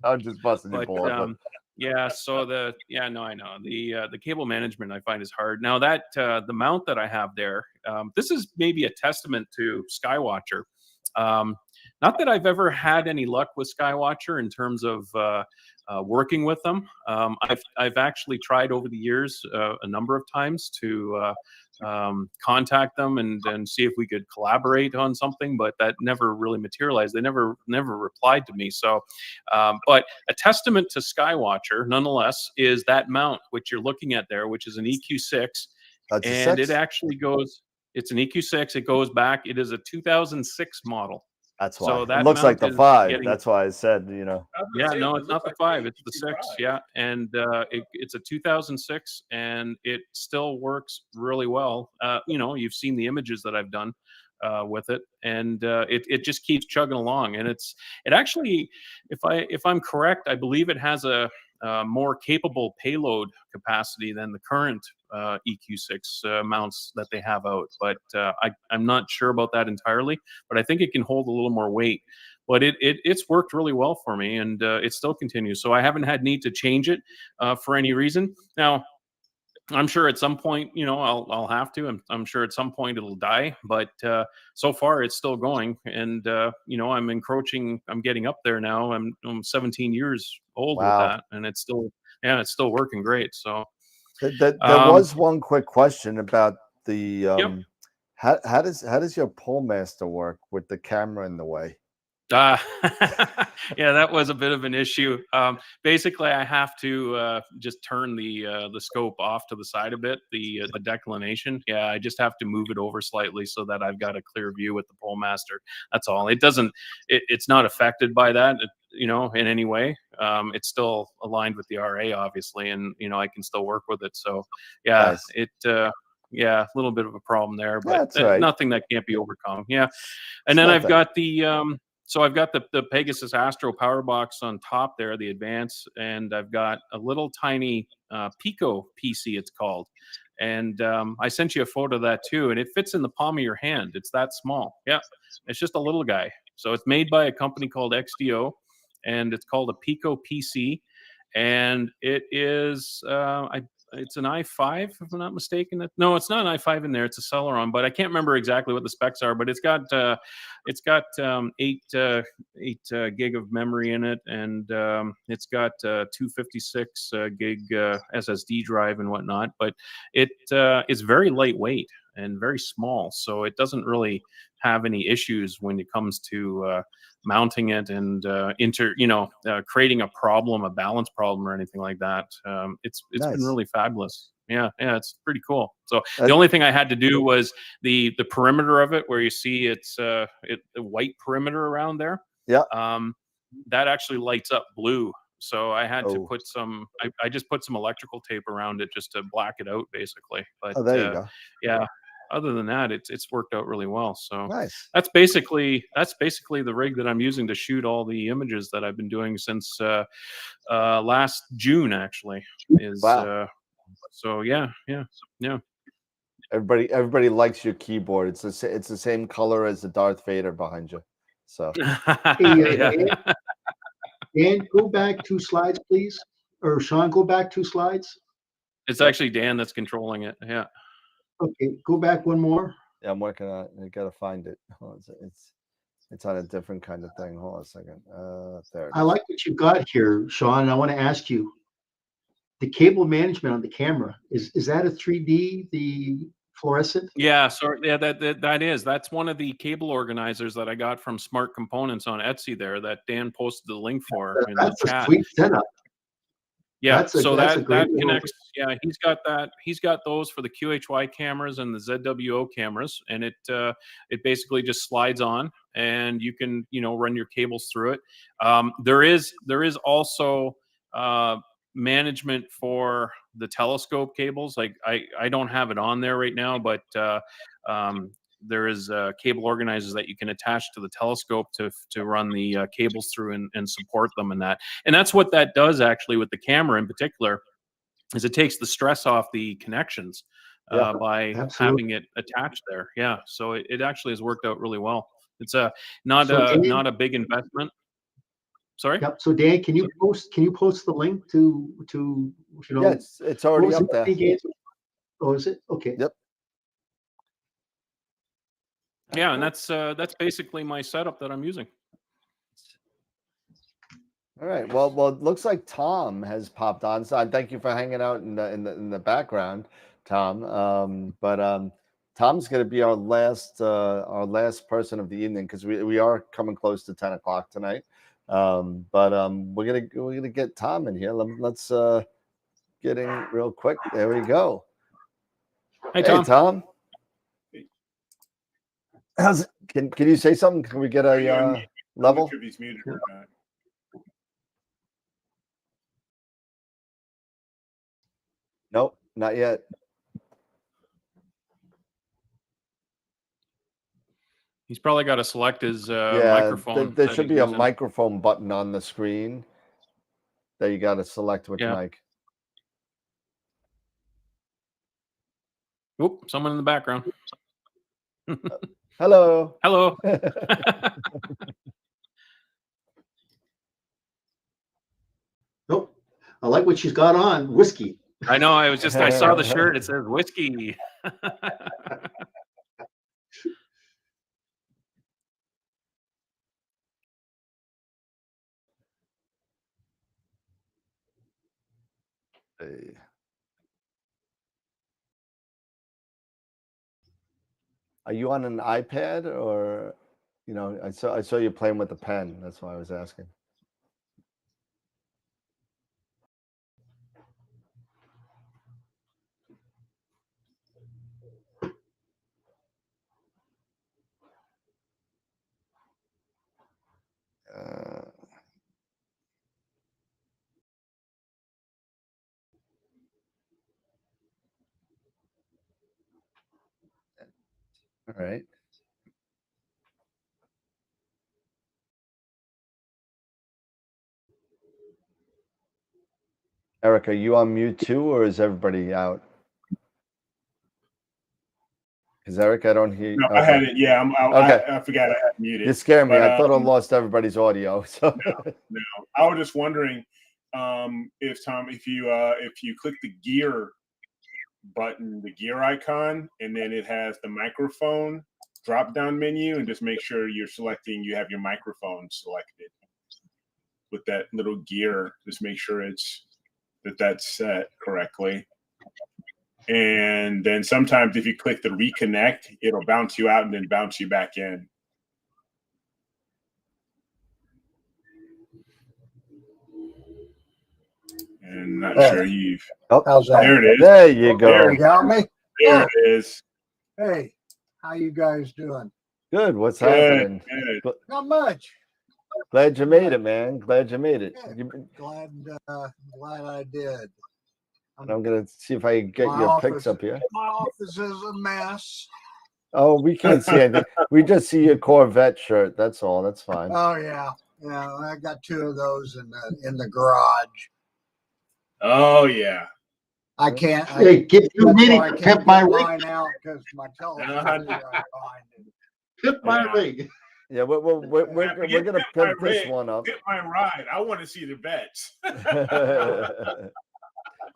I'm just busting your balls. Yeah, so I know the cable management I find is hard. Now that the mount that I have there, this is maybe a testament to Skywatcher. Not that I've ever had any luck with Skywatcher in terms of working with them. I've actually tried over the years a number of times to contact them and see if we could collaborate on something, but that never really materialized. They never replied to me. So, but a testament to Skywatcher, nonetheless, is that mount which you're looking at there, which is an EQ6, and it actually goes. It's an EQ6. It goes back. It is a 2006 model. That's why. So that it looks like the 5. That's why I said, you know. Yeah, no, it's not the 5. It's the 6. Yeah, and it's a 2006, and it still works really well. You know, you've seen the images that I've done with it, and it just keeps chugging along. And it actually, if I'm correct, I believe it has a more capable payload capacity than the current EQ6 mounts that they have out. But I'm not sure about that entirely, but I think it can hold a little more weight. But it's worked really well for me, and it still continues. So I haven't had need to change it for any reason. Now, I'm sure at some point, you know, I'll have to. I'm sure at some point it'll die, but so far it's still going. And you know, I'm encroaching. I'm getting up there now. I'm 17 years old with that, and it's still working great. So there was one quick question about the how does your pole master work with the camera in the way? Yeah, that was a bit of an issue. Basically, I have to just turn the scope off to the side a bit, the declination. Yeah, I just have to move it over slightly so that I've got a clear view with the pole master. That's all. It doesn't. It's not affected by that, you know, in any way. It's still aligned with the RA, obviously, and you know, I can still work with it. So, yeah, nice. Yeah, a little bit of a problem there, but right. Nothing that can't be overcome. Yeah, and then I've got the. So I've got the Pegasus Astro power box on top there, the Advance, and I've got a little tiny Pico PC, it's called. And I sent you a photo of that too, and it fits in the palm of your hand. It's that small. Yeah, it's just a little guy. So it's made by a company called XDO, and it's called a Pico PC. And it is, it's an i5, if I'm not mistaken. No, it's not an i5 in there. It's a Celeron, but I can't remember exactly what the specs are. But it's got 8 gig of memory in it, and it's got 256 gig SSD drive and whatnot. But it is very lightweight and very small, so it doesn't really have any issues when it comes to mounting it and creating a problem, a balance problem, or anything like that. It's nice. Been really fabulous. Yeah, it's pretty cool. So the only thing I had to do was the perimeter of it, where you see it's the white perimeter around there. Yeah. That actually lights up blue. So I had to put some. I just put some electrical tape around it just to black it out, basically. But there you go. Yeah. Other than that, it's worked out really well. So nice. That's basically the rig that I'm using to shoot all the images that I've been doing since last June. Actually, is wow. So yeah. Everybody likes your keyboard. It's the same color as the Darth Vader behind you. So Hey, Dan, go back 2 slides, please. Or Sean, go back 2 slides. It's actually Dan that's controlling it. Yeah. Okay, go back one more. yeah, I'm working on it. I gotta find it. It's on a different kind of thing. Hold on a second. There it I is. like what you got here, Sean. I want to ask you, the cable management on the camera, is that a 3D, the fluorescent? Yeah, so yeah, that's one of the cable organizers that I got from Smart Components on Etsy there that Dan posted the link for in the That's a chat. sweet setup. Yeah, That's a so great that little- connects. Yeah, he's got that. He's got those for the QHY cameras and the ZWO cameras, and it basically just slides on, and you can run your cables through it. There is also management for the telescope cables. Like I don't have it on there right now, but there is cable organizers that you can attach to the telescope to run the cables through and support them and that. And that's what that does actually with the camera in particular, is it takes the stress off the connections by having it attached there. Yeah, so it actually has worked out really well. It's not a big investment. Sorry. Yep. So Dan, can you post the link to Yeah, it's already up there. Oh, is it? Okay. Yep. Yeah, and that's basically my setup that I'm using. All right. Well, it looks like Tom has popped on. So thank you for hanging out in the background, Tom. But Tom's going to be our last person of the evening because we are coming close to 10 o'clock tonight. But we're gonna get Tom in here. Let's get in real quick. There we go. Hey, Tom. How's it? Can you say something? Can we get a level? Nope, not yet. He's probably got to select his microphone. There should be a microphone button on the screen that you got to select which mic. Oop, someone in the background. Hello. Hello. Nope. I like what she's got on. Whiskey. I know. I saw the shirt. It says whiskey. Hey. Are you on an iPad or, I saw you playing with the pen. That's why I was asking. All right. Eric, are you on mute too, or is everybody out? Because Eric, I don't hear you. No, okay. I had it. Yeah, I'm out. Okay. I forgot I had it muted. You scared me. I thought I lost everybody's audio. So no. I was just wondering if you click the gear button, the gear icon, and then it has the microphone drop down menu, and just make sure you have your microphone selected with that little gear. Just make sure that's set correctly. And then sometimes if you click the reconnect, it'll bounce you out and then bounce you back in. And not sure you've. Oh, how's that? There it is. There you go. There You got me? There it is. Hey, how you guys doing? Good. What's happening? Good. Not much. Glad you made it, man. Glad you made it. Yeah, glad I did. I'm gonna see if I can get your pics up here. My office is a mess. Oh, we can't see anything. We just see your Corvette shirt. That's all. That's fine. Oh yeah, I got 2 of those in the garage. Oh yeah. I can't. Hey, give 2 That's why minutes I to can't pimp my get rig. mine out because my television is right behind it. Pimp my Yeah. rig. Yeah, we're Forget gonna my pimp this rig, one up. Get my ride. I want to see the vets.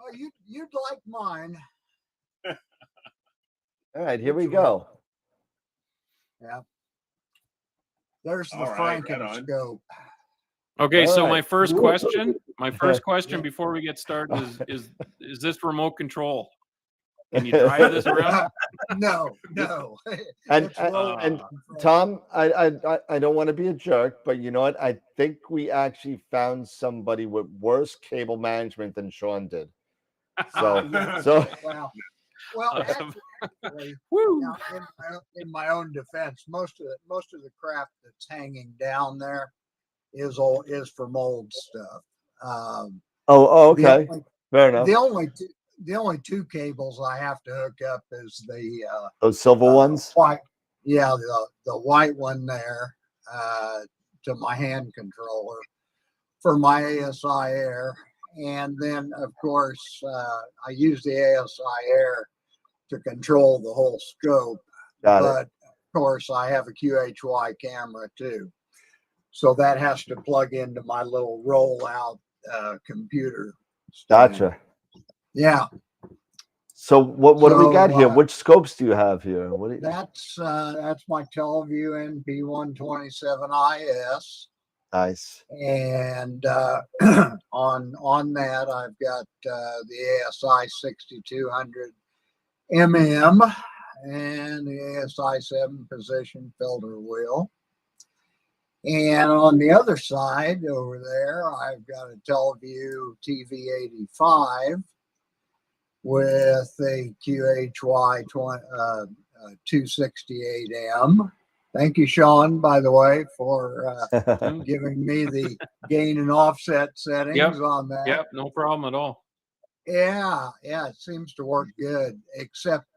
Oh, you'd like mine. All right, here we go. Yeah. There's the All right, right on. Frankenscope. Okay, All so right. my first question before we get started is this remote control? Can you drive this around? No. And It's roll and control. Tom, I don't want to be a jerk, but you know what? I think we actually found somebody with worse cable management than Sean did. So Well, actually, now, in my own defense, most of the crap that's hanging down there is from old stuff. okay, fair enough. The only two cables I have to hook up is the Those silver ones. white, the white one there to my hand controller for my ASI Air, and then of course I use the ASI Air to control the whole scope. Got it. But of course I have a QHY camera too, so that has to plug into my little rollout computer stand. Gotcha. Yeah. So what do we got here? So, Which scopes do you have here? that's my TeleView NP127IS. Nice. And on that I've got the ASI 6200 MM and the ASI 7 position filter wheel. And on the other side over there, I've got a TeleView TV85 with a QHY 268M. Thank you, Sean, by the way, for giving me the gain and offset settings on that. Yep, no problem at all. Yeah, it seems to work good, except,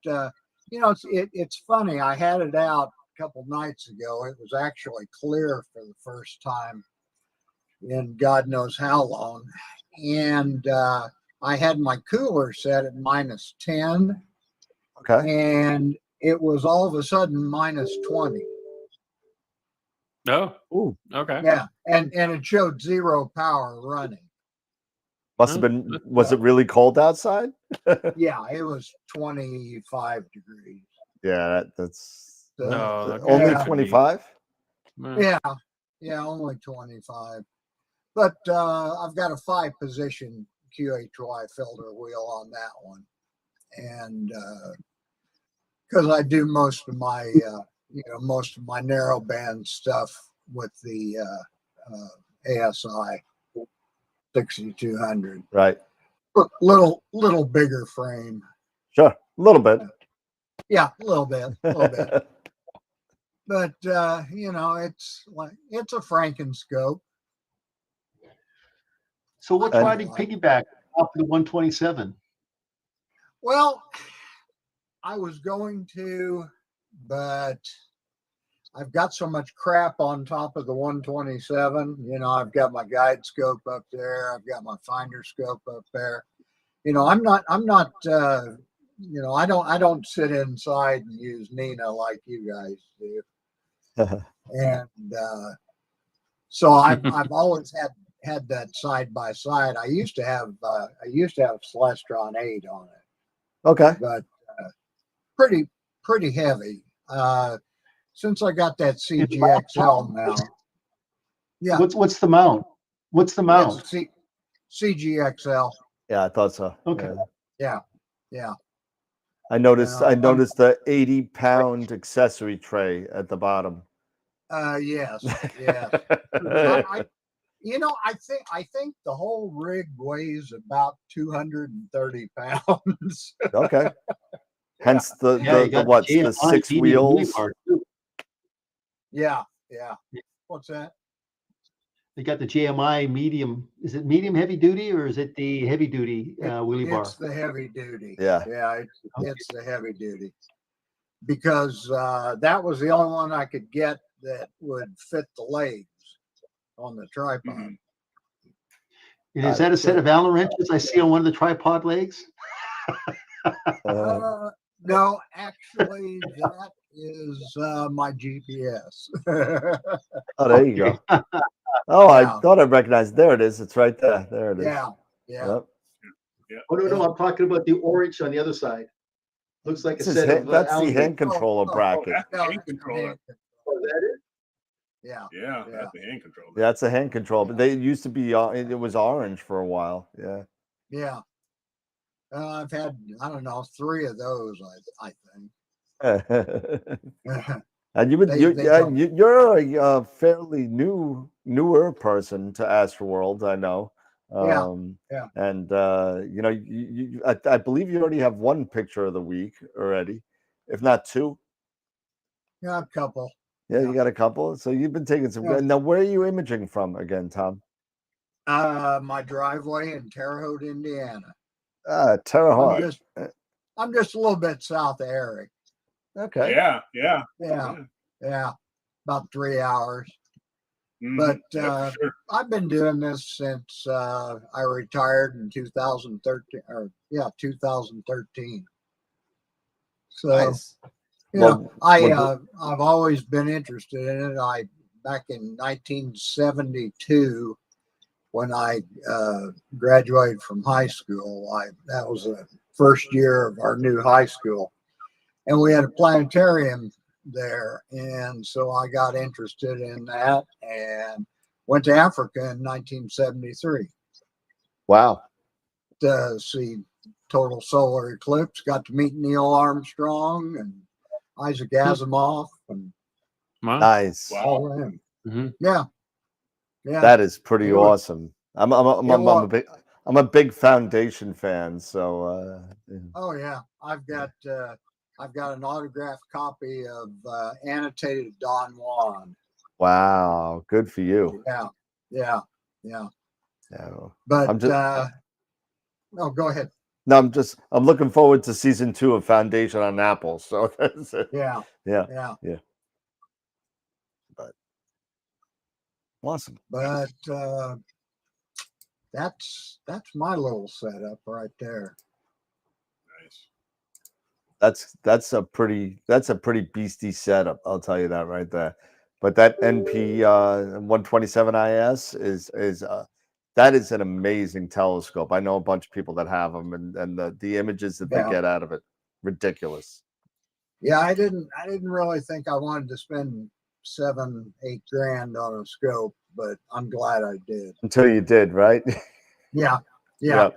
it's funny. I had it out a couple nights ago. It was actually clear for the first time in God knows how long. And I had my cooler set at -10. Okay. And it was all of a sudden -20. Oh, ooh, okay. Yeah, and it showed 0 power running. Must have been. Was it really cold outside? Yeah, it was 25 degrees. Yeah, that's only 25. Yeah, only 25. But I've got a 5-position QHY filter wheel on that one, and because I do most of my narrowband stuff with the ASI 6200. Right. Little bigger frame. Sure, a little bit. Yeah, a little bit. But it's a Frankenscope. So what's riding piggyback off the 127? Well, I was going to, but I've got so much crap on top of the 127. I've got my guide scope up there. I've got my finder scope up there. I don't sit inside and use Nina like you guys do. And so I've always had that side by side. I used to have Celestron 8 on it. Okay. But pretty heavy. Since I got that CGXL mount. Yeah. What's the mount? What's the mount? CGXL. Yeah, I thought so. Okay. Yeah. I noticed the 80-pound accessory tray at the bottom. Yes. I think the whole rig weighs about 230 pounds. Okay. Hence the 6 wheels. Yeah. What's that? They got the JMI medium. Is it medium heavy duty or is it the heavy duty wheelie bar? It's the heavy duty. Yeah. It's the heavy duty, because that was the only one I could get that would fit the legs on the tripod. And is that a set of Allen wrenches I see on one of the tripod legs? No, actually, that is my GPS. Oh, there you go. Okay. Oh, I Yeah. thought I recognized. There it is. It's right there. There it is. Yeah, yeah. Yep. Oh no, I'm talking about the orange on the other side. Looks like a That's, set of that's the Allen hand wheels. controller bracket. That's the No, hand that's the controller. hand control. Oh, is that it? Yeah, Yeah, that's the hand controller. Yeah, that's a hand control. But they used to be. It was orange for a while. Yeah. yeah. I've had, I don't know, 3 of those, I think. And you've been They don't. you're a fairly newer person to AstroWorld, I know. Yeah, yeah. And you know, I believe you already have 1 picture of the week already, if not 2. Yeah, a couple. Yeah, Yeah. you got a couple. So you've been taking some Yeah. good. Now, where are you imaging from again, Tom? My driveway in Terre Haute, Indiana. Terre I'm Haute. just a little bit south of Eric. Okay. Yeah. Yeah. About 3 hours. Mhm. But Yeah, for sure. I've been doing this since I retired in 2013. 2013. So Nice. you know, Well, I've always been interested in it. Back in 1972, when I graduated from high school, that was the first year of our new high school, and we had a planetarium there, and so I got interested in that and went to Africa in 1973 wow. to see total solar eclipse. Got to meet Neil Armstrong and Isaac Asimov and Wow. Nice. all of them. Mhm. Yeah, yeah. That is pretty It was- awesome. I'm a big Foundation fan, so yeah. Oh yeah, I've got an autographed copy of annotated Don Juan. Wow, good for you. Yeah, yeah. Yeah. But I'm just no, go ahead. no, I'm looking forward to season 2 of Foundation on Apple. So that's it. Yeah, Yeah. yeah. But awesome. But that's my little setup right there. Nice. That's a pretty beastie setup. I'll tell you that right there. But that NP 127 IS is that is an amazing telescope. I know a bunch of people that have them, and the images that they Yeah. get out of it, ridiculous. Yeah, I didn't really think I wanted to spend $7-8 grand on a scope, but I'm glad I did. Until you did, right? Yeah. Yeah.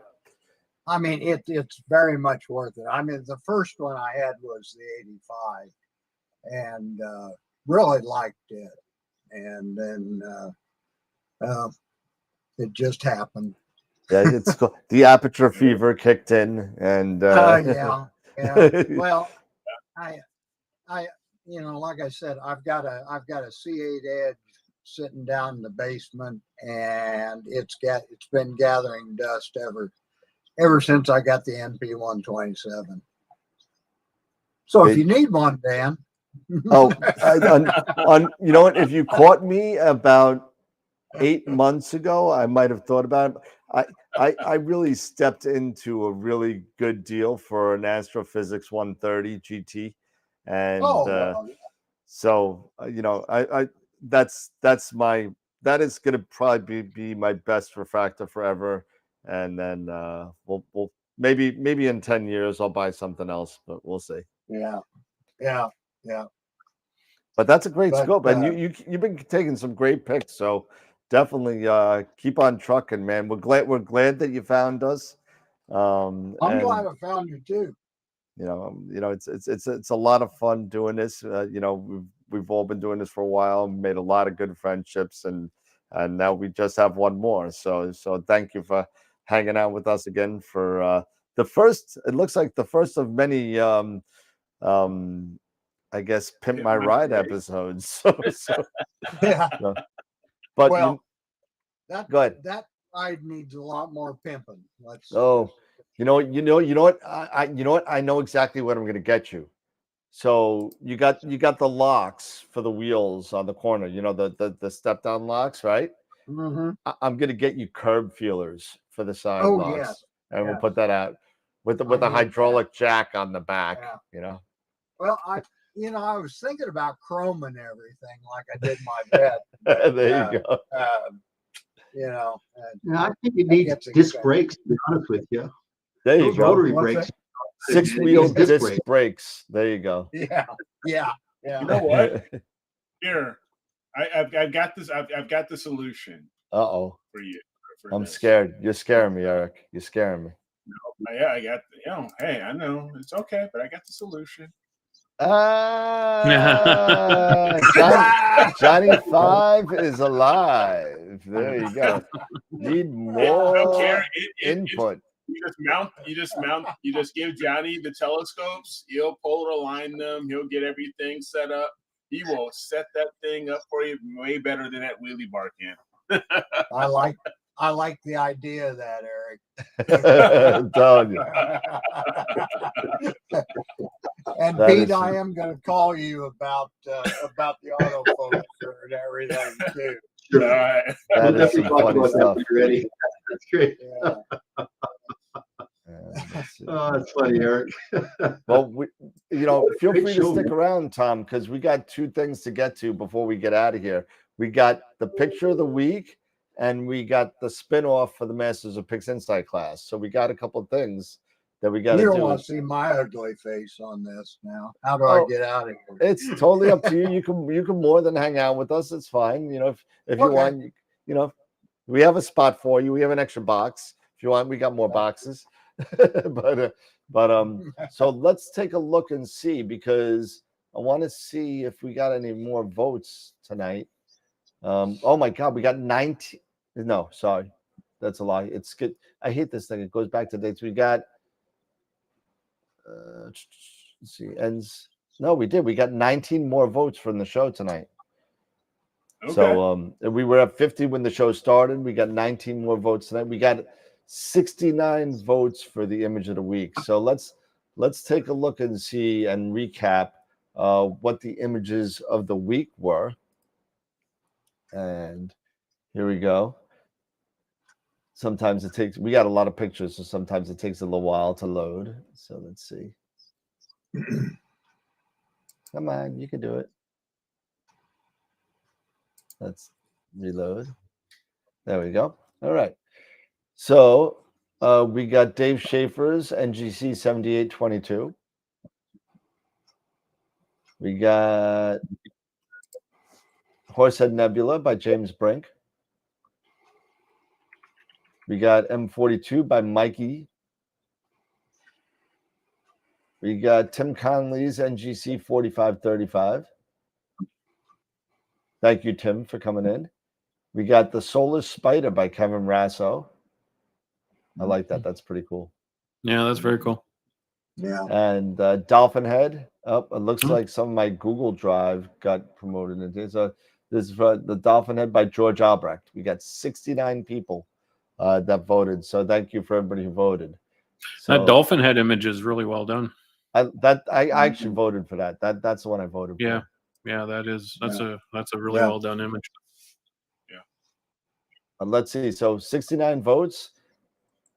I mean, it's very much worth it. I mean, the first one I had was the 85, and really liked it. And then it just happened. Yeah, it's cool. The aperture fever kicked in, and Yeah. Well, I like I said, I've got a C8 Edge sitting down in the basement, and it's been gathering dust ever since I got the NP 127. So if you need one, Dan. Oh, you know what? If you caught me about 8 months ago, I might have thought about it. I really stepped into a really good deal for an Astrophysics 130 GT, and so you know, that is going to probably be my best refractor forever, and then we'll maybe in 10 years I'll buy something else, but we'll see. Yeah. But that's a great But, scope, and you've been taking some great picks. So definitely keep on trucking, man. We're glad that you found us. I'm glad I found you too. You know, it's a lot of fun doing this. You know, we've all been doing this for a while, made a lot of good friendships, and now we just have one more. So thank you for hanging out with us again for the first. It looks like the first of many. I guess Pimp My Ride episodes. So Yeah. But Well, go ahead. That ride needs a lot more pimping. You know what? I know exactly what I'm going to get you. So you got the locks for the wheels on the corner. You know the step down locks, right? Mm-hmm. I'm going to get you curb feelers for the side Oh locks, yes. and we'll put that out. with the I need hydraulic jack on the back. Yeah. You know. Well, I was thinking about chroming everything like I did my bed. There you go. I think it that needs gets disc expensive. brakes, to be honest with you. There you Those go. rotary What's brakes. that? Six it wheel needs disc brakes. There you go. Yeah. You know what? Here, I've got this. I've got the solution Uh-oh. for you. I'm this. scared. You're scaring me, Eric. You're scaring me. No, yeah, I got. Hey, I know it's okay, but I got the solution. Johnny 5 is alive. There you go. Need more input. You just give Johnny the telescopes. He'll polar align them. He'll get everything set up. He will set that thing up for you way better than that wheelie bar can. I like the idea of that, Eric. I'm telling you. And That Pete, is- I am going to call you about the autofocus and everything too. Sure. That We'll is some definitely talk funny about stuff. that when you're ready. That's great. Yeah. Let's see. Oh, that's funny, Eric. Well, feel Great free show, to stick man. around, Tom, because we got two things to get to before we get out of here. We got the picture of the week, and we got the spin-off for the Masters of Pix Insight class. So we got a couple of things that we got to You do. don't want to see my ugly face on this now. How do I get out of here? It's totally up to you. You can more than hang out with us. It's fine. If you Okay. want, we have a spot for you. We have an extra box. If you want, we got more boxes. So let's take a look and see, because I want to see if we got any more votes tonight. Oh my God, we got 19. No, sorry, that's a lie. It's good. I hate this thing. It goes back to dates. We got. Let's see, ends. No, we did. We got 19 more votes from the show tonight. Okay. So we were at 50 when the show started. We got 19 more votes tonight. We got 69 votes for the image of the week. So let's take a look and see and recap what the images of the week were. And here we go. Sometimes we got a lot of pictures, so sometimes it takes a little while to load. So let's see. Come on, you can do it. Let's reload. There we go. All right. So we got Dave Schaefer's NGC 7822. We got Horsehead Nebula by James Brink. We got M42 by Mikey. We got Tim Conley's NGC 4535. Thank you, Tim, for coming in. We got the Solar Spider by Kevin Rasso. I like that. That's pretty cool. Yeah, that's very cool. Yeah. And Dolphin Head. It looks like some of my Google Drive got promoted into. So this is for the Dolphin Head by George Albrecht. We got 69 people that voted. So thank you for everybody who voted. So That dolphin head image is really well done. I actually voted for that. That's the one I voted Yeah. for. Yeah, that's a really well done image. Yeah. Let's see. So 69 votes.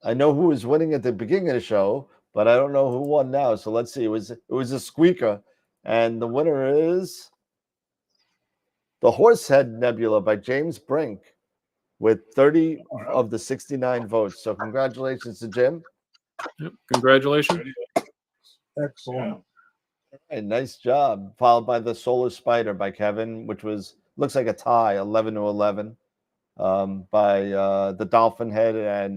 I know who was winning at the beginning of the show, but I don't know who won now. So let's see. It was a squeaker, and the winner is the Horsehead Nebula by James Brink with 30 of the 69 votes. So congratulations to Jim. Yep. Congratulations. Excellent. All right, nice job. Followed by the Solar Spider by Kevin, which looks like a tie, 11-11. By the Dolphin Head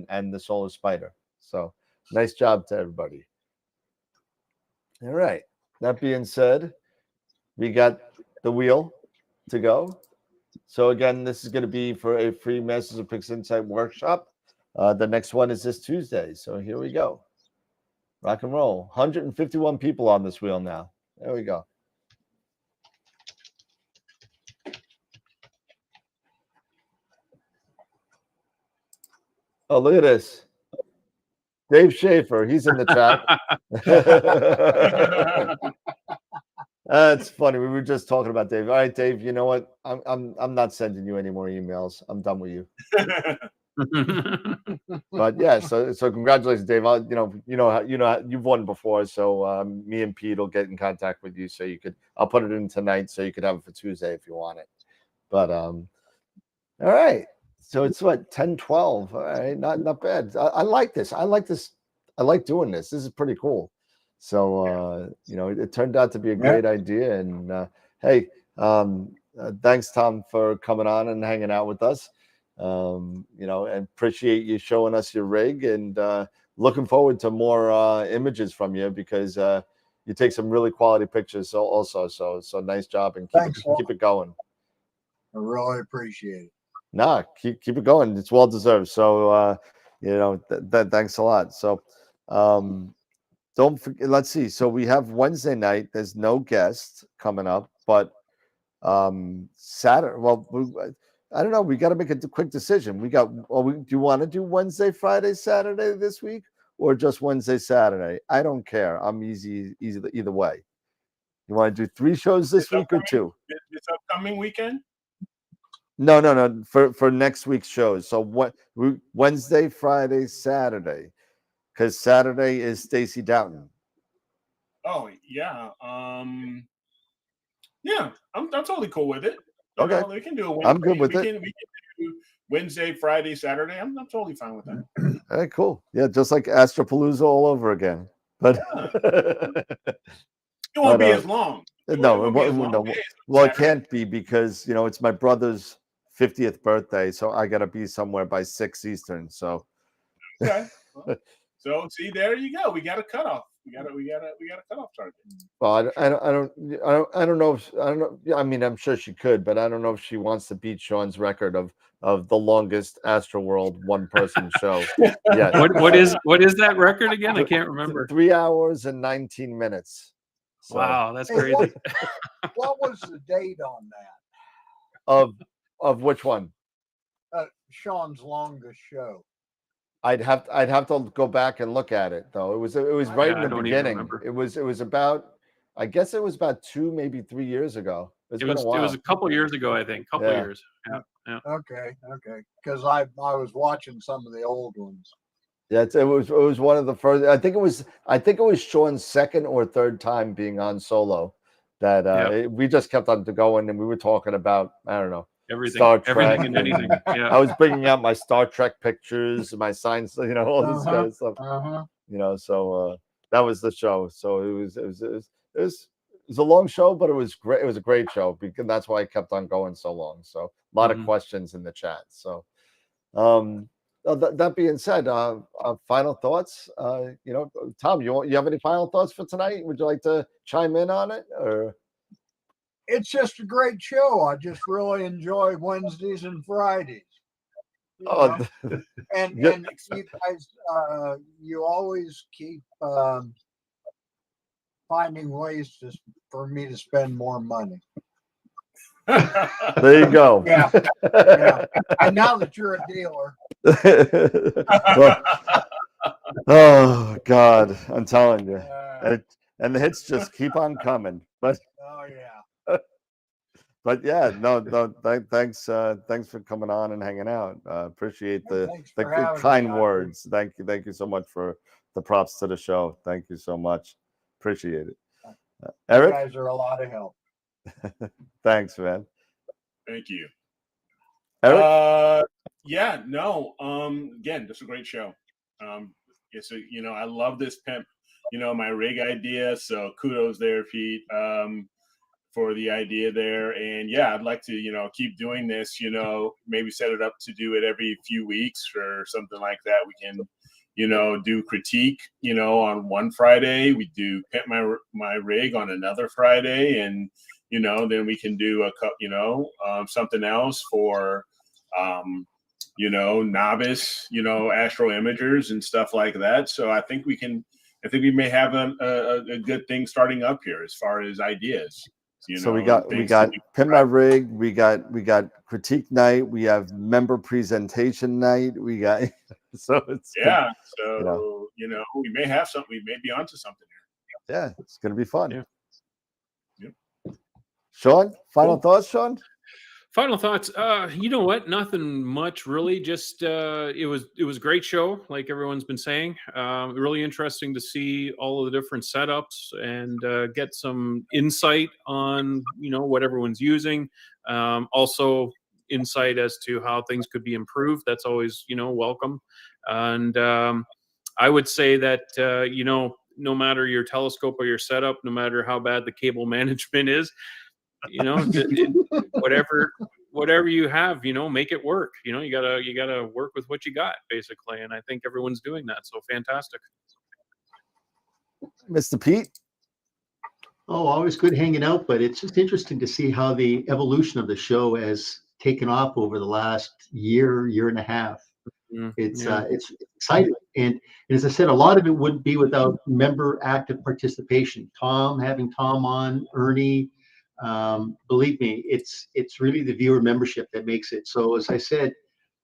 and the Solar Spider. So nice job to everybody. All right. That being said, we got the wheel to go. So again, this is going to be for a free Masters of Pix Insight workshop. The next one is this Tuesday. So here we go. Rock and roll. 151 people on this wheel now. There we go. Oh, look at this. Dave Schaefer, he's in the chat. That's funny. We were just talking about Dave. All right, Dave, you know what? I'm not sending you any more emails. I'm done with you. But yeah, so congratulations, Dave. You've won before, so me and Pete will get in contact with you, so I'll put it in tonight, so you could have it for Tuesday if you want it. But all right, so it's what 10:12. All right, not bad. I like this. I like doing this. This is pretty cool. So it turned out to be a great idea, and hey, thanks, Tom, for coming on and hanging out with us. And appreciate you showing us your rig, and looking forward to more images from you, because you take some really quality pictures also. So nice job, and keep it going. I really appreciate it. Nah, keep it going. It's well deserved. So thanks a lot. So don't forget, let's see. So we have Wednesday night. There's no guest coming up, but Saturday. Well, I don't know. We got to make a quick decision. Do you want to do Wednesday, Friday, Saturday this week, or just Wednesday, Saturday? I don't care. I'm easy either way. You want to do 3 shows this week or 2? This upcoming weekend? No. For next week's shows. So Wednesday, Friday, Saturday, because Saturday is Stacy Doughton. Oh yeah. Yeah, I'm totally cool with it. Okay, we can do it. I'm good with it. We can do Wednesday, Friday, Saturday. I'm totally fine with that. All right, cool. Yeah, just like Astropalooza all over again. But it won't be as long. No. Well, it can't be, because it's my brother's 50th birthday, so I got to be somewhere by 6 Eastern. So. Okay. So see, there you go. We got a cutoff. We got a cutoff target. Well, I don't know. I mean, I'm sure she could, but I don't know if she wants to beat Sean's record of the longest AstroWorld one-person show. Yeah. What is that record again? I can't remember. 3 hours and 19 minutes. So. Wow, that's crazy. What was the date on that? Of which one? Sean's longest show. I'd have to go back and look at it, though. It was right in the beginning. It was about, I guess it was about 2, maybe 3 years ago. It was a couple years ago, I think. Couple years. Yeah. Okay. Because I was watching some of the old ones. Yeah, it was one of the first. I think it was Sean's second or third time being on solo. That we just kept on going, and we were talking about, I don't know, everything, Star Trek, everything and anything. Yeah. I was bringing out my Star Trek pictures, my signs, all this kind of stuff. So that was the show. So it was a long show, but it was great. It was a great show, because that's why I kept on going so long. So a lot of questions in the chat. So that being said, final thoughts. Tom, you have any final thoughts for tonight? Would you like to chime in on it, or? It's just a great show. I just really enjoy Wednesdays and Fridays. And you guys, you always keep finding ways for me to spend more money. There you go. Yeah. And now that you're a dealer. Well, oh God, I'm telling you, and the hits just keep on coming. But but yeah, no. Thanks for coming on and hanging out. Appreciate the kind words. Thank you so much for the props to the show. Thank you so much. Appreciate it. Eric, you guys are a lot of help. Thanks, man. Thank you, Eric. Again, this is a great show. I love this Pimp, my rig idea. So kudos there, Pete, for the idea there. And yeah, I'd like to, keep doing this, maybe set it up to do it every few weeks or something like that. We can, do critique, on one Friday. We do Pimp my rig on another Friday, and then we can do something else for novice, astro imagers and stuff like that. So I think we may have a good thing starting up here as far as ideas. So we got Pimp My Rig, we got critique night, we have member presentation night, we got so it's we may have something, we may be onto something here. Yeah, it's gonna be fun. Yep. Sean, final thoughts, Sean? Final thoughts. You know what? Nothing much really. Just it was a great show, like everyone's been saying. Really interesting to see all of the different setups and get some insight on what everyone's using. Also insight as to how things could be improved. That's always welcome. And I would say that no matter your telescope or your setup, no matter how bad the cable management is, whatever you have, make it work. You gotta work with what you got, basically. And I think everyone's doing that. So fantastic. Mr. Pete. Oh, always good hanging out, but it's just interesting to see how the evolution of the show has taken off over the last year and a half. It's exciting, and as I said, a lot of it wouldn't be without member active participation. Having Tom on, Ernie. Believe me, it's really the viewer membership that makes it. So as I said,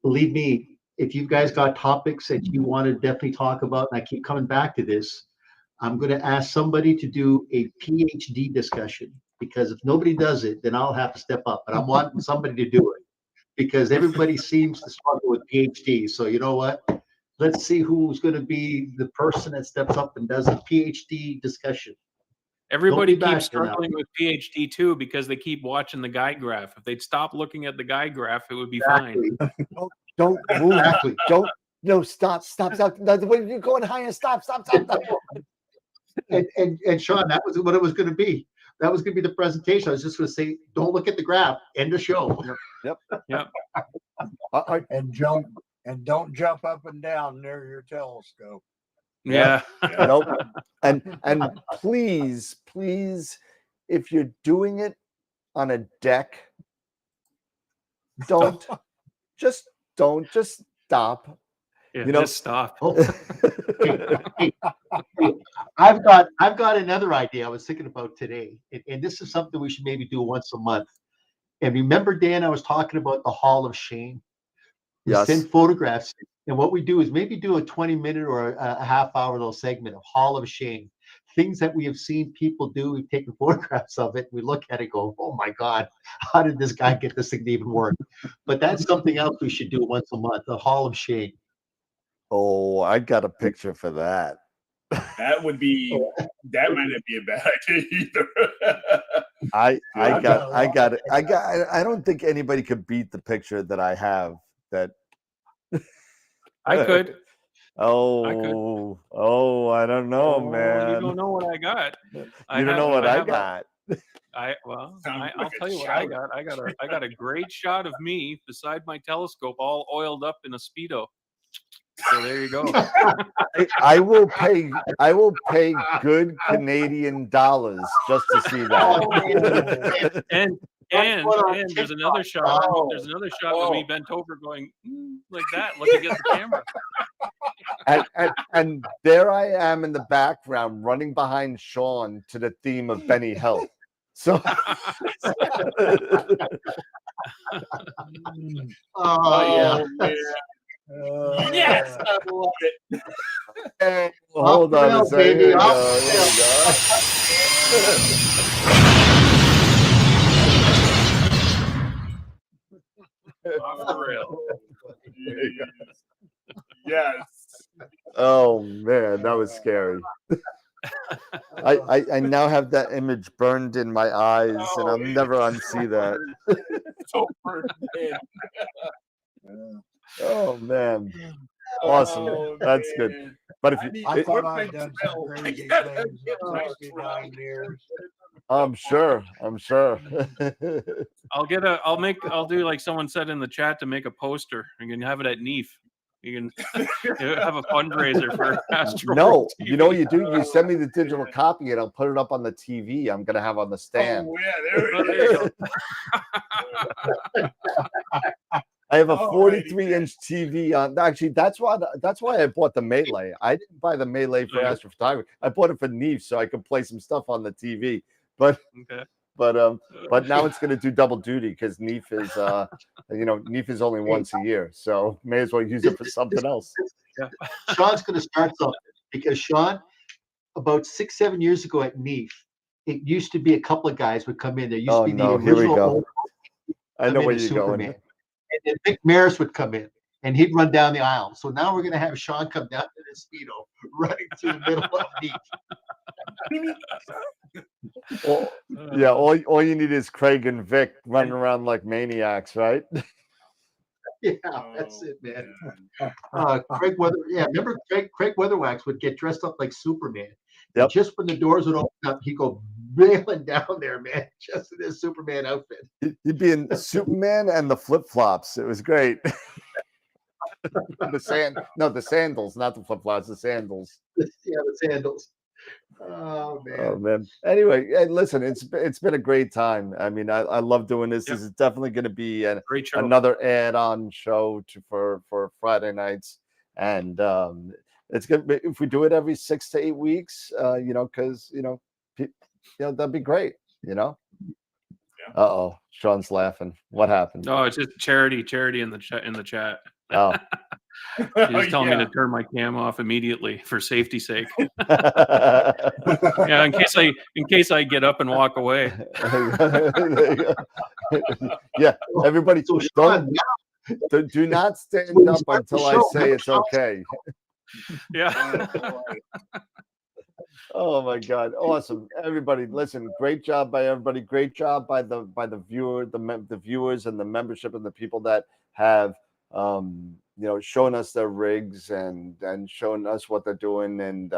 believe me, if you guys got topics that you want to definitely talk about, and I keep coming back to this, I'm going to ask somebody to do a PhD discussion, because if nobody does it, then I'll have to step up. But I'm wanting somebody to do it, because everybody seems to struggle with PhD. So you know what? Let's see who's going to be the person that steps up and does a PhD discussion. Everybody keeps struggling with PhD too, because they keep watching the guide graph. If they'd stop looking at the guide graph, it would be fine. Don't move. Don't stop. When you're going higher, stop. And Sean, that was what it was going to be. That was going to be the presentation. I was just going to say, don't look at the graph. End of show. Yep. And don't jump up and down near your telescope. Yeah. Nope. And please, if you're doing it on a deck, just stop. Yeah, just stop. I've got another idea I was thinking about today, and this is something we should maybe do once a month. And remember, Dan, I was talking about the Hall of Shame. We send photographs, and what we do is maybe do a 20-minute or a half-hour little segment of Hall of Shame, things that we have seen people do. We've taken photographs of it. We look at it, go, "Oh my God, how did this guy get this thing to even work?" But that's something else we should do once a month, the Hall of Shame. Oh, I got a picture for that. That might not be a bad idea either. I got it. I don't think anybody could beat the picture that I have. That I could. Oh, I don't know, man. You don't know what I got. You don't know what I got. I'll tell you what I got. I got a great shot of me beside my telescope, all oiled up in a Speedo. So there you go. I will pay good Canadian dollars just to see that. and there's another shot. There's another shot of me bent over, going like that, looking at the camera. And there I am in the background, running behind Sean to the theme of Benny Hill. So. Oh man. Yes, I love it. Hey, hold on a second. Here we go. For real. Yes. Oh man, that was scary. I now have that image burned in my eyes, and I'll never unsee that. So burned in. Oh man, awesome. That's good. But if I thought I'd done some crazy things in 69 years. I'm sure. I'll do like someone said in the chat, to make a poster. You can have it at NEAF. You can have a fundraiser for Astro. No, you know what you do? You send me the digital copy, and I'll put it up on the TV I'm going to have on the stand. Oh yeah, there you go. I have a 43-inch TV on. Actually, that's why I bought the Melee. I didn't buy the Melee for astrophotography. I bought it for NEAF so I could play some stuff on the TV. But now it's going to do double duty, because NEAF is NEAF is only once a year, so may as well use it for something else. Sean's going to start something, because Sean, about 6-7 years ago at NEAF, it used to be a couple of guys would come in. There used to be the original. I come know in where as you're going. Superman. And then Vic Maris would come in and he'd run down the aisle. So now we're going to have Sean come down in his Speedo running through the middle of the Well, yeah, all you need is Craig and Vic running around like maniacs, right? Yeah, that's it, man. Craig remember Craig Weatherwax would get dressed up like Superman. And Yep. just when the doors would open up, he'd go railing down there, man, just in his Superman outfit. He'd be in Superman and the flip-flops. It was great. The sandals, not the flip-flops, the sandals. Yeah, the sandals. Oh man. Oh man. Anyway, hey, listen, it's been a great time. I mean, I love doing this. Yep. This is definitely going to be Great show. another add-on show for Friday nights, and it's gonna be, if we do it every 6 to 8 weeks, because that'd be great. Yeah. Uh-oh, Sean's laughing. What happened? No, it's just charity in the chat. Oh. She's telling me to turn my cam off immediately for safety's sake. Yeah, in case I get up and walk away. Yeah, everybody, So Sean, do not stand up until I say it's okay. Yeah. Oh my God, awesome! Everybody, listen, great job by everybody. Great job by the viewers and the membership and the people that have showing us their rigs and showing us what they're doing and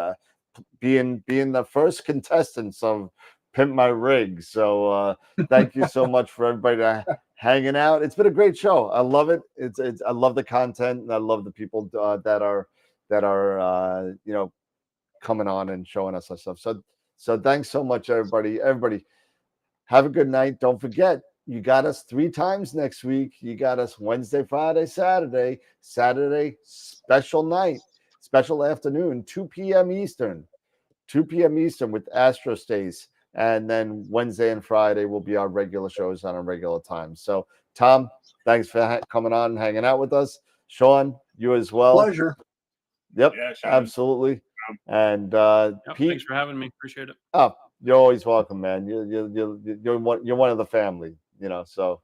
being the first contestants of Pimp My Rig. So thank you so much for everybody hanging out. It's been a great show. I love it. I love the content and I love the people that are coming on and showing us our stuff. So thanks so much, everybody. Everybody, have a good night. Don't forget, you got us 3 times next week. You got us Wednesday, Friday, Saturday. Saturday, special night, special afternoon, 2 p.m. Eastern. 2 p.m. Eastern with Astro Stays. And then Wednesday and Friday will be our regular shows on a regular time. So, Tom, thanks for coming on and hanging out with us. Sean, you as well. Pleasure. Yep, Yeah, Sean. absolutely. And Pete, Thanks for having me. Appreciate it. oh, you're always welcome, man. You're one of the family, So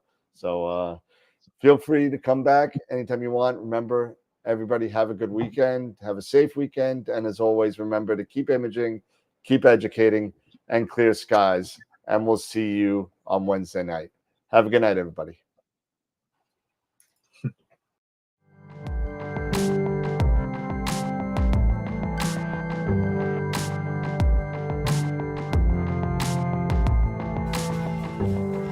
feel free to come back anytime you want. Remember, everybody, have a good weekend. Have a safe weekend. And as always, remember to keep imaging, keep educating, and clear skies. And we'll see you on Wednesday night. Have a good night, everybody.